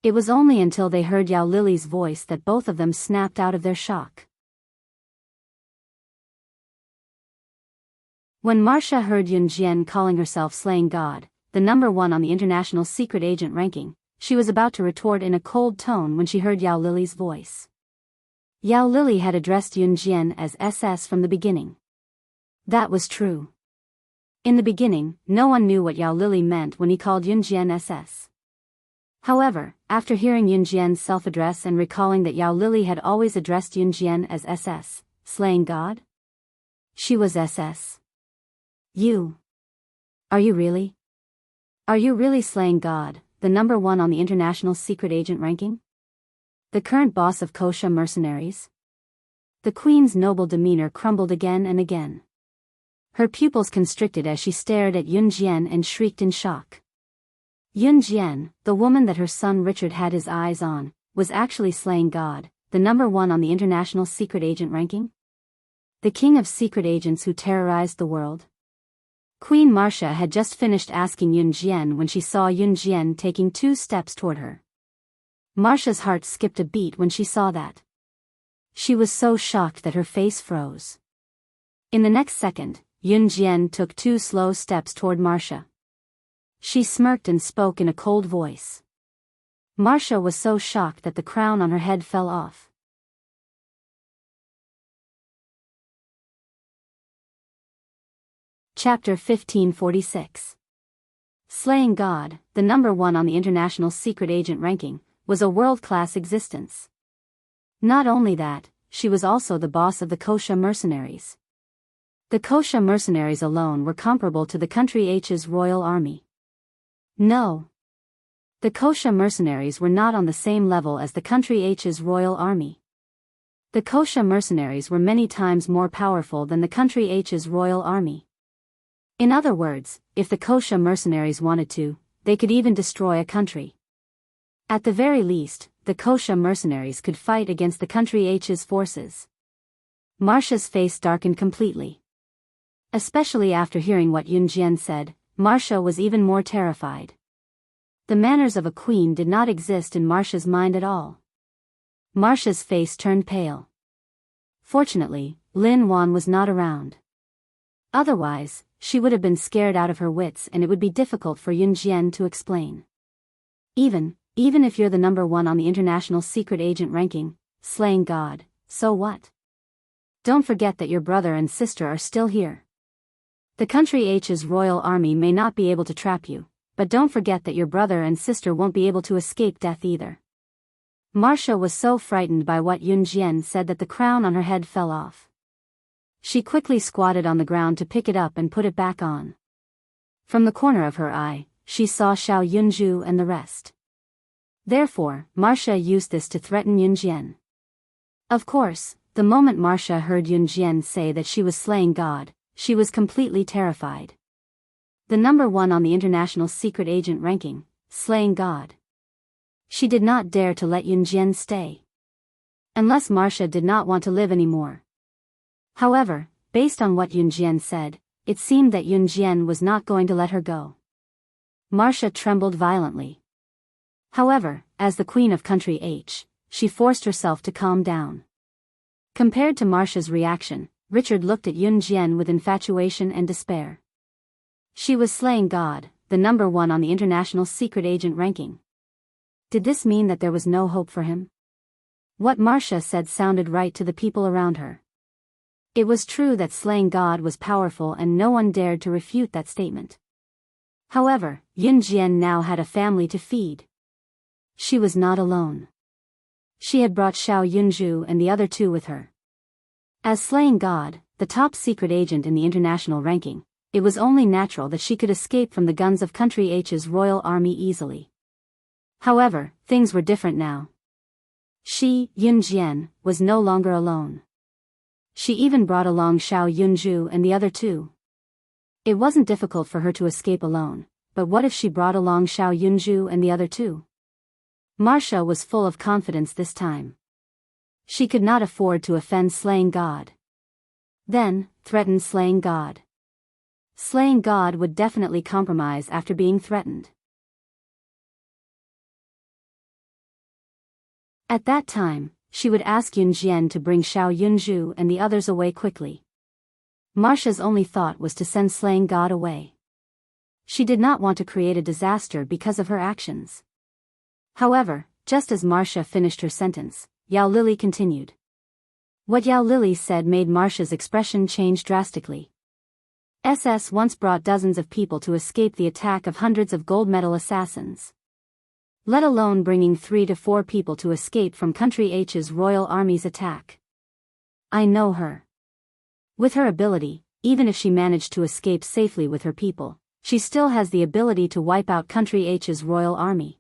It was only until they heard Yao Lily's voice that both of them snapped out of their shock. When Marcia heard Yun Jian calling herself slaying God, the #1 on the international secret agent ranking, she was about to retort in a cold tone when she heard Yao Lily's voice. Yao Lily had addressed Yun Jian as SS from the beginning. That was true. In the beginning, no one knew what Yao Lily meant when he called Yun Jian SS. However, after hearing Yun Jian's self-address and recalling that Yao Lily had always addressed Yun Jian as SS, slaying God? She was SS. You. Are you really? Are you really slaying God, the #1 on the international secret agent ranking? The current boss of kosher mercenaries? The queen's noble demeanor crumbled again and again. Her pupils constricted as she stared at Yun Jian and shrieked in shock. Yun Jian, the woman that her son Richard had his eyes on, was actually slaying God, the #1 on the international secret agent ranking? The king of secret agents who terrorized the world? Queen Marcia had just finished asking Yun Jian when she saw Yun Jian taking 2 steps toward her. Marcia's heart skipped a beat when she saw that. She was so shocked that her face froze. In the next second, Yun Jian took 2 slow steps toward Marcia. She smirked and spoke in a cold voice. Marcia was so shocked that the crown on her head fell off. Chapter 1546. Slaying God, the #1 on the international secret agent ranking, was a world-class existence. Not only that, she was also the boss of the kosher mercenaries. The kosher mercenaries alone were comparable to the country H's royal army. No. The kosher mercenaries were not on the same level as the country H's royal army. The kosher mercenaries were many times more powerful than the country H's royal army. In other words, if the kosher mercenaries wanted to, they could even destroy a country. At the very least, the kosher mercenaries could fight against the country H's forces. Marcia's face darkened completely. Especially after hearing what Yunjian said, Marcia was even more terrified. The manners of a queen did not exist in Marcia's mind at all. Marcia's face turned pale. Fortunately, Lin Wan was not around. Otherwise, she would have been scared out of her wits and it would be difficult for Yunjian to explain. Even if you're the number one on the international secret agent ranking, slaying God, so what? Don't forget that your brother and sister are still here. The country H's royal army may not be able to trap you, but don't forget that your brother and sister won't be able to escape death either. Marcia was so frightened by what Yunjian said that the crown on her head fell off. She quickly squatted on the ground to pick it up and put it back on. From the corner of her eye, she saw Xiao Yunju and the rest. Therefore, Marcia used this to threaten Yunjian. Of course, the moment Marcia heard Yunjian say that she was slaying God, she was completely terrified. The number one on the international secret agent ranking, slaying God. She did not dare to let Yunjian stay. Unless Marcia did not want to live anymore. However, based on what Yunjian said, it seemed that Yunjian was not going to let her go. Marcia trembled violently. However, as the queen of country H, she forced herself to calm down. Compared to Marcia's reaction, Richard looked at Yunjian with infatuation and despair. She was slaying God, the number one on the international secret agent ranking. Did this mean that there was no hope for him? What Marcia said sounded right to the people around her. It was true that slaying God was powerful and no one dared to refute that statement. However, Yunjian now had a family to feed. She was not alone. She had brought Xiao Yunju and the other two with her. As slaying God, the top secret agent in the international ranking, it was only natural that she could escape from the guns of country H's royal army easily. However, things were different now. She, Yunjian, was no longer alone. She even brought along Xiao Yunju and the other two. It wasn't difficult for her to escape alone, but what if she brought along Xiao Yunju and the other two? Marcia was full of confidence this time. She could not afford to offend slaying God. Then, threaten slaying God. Slaying God would definitely compromise after being threatened. At that time, she would ask Yunjian to bring Xiao Yunju and the others away quickly. Marcia's only thought was to send slaying God away. She did not want to create a disaster because of her actions. However, just as Marcia finished her sentence, Yao Lily continued. What Yao Lily said made Marcia's expression change drastically. SS once brought dozens of people to escape the attack of hundreds of gold medal assassins. Let alone bringing 3 to 4 people to escape from country H's royal army's attack. I know her. With her ability, even if she managed to escape safely with her people, she still has the ability to wipe out country H's royal army.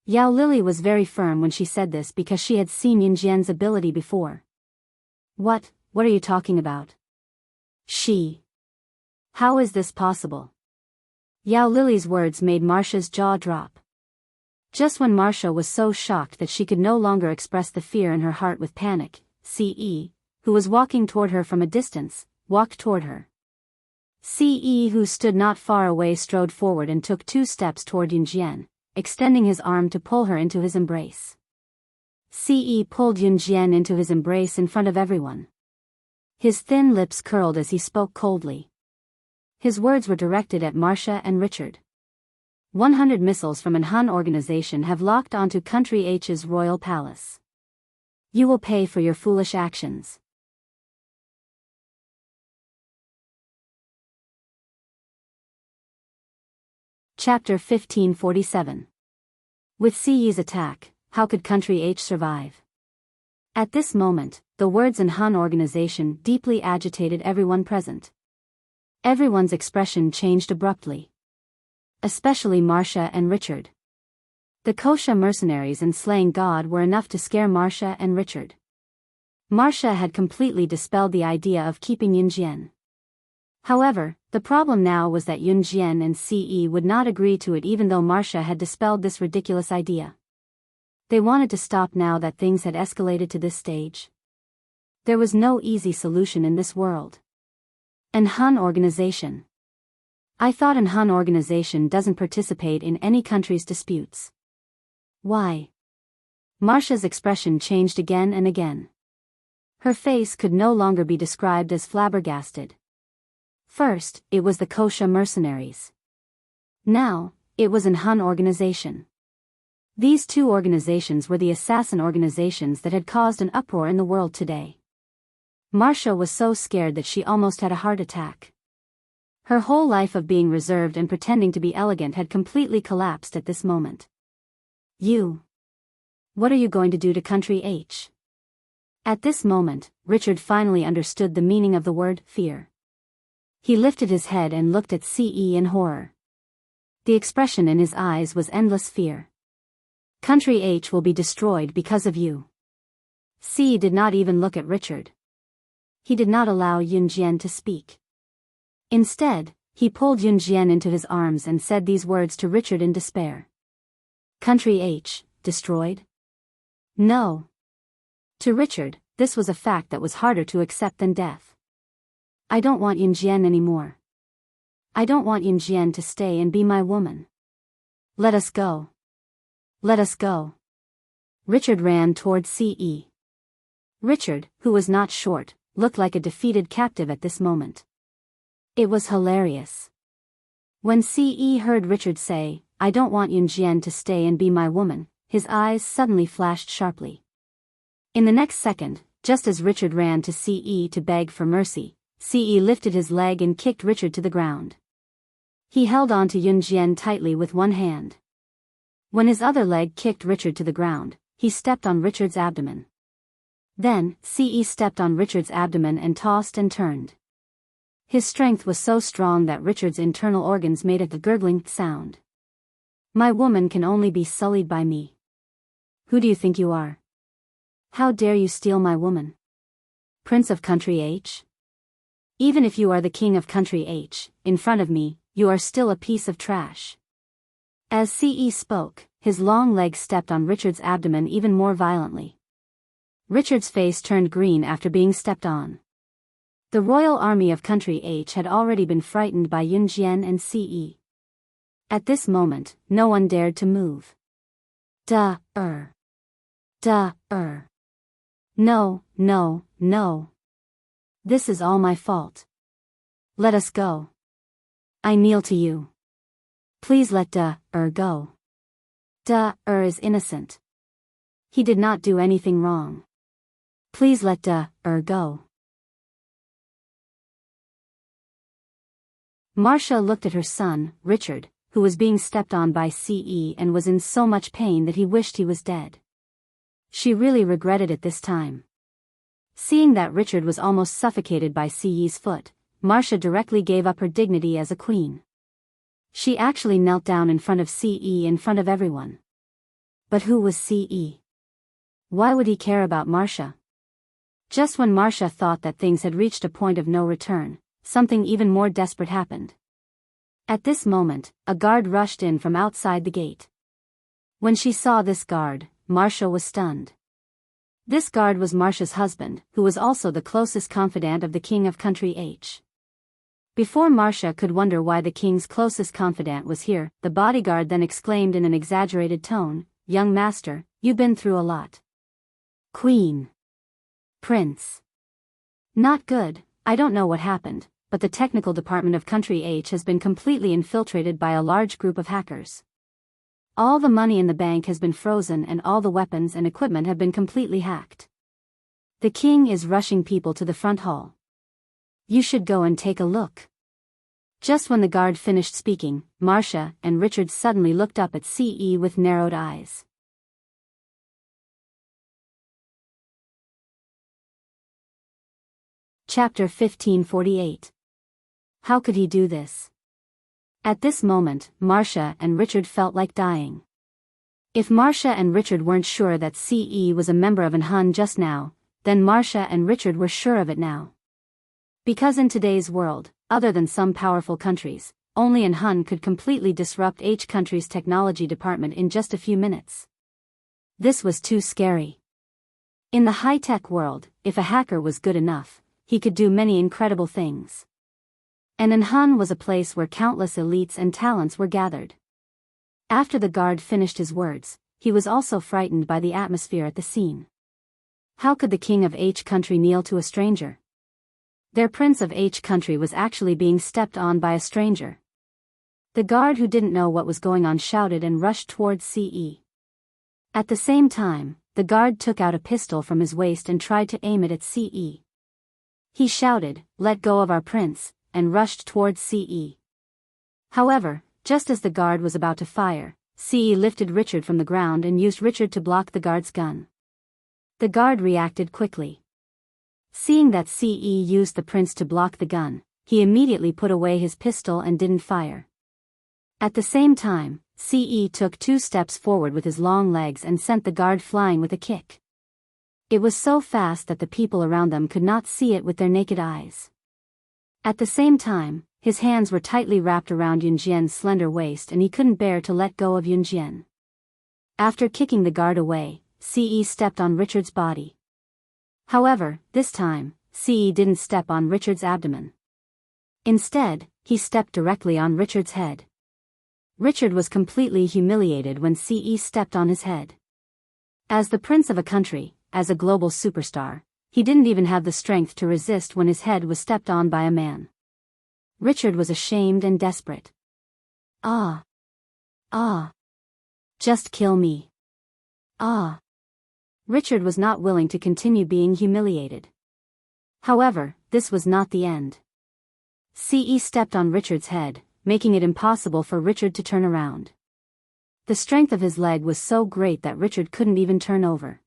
Yao Lily was very firm when she said this because she had seen Yunjian's ability before. What are you talking about? How is this possible? Yao Lily's words made Marcia's jaw drop. Just when Marcia was so shocked that she could no longer express the fear in her heart with panic, Ce, who was walking toward her from a distance, walked toward her. Ce, who stood not far away, strode forward and took 2 steps toward Yunjian, extending his arm to pull her into his embrace. Ce pulled Yunjian into his embrace in front of everyone. His thin lips curled as he spoke coldly. His words were directed at Marcia and Richard. 100 missiles from an Han organization have locked onto country H's royal palace. You will pay for your foolish actions. Chapter 1547. With Ce's attack, how could country H survive? At this moment, the words in Han organization deeply agitated everyone present. Everyone's expression changed abruptly. Especially Marcia and Richard. The Kosha mercenaries and slaying God were enough to scare Marcia and Richard. Marcia had completely dispelled the idea of keeping Yunjian. However, the problem now was that Yunjian and Ce would not agree to it even though Marcia had dispelled this ridiculous idea. They wanted to stop now that things had escalated to this stage. There was no easy solution in this world. An Hun organization. I thought an Hun organization doesn't participate in any country's disputes. Why? Marcia's expression changed again and again. Her face could no longer be described as flabbergasted. First, it was the Kosha mercenaries. Now, it was an Hun organization. These two organizations were the assassin organizations that had caused an uproar in the world today. Marcia was so scared that she almost had a heart attack. Her whole life of being reserved and pretending to be elegant had completely collapsed at this moment. You. What are you going to do to country H? At this moment, Richard finally understood the meaning of the word fear. He lifted his head and looked at CE in horror. The expression in his eyes was endless fear. Country H will be destroyed because of you. C did not even look at Richard. He did not allow Yunjian to speak. Instead, he pulled Yunjian into his arms and said these words to Richard in despair. Country H, destroyed? No. To Richard, this was a fact that was harder to accept than death. I don't want Yunjian anymore. I don't want Yunjian to stay and be my woman. Let us go. Let us go. Richard ran toward CE. Richard, who was not short, looked like a defeated captive at this moment. It was hilarious. When CE heard Richard say, I don't want Yunjian to stay and be my woman, his eyes suddenly flashed sharply. In the next second, just as Richard ran to CE to beg for mercy, CE lifted his leg and kicked Richard to the ground. He held on to Yunjian tightly with one hand. When his other leg kicked Richard to the ground, he stepped on Richard's abdomen. Then, CE stepped on Richard's abdomen and tossed and turned. His strength was so strong that Richard's internal organs made a gurgling sound. My woman can only be sullied by me. Who do you think you are? How dare you steal my woman? Prince of Country H? Even if you are the king of Country H, in front of me, you are still a piece of trash. As CE spoke, his long leg stepped on Richard's abdomen even more violently. Richard's face turned green after being stepped on. The royal army of Country H had already been frightened by Yunjian and CE. At this moment, no one dared to move. No, no. This is all my fault. Let us go. I kneel to you. Please let go. Is innocent. He did not do anything wrong. Please let go. Marcia looked at her son, Richard, who was being stepped on by CE and was in so much pain that he wished he was dead. She really regretted it this time. Seeing that Richard was almost suffocated by CE's foot, Marcia directly gave up her dignity as a queen. She actually knelt down in front of CE in front of everyone. But who was CE? Why would he care about Marcia? Just when Marcia thought that things had reached a point of no return, something even more desperate happened. At this moment, a guard rushed in from outside the gate. When she saw this guard, Marcia was stunned. This guard was Marcia's husband, who was also the closest confidant of the king of Country H. Before Marcia could wonder why the king's closest confidant was here, the bodyguard then exclaimed in an exaggerated tone, "Young master, you've been through a lot." Queen. Prince. Not good. I don't know what happened, but the technical department of Country H has been completely infiltrated by a large group of hackers. All the money in the bank has been frozen and all the weapons and equipment have been completely hacked. The king is rushing people to the front hall. You should go and take a look. Just when the guard finished speaking, Marcia and Richard suddenly looked up at CE with narrowed eyes. Chapter 1548. How could he do this? At this moment, Marcia and Richard felt like dying. If Marcia and Richard weren't sure that CE was a member of an Hun just now, then Marcia and Richard were sure of it now. Because in today's world, other than some powerful countries, only an Hun could completely disrupt H country's technology department in just a few minutes. This was too scary. In the high-tech world, if a hacker was good enough, he could do many incredible things. And Anhan was a place where countless elites and talents were gathered. After the guard finished his words, he was also frightened by the atmosphere at the scene. How could the king of H country kneel to a stranger? Their prince of H country was actually being stepped on by a stranger. The guard, who didn't know what was going on, shouted and rushed towards CE. At the same time, the guard took out a pistol from his waist and tried to aim it at CE. He shouted, "Let go of our prince," and rushed towards CE. However, just as the guard was about to fire, CE lifted Richard from the ground and used Richard to block the guard's gun. The guard reacted quickly. Seeing that CE used the prince to block the gun, he immediately put away his pistol and didn't fire. At the same time, CE took 2 steps forward with his long legs and sent the guard flying with a kick. It was so fast that the people around them could not see it with their naked eyes. At the same time, his hands were tightly wrapped around Yunjian's slender waist and he couldn't bear to let go of Yunjian. After kicking the guard away, CE stepped on Richard's body. However, this time, CE didn't step on Richard's abdomen. Instead, he stepped directly on Richard's head. Richard was completely humiliated when CE stepped on his head. As the prince of a country, as a global superstar, he didn't even have the strength to resist when his head was stepped on by a man. Richard was ashamed and desperate. Ah! Just kill me. Ah! Richard was not willing to continue being humiliated. However, this was not the end. CE stepped on Richard's head, making it impossible for Richard to turn around. The strength of his leg was so great that Richard couldn't even turn over.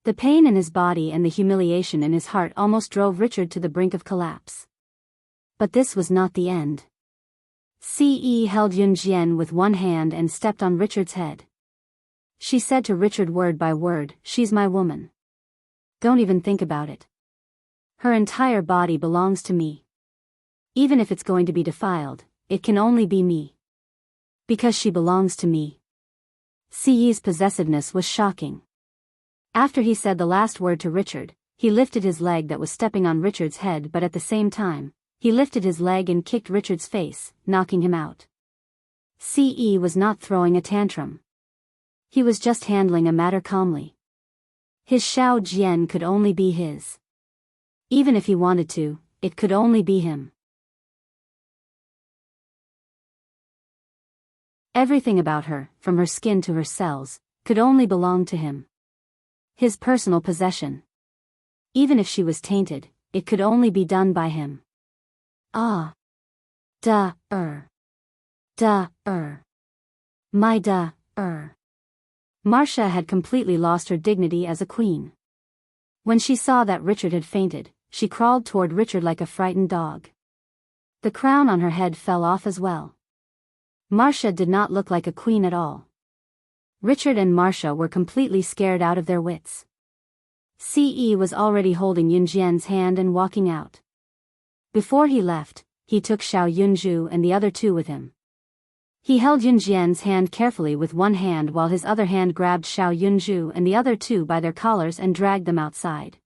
The pain in his body and the humiliation in his heart almost drove Richard to the brink of collapse. But this was not the end. CE held Yunjian with one hand and stepped on Richard's head. She said to Richard word by word, "She's my woman. Don't even think about it. Her entire body belongs to me. Even if it's going to be defiled, it can only be me. Because she belongs to me." CE's possessiveness was shocking. After he said the last word to Richard, he lifted his leg that was stepping on Richard's head, but at the same time, he lifted his leg and kicked Richard's face, knocking him out. CE was not throwing a tantrum. He was just handling a matter calmly. His Xiao Jian could only be his. Even if he wanted to, it could only be him. Everything about her, from her skin to her cells, could only belong to him. His personal possession. Even if she was tainted, it could only be done by him. Ah. My Marcia had completely lost her dignity as a queen. When she saw that Richard had fainted, she crawled toward Richard like a frightened dog. The crown on her head fell off as well. Marcia did not look like a queen at all. Richard and Marcia were completely scared out of their wits. CE was already holding Yunjian's hand and walking out. Before he left, he took Xiao Yunju and the other 2 with him. He held Yunjian's hand carefully with one hand while his other hand grabbed Xiao Yunju and the other 2 by their collars and dragged them outside.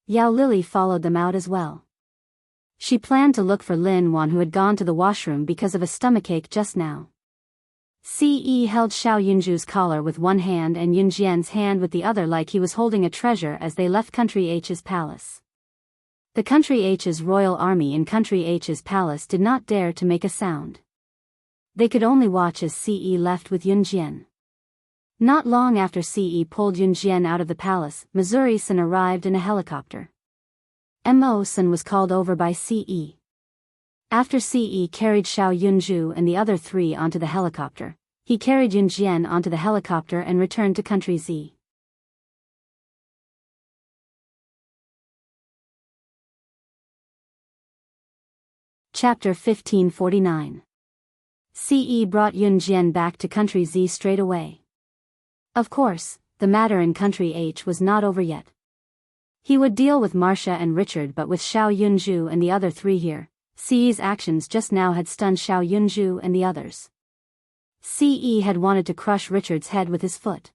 Yao Lily followed them out as well. She planned to look for Lin Wan, who had gone to the washroom because of a stomachache just now. CE held Xiao Yunju's collar with one hand and Yunjian's hand with the other like he was holding a treasure as they left Country H's palace. The Country H's royal army in Country H's palace did not dare to make a sound. They could only watch as CE left with Yunjian. Not long after CE pulled Yunjian out of the palace, Missouri-san arrived in a helicopter. Mo-san was called over by CE. After CE carried Xiao Yunju and the other 3 onto the helicopter, he carried Yunjian onto the helicopter and returned to Country Z. Chapter 1549. CE brought Yunjian back to Country Z straight away. Of course, the matter in Country H was not over yet. He would deal with Marcia and Richard, but with Xiao Yunju and the other 3 here, CE's actions just now had stunned Xiao Yunju and the others. CE had wanted to crush Richard's head with his foot.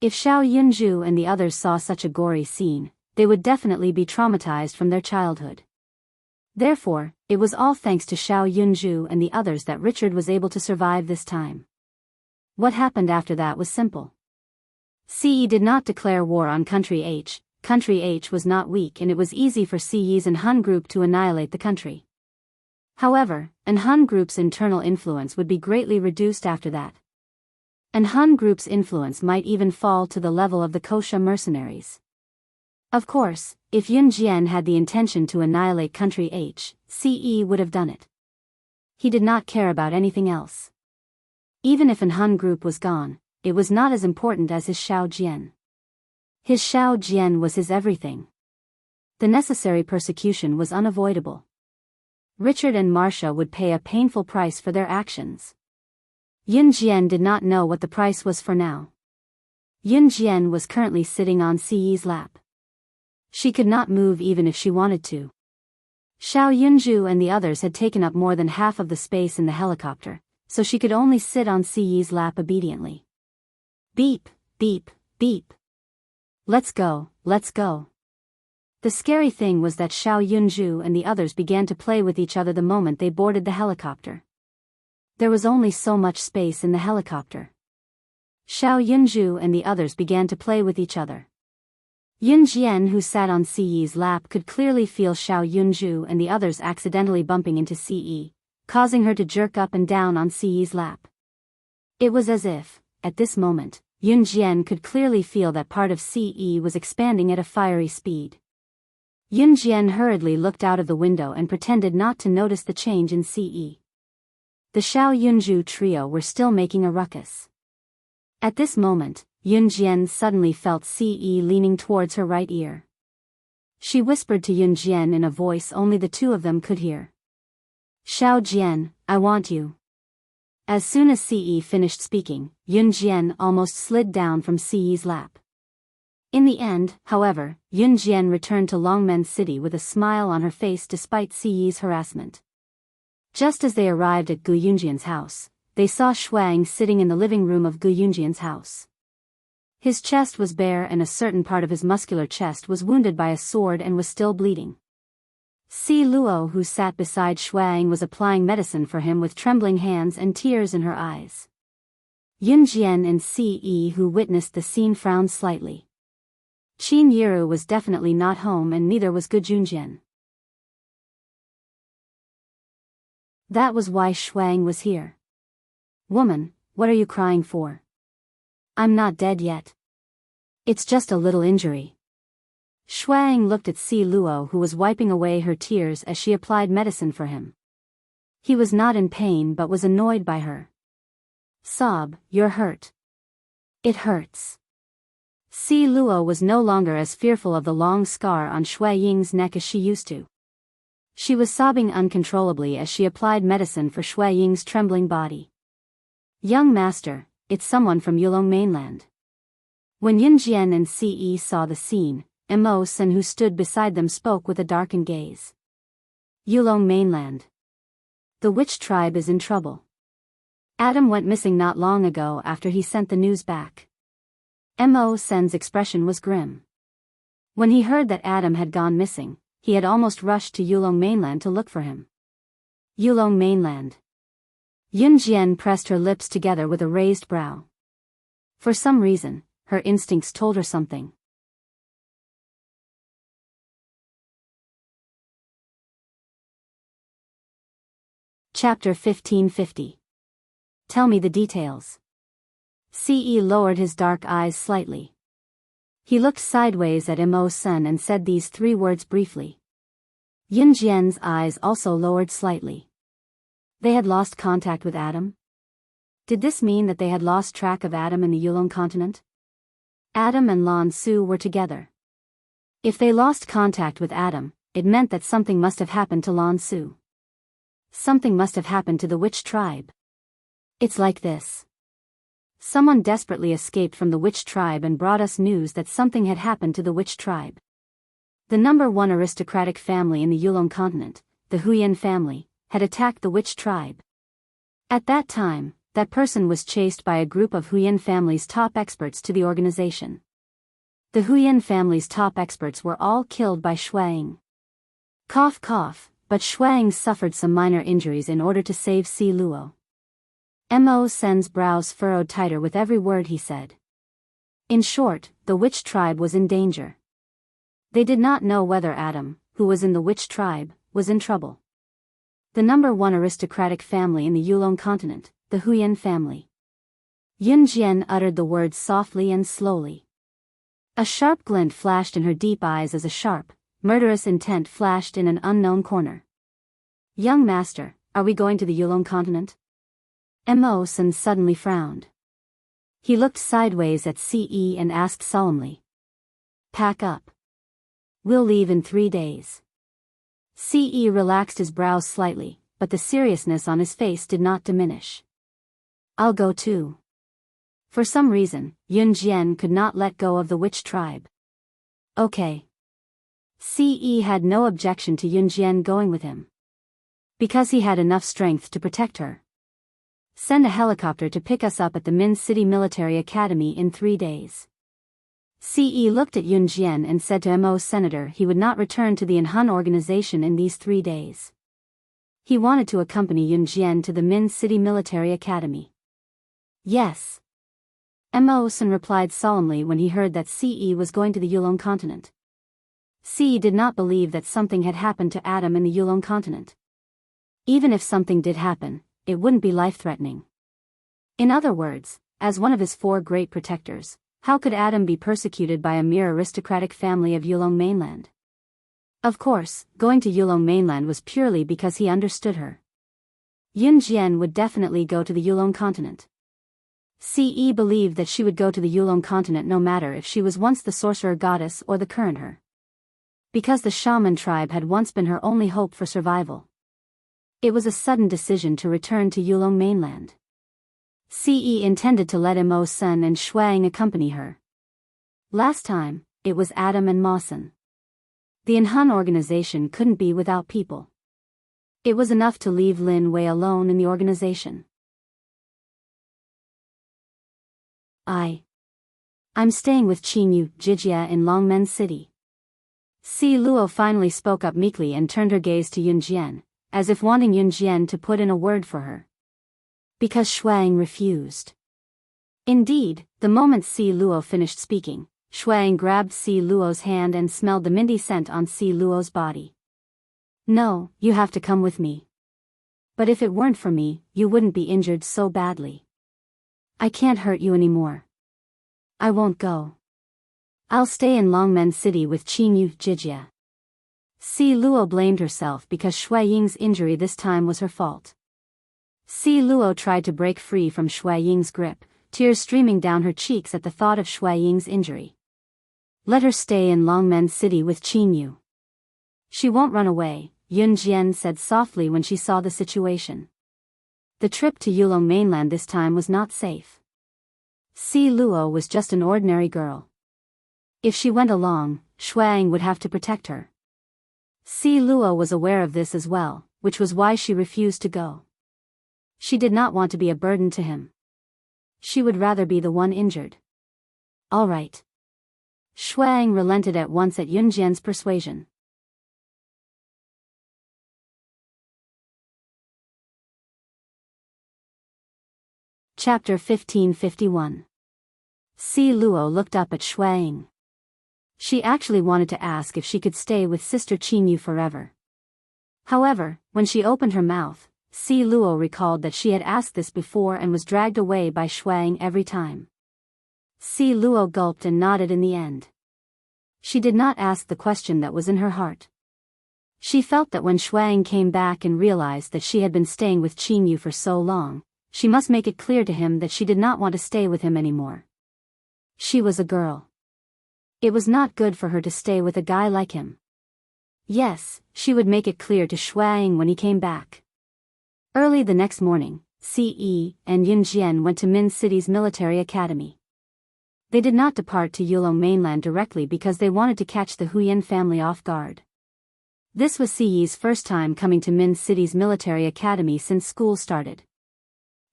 If Xiao Yunju and the others saw such a gory scene, they would definitely be traumatized from their childhood. Therefore, it was all thanks to Xiao Yunzhu and the others that Richard was able to survive this time. What happened after that was simple. Ce did not declare war on Country H. Country H was not weak and it was easy for Ce's and Hun Group to annihilate the country. However, an Hun Group's internal influence would be greatly reduced after that. An Hun Group's influence might even fall to the level of the Kosha mercenaries. Of course, if Yun Jian had the intention to annihilate Country H, Ce would have done it. He did not care about anything else. Even if an Hun Group was gone, it was not as important as his Xiao Jian. His Xiao Jian was his everything. The necessary persecution was unavoidable. Richard and Marcia would pay a painful price for their actions. Yun Jian did not know what the price was for now. Yun Jian was currently sitting on Ce's lap. She could not move even if she wanted to. Xiao Yunzhu and the others had taken up more than half of the space in the helicopter, so she could only sit on Ce's lap obediently. Beep, beep, beep. Let's go, let's go. The scary thing was that Xiao Yunzhu and the others began to play with each other the moment they boarded the helicopter. There was only so much space in the helicopter. Xiao Yunzhu and the others began to play with each other. Yun Jian, who sat on Ce's lap, could clearly feel Xiao Yunzhu and the others accidentally bumping into Ce, causing her to jerk up and down on Ce's lap. It was as if, at this moment, Yun Jian could clearly feel that part of Ce was expanding at a fiery speed. Yun Jian hurriedly looked out of the window and pretended not to notice the change in Ce. The Xiao Yunzhu trio were still making a ruckus. At this moment, Yun Jian suddenly felt Ce leaning towards her right ear. She whispered to Yun Jian in a voice only the two of them could hear. Xiao Jian, I want you. As soon as Ce finished speaking, Yun Jian almost slid down from Ce's lap. In the end, however, Yun Jian returned to Longmen City with a smile on her face despite Ce's harassment. Just as they arrived at Gu Yunjian's house, they saw Shuang sitting in the living room of Gu Yunjian's house. His chest was bare and a certain part of his muscular chest was wounded by a sword and was still bleeding. Si Luo, who sat beside Shuang, was applying medicine for him with trembling hands and tears in her eyes. Yun Jian and Ce, who witnessed the scene, frowned slightly. Qin Yiru was definitely not home and neither was Gu Junjian. That was why Shuang was here. Woman, what are you crying for? I'm not dead yet. It's just a little injury. Shuang looked at Si Luo, who was wiping away her tears as she applied medicine for him. He was not in pain but was annoyed by her. Sob, you're hurt. It hurts. Si Luo was no longer as fearful of the long scar on Shui Ying's neck as she used to. She was sobbing uncontrollably as she applied medicine for Shui Ying's trembling body. Young master, it's someone from Yulong mainland. When Yun Jian and Ce saw the scene, Mo Sen, who stood beside them, spoke with a darkened gaze. Yulong mainland. The witch tribe is in trouble. Adam went missing not long ago after he sent the news back. Mo Sen's expression was grim. When he heard that Adam had gone missing, he had almost rushed to Yulong mainland to look for him. Yulong mainland. Yun Jian pressed her lips together with a raised brow. For some reason, her instincts told her something. Chapter 1550. Tell me the details. Ce lowered his dark eyes slightly. He looked sideways at Mo Sen and said these three words briefly. Yun Jian's eyes also lowered slightly. They had lost contact with Adam? Did this mean that they had lost track of Adam in the Yulong continent? Adam and Lan Su were together. If they lost contact with Adam, it meant that something must have happened to Lan Su. Something must have happened to the witch tribe. It's like this. Someone desperately escaped from the witch tribe and brought us news that something had happened to the witch tribe. The number one aristocratic family in the Yulong continent, the Huyan family, had attacked the witch tribe. At that time, that person was chased by a group of Huyan family's top experts to the organization. The Huyan family's top experts were all killed by Shuang. Cough cough, but Shuang suffered some minor injuries in order to save Si Luo. Mo Sen's brows furrowed tighter with every word he said. In short, the witch tribe was in danger. They did not know whether Adam, who was in the witch tribe, was in trouble. The number one aristocratic family in the Yulong continent, the Huyan family. Yun Jian uttered the words softly and slowly. A sharp glint flashed in her deep eyes as a sharp, murderous intent flashed in an unknown corner. Young master, are we going to the Yulong continent? Mo Sen suddenly frowned. He looked sideways at Ce and asked solemnly. Pack up. We'll leave in 3 days. Ce relaxed his brows slightly, but the seriousness on his face did not diminish. I'll go too. For some reason, Yun Jian could not let go of the witch tribe. Okay. Ce had no objection to Yun Jian going with him. Because he had enough strength to protect her. Send a helicopter to pick us up at the Min City Military Academy in 3 days. Ce looked at Yun Jian and said to Mo Senator he would not return to the Inhun organization in these 3 days. He wanted to accompany Yun Jian to the Min City Military Academy. Yes. Mo Sen replied solemnly when he heard that Ce was going to the Yulong continent. Ce did not believe that something had happened to Adam in the Yulong continent. Even if something did happen, it wouldn't be life-threatening. In other words, as one of his 4 great protectors, how could Adam be persecuted by a mere aristocratic family of Yulong mainland? Of course, going to Yulong mainland was purely because he understood her. Yun Jian would definitely go to the Yulong continent. Ce believed that she would go to the Yulong continent no matter if she was once the sorcerer goddess or the current her. Because the shaman tribe had once been her only hope for survival. It was a sudden decision to return to Yulong mainland. Ce intended to let Mo Sen and Shuang accompany her. Last time, it was Adam and Ma Sen. The Inhun organization couldn't be without people. It was enough to leave Lin Wei alone in the organization. I'm staying with Qingyu Jijia in Longmen City. Si Luo finally spoke up meekly and turned her gaze to Yun Jian, as if wanting Yun Jian to put in a word for her. Because Shuang refused. Indeed, the moment Si Luo finished speaking, Shuang grabbed Si Luo's hand and smelled the minty scent on Si Luo's body. No, you have to come with me. But if it weren't for me, you wouldn't be injured so badly. I can't hurt you anymore. I won't go. I'll stay in Longmen City with Qingyu Jijia. Si Luo blamed herself because Shui Ying's injury this time was her fault. Si Luo tried to break free from Shui Ying's grip, tears streaming down her cheeks at the thought of Shui Ying's injury. Let her stay in Longmen City with Qingyu. She won't run away, Yun Jian said softly when she saw the situation. The trip to Yulong mainland this time was not safe. Si Luo was just an ordinary girl. If she went along, Shuang would have to protect her. Si Luo was aware of this as well, which was why she refused to go. She did not want to be a burden to him. She would rather be the one injured. All right. Shuang relented at once at Yun Jian's persuasion. Chapter 1551. Si Luo looked up at Shuang. She actually wanted to ask if she could stay with Sister Qingyu forever. However, when she opened her mouth, Si Luo recalled that she had asked this before and was dragged away by Shuang every time. Si Luo gulped and nodded in the end. She did not ask the question that was in her heart. She felt that when Shuang came back and realized that she had been staying with Qingyu for so long, she must make it clear to him that she did not want to stay with him anymore. She was a girl. It was not good for her to stay with a guy like him. Yes, she would make it clear to Shuang when he came back. Early the next morning, Ce and Yun Jian went to Min City's military academy. They did not depart to Yulong mainland directly because they wanted to catch the Huyan family off guard. This was Ce's first time coming to Min City's military academy since school started.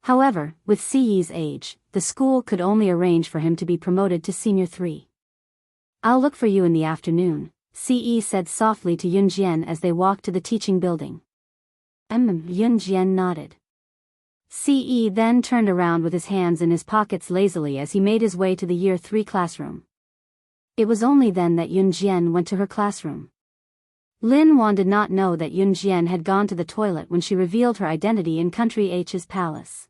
However, with Ce's age, the school could only arrange for him to be promoted to Senior 3. I'll look for you in the afternoon, Ce said softly to Yunjian as they walked to the teaching building. Yunjian nodded. Ce then turned around with his hands in his pockets lazily as he made his way to the Year 3 classroom. It was only then that Yunjian went to her classroom. Lin Wan did not know that Yunjian had gone to the toilet when she revealed her identity in Country H's palace.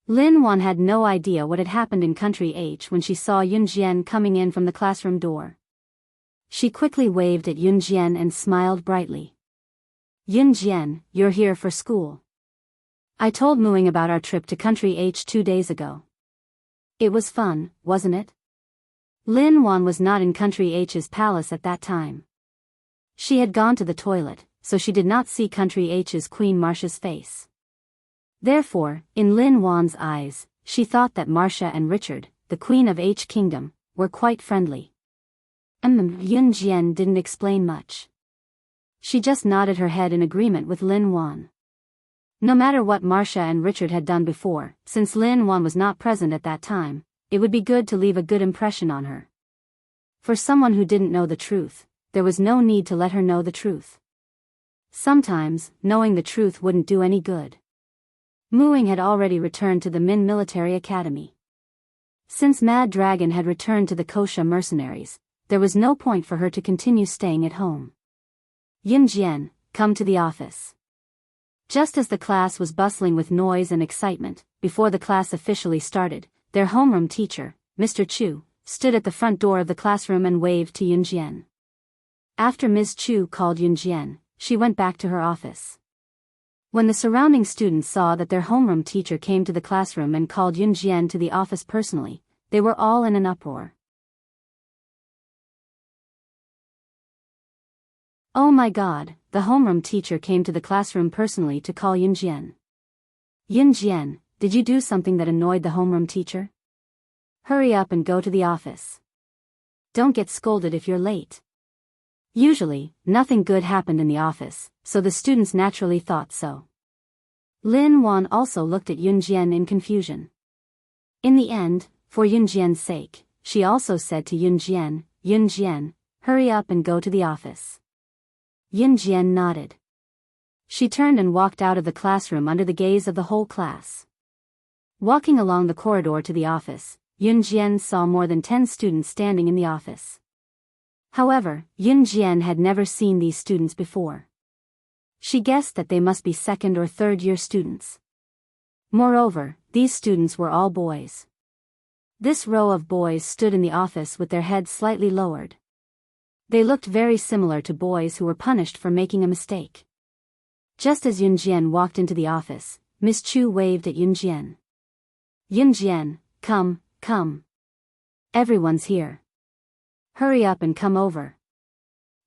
Lin Wan had no idea what had happened in Country H when she saw Yunjian coming in from the classroom door. She quickly waved at Yunjian and smiled brightly. Yunjian, you're here for school. I told Muing about our trip to Country H 2 days ago. It was fun, wasn't it? Lin Wan was not in Country H's palace at that time. She had gone to the toilet, so she did not see Country H's Queen Marcia's face. Therefore, in Lin Wan's eyes, she thought that Marcia and Richard, the Queen of H Kingdom, were quite friendly. Yunjian didn't explain much. She just nodded her head in agreement with Lin Wan. No matter what Marcia and Richard had done before, since Lin Wan was not present at that time, it would be good to leave a good impression on her. For someone who didn't know the truth, there was no need to let her know the truth. Sometimes, knowing the truth wouldn't do any good. Muing had already returned to the Min Military Academy. Since Mad Dragon had returned to the Kosha mercenaries, there was no point for her to continue staying at home. Yunjian, come to the office. Just as the class was bustling with noise and excitement, before the class officially started, their homeroom teacher, Mr. Chu, stood at the front door of the classroom and waved to Yunjian. After Ms. Chu called Yunjian, she went back to her office. When the surrounding students saw that their homeroom teacher came to the classroom and called Yunjian to the office personally, they were all in an uproar. Oh my God, the homeroom teacher came to the classroom personally to call Yunjian. Yunjian, did you do something that annoyed the homeroom teacher? Hurry up and go to the office. Don't get scolded if you're late. Usually, nothing good happened in the office, so the students naturally thought so. Lin Wan also looked at Yunjian in confusion. In the end, for Yunjian's sake, she also said to Yunjian, Yunjian, hurry up and go to the office. Yunjian nodded. She turned and walked out of the classroom under the gaze of the whole class. Walking along the corridor to the office, Yunjian saw more than 10 students standing in the office. However, Yunjian had never seen these students before. She guessed that they must be second or third year students. Moreover, these students were all boys. This row of boys stood in the office with their heads slightly lowered. They looked very similar to boys who were punished for making a mistake. Just as Yunjian walked into the office, Miss Chu waved at Yunjian. Yunjian, come. Everyone's here. Hurry up and come over.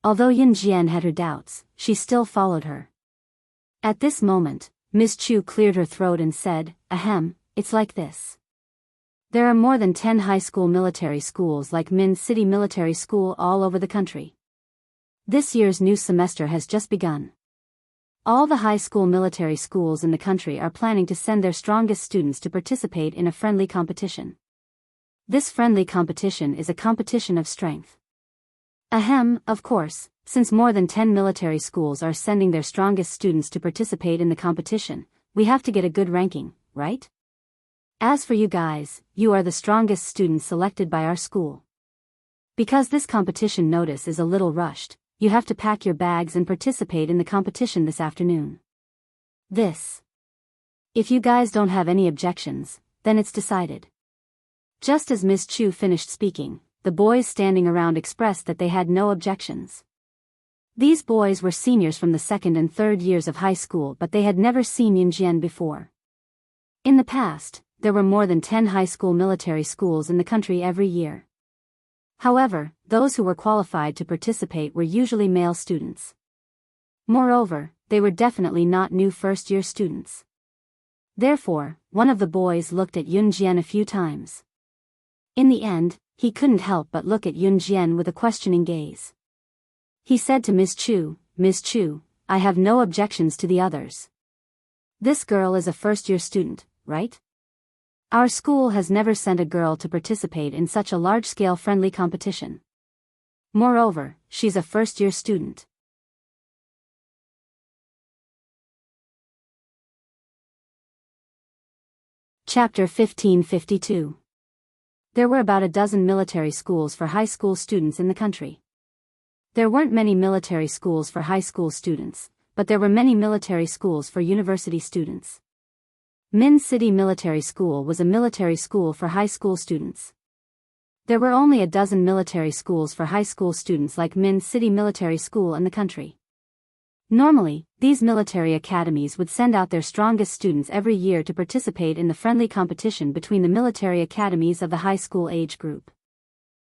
Although Yunjian had her doubts, she still followed her. At this moment, Miss Chu cleared her throat and said, Ahem, it's like this. There are more than 10 high school military schools like Min City Military School all over the country. This year's new semester has just begun. All the high school military schools in the country are planning to send their strongest students to participate in a friendly competition. This friendly competition is a competition of strength. Ahem, of course, since more than 10 military schools are sending their strongest students to participate in the competition, we have to get a good ranking, right? As for you guys, you are the strongest students selected by our school. Because this competition notice is a little rushed, you have to pack your bags and participate in the competition this afternoon. If you guys don't have any objections, then it's decided. Just as Miss Chu finished speaking, the boys standing around expressed that they had no objections. These boys were seniors from the second and third years of high school, but they had never seen Yunjian before. In the past, there were more than 10 high school military schools in the country every year. However, those who were qualified to participate were usually male students. Moreover, they were definitely not new first-year students. Therefore, one of the boys looked at Yunjian a few times. In the end, he couldn't help but look at Yunjian with a questioning gaze. He said to Miss Chu, I have no objections to the others. This girl is a first-year student, right? Our school has never sent a girl to participate in such a large-scale friendly competition. Moreover, she's a first-year student. Chapter 1552. There were about a dozen military schools for high school students in the country. There weren't many military schools for high school students, but there were many military schools for university students. Min City Military School was a military school for high school students. There were only a dozen military schools for high school students like Min City Military School in the country. Normally, these military academies would send out their strongest students every year to participate in the friendly competition between the military academies of the high school age group.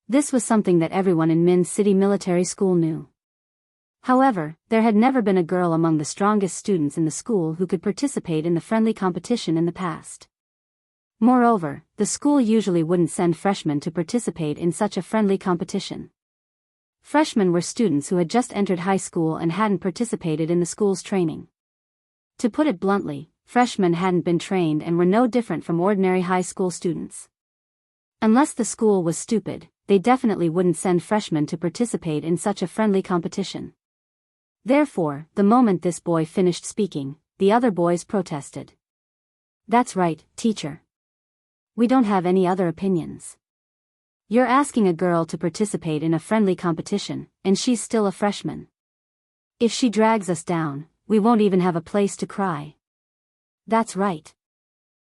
This was something that everyone in Min City Military School knew. However, there had never been a girl among the strongest students in the school who could participate in the friendly competition in the past. Moreover, the school usually wouldn't send freshmen to participate in such a friendly competition. Freshmen were students who had just entered high school and hadn't participated in the school's training. To put it bluntly, freshmen hadn't been trained and were no different from ordinary high school students. Unless the school was stupid, they definitely wouldn't send freshmen to participate in such a friendly competition. Therefore, the moment this boy finished speaking, the other boys protested. "That's right, teacher. We don't have any other opinions. You're asking a girl to participate in a friendly competition, and she's still a freshman. If she drags us down, we won't even have a place to cry. That's right.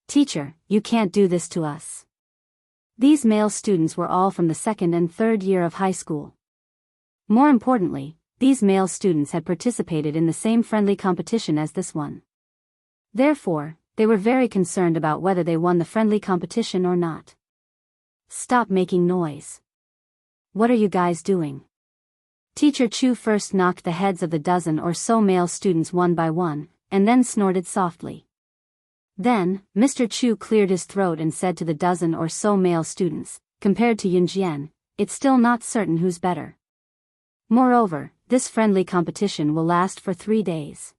Teacher, you can't do this to us." These male students were all from the second and third year of high school. More importantly, these male students had participated in the same friendly competition as this one. Therefore, they were very concerned about whether they won the friendly competition or not. "Stop making noise. What are you guys doing?" Teacher Chu first knocked the heads of the dozen or so male students one by one, and then snorted softly. Then, Mr. Chu cleared his throat and said to the dozen or so male students, "Compared to Yunjian, it's still not certain who's better. Moreover, this friendly competition will last for 3 days.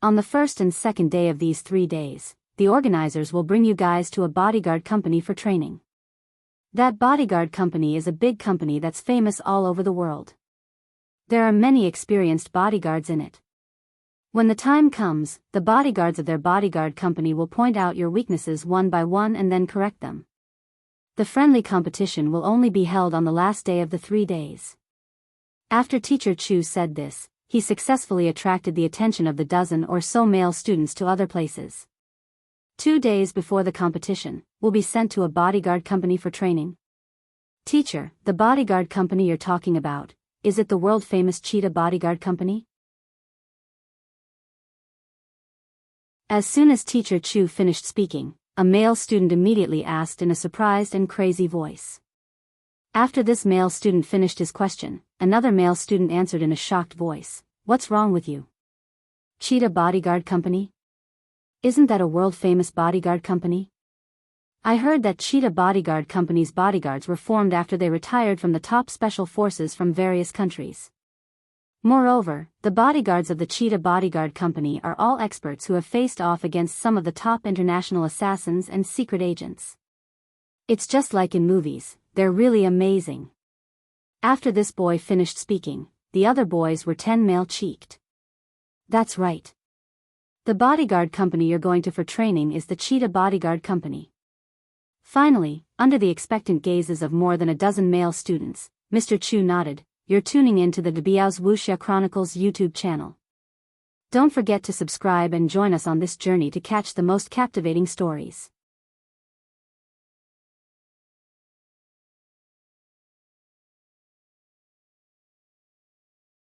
On the first and second day of these 3 days, the organizers will bring you guys to a bodyguard company for training. That bodyguard company is a big company that's famous all over the world. There are many experienced bodyguards in it. When the time comes, the bodyguards of their bodyguard company will point out your weaknesses one by one and then correct them. The friendly competition will only be held on the last day of the 3 days." After Teacher Chu said this, he successfully attracted the attention of the dozen or so male students to other places. 2 days before the competition, we'll be sent to a bodyguard company for training. "Teacher, the bodyguard company you're talking about, is it the world-famous Cheetah Bodyguard Company?" As soon as Teacher Chu finished speaking, a male student immediately asked in a surprised and crazy voice. After this male student finished his question, another male student answered in a shocked voice, "What's wrong with you? Cheetah Bodyguard Company? Isn't that a world-famous bodyguard company? I heard that Cheetah Bodyguard Company's bodyguards were formed after they retired from the top special forces from various countries. Moreover, the bodyguards of the Cheetah Bodyguard Company are all experts who have faced off against some of the top international assassins and secret agents. It's just like in movies, they're really amazing." After this boy finished speaking, the other boys were 10 male-cheeked. "That's right. The bodyguard company you're going to for training is the Cheetah Bodyguard Company." Finally, under the expectant gazes of more than a dozen male students, Mr. Chu nodded, "You're tuning in to the Biyao's Wuxia Chronicles YouTube channel. Don't forget to subscribe and join us on this journey to catch the most captivating stories.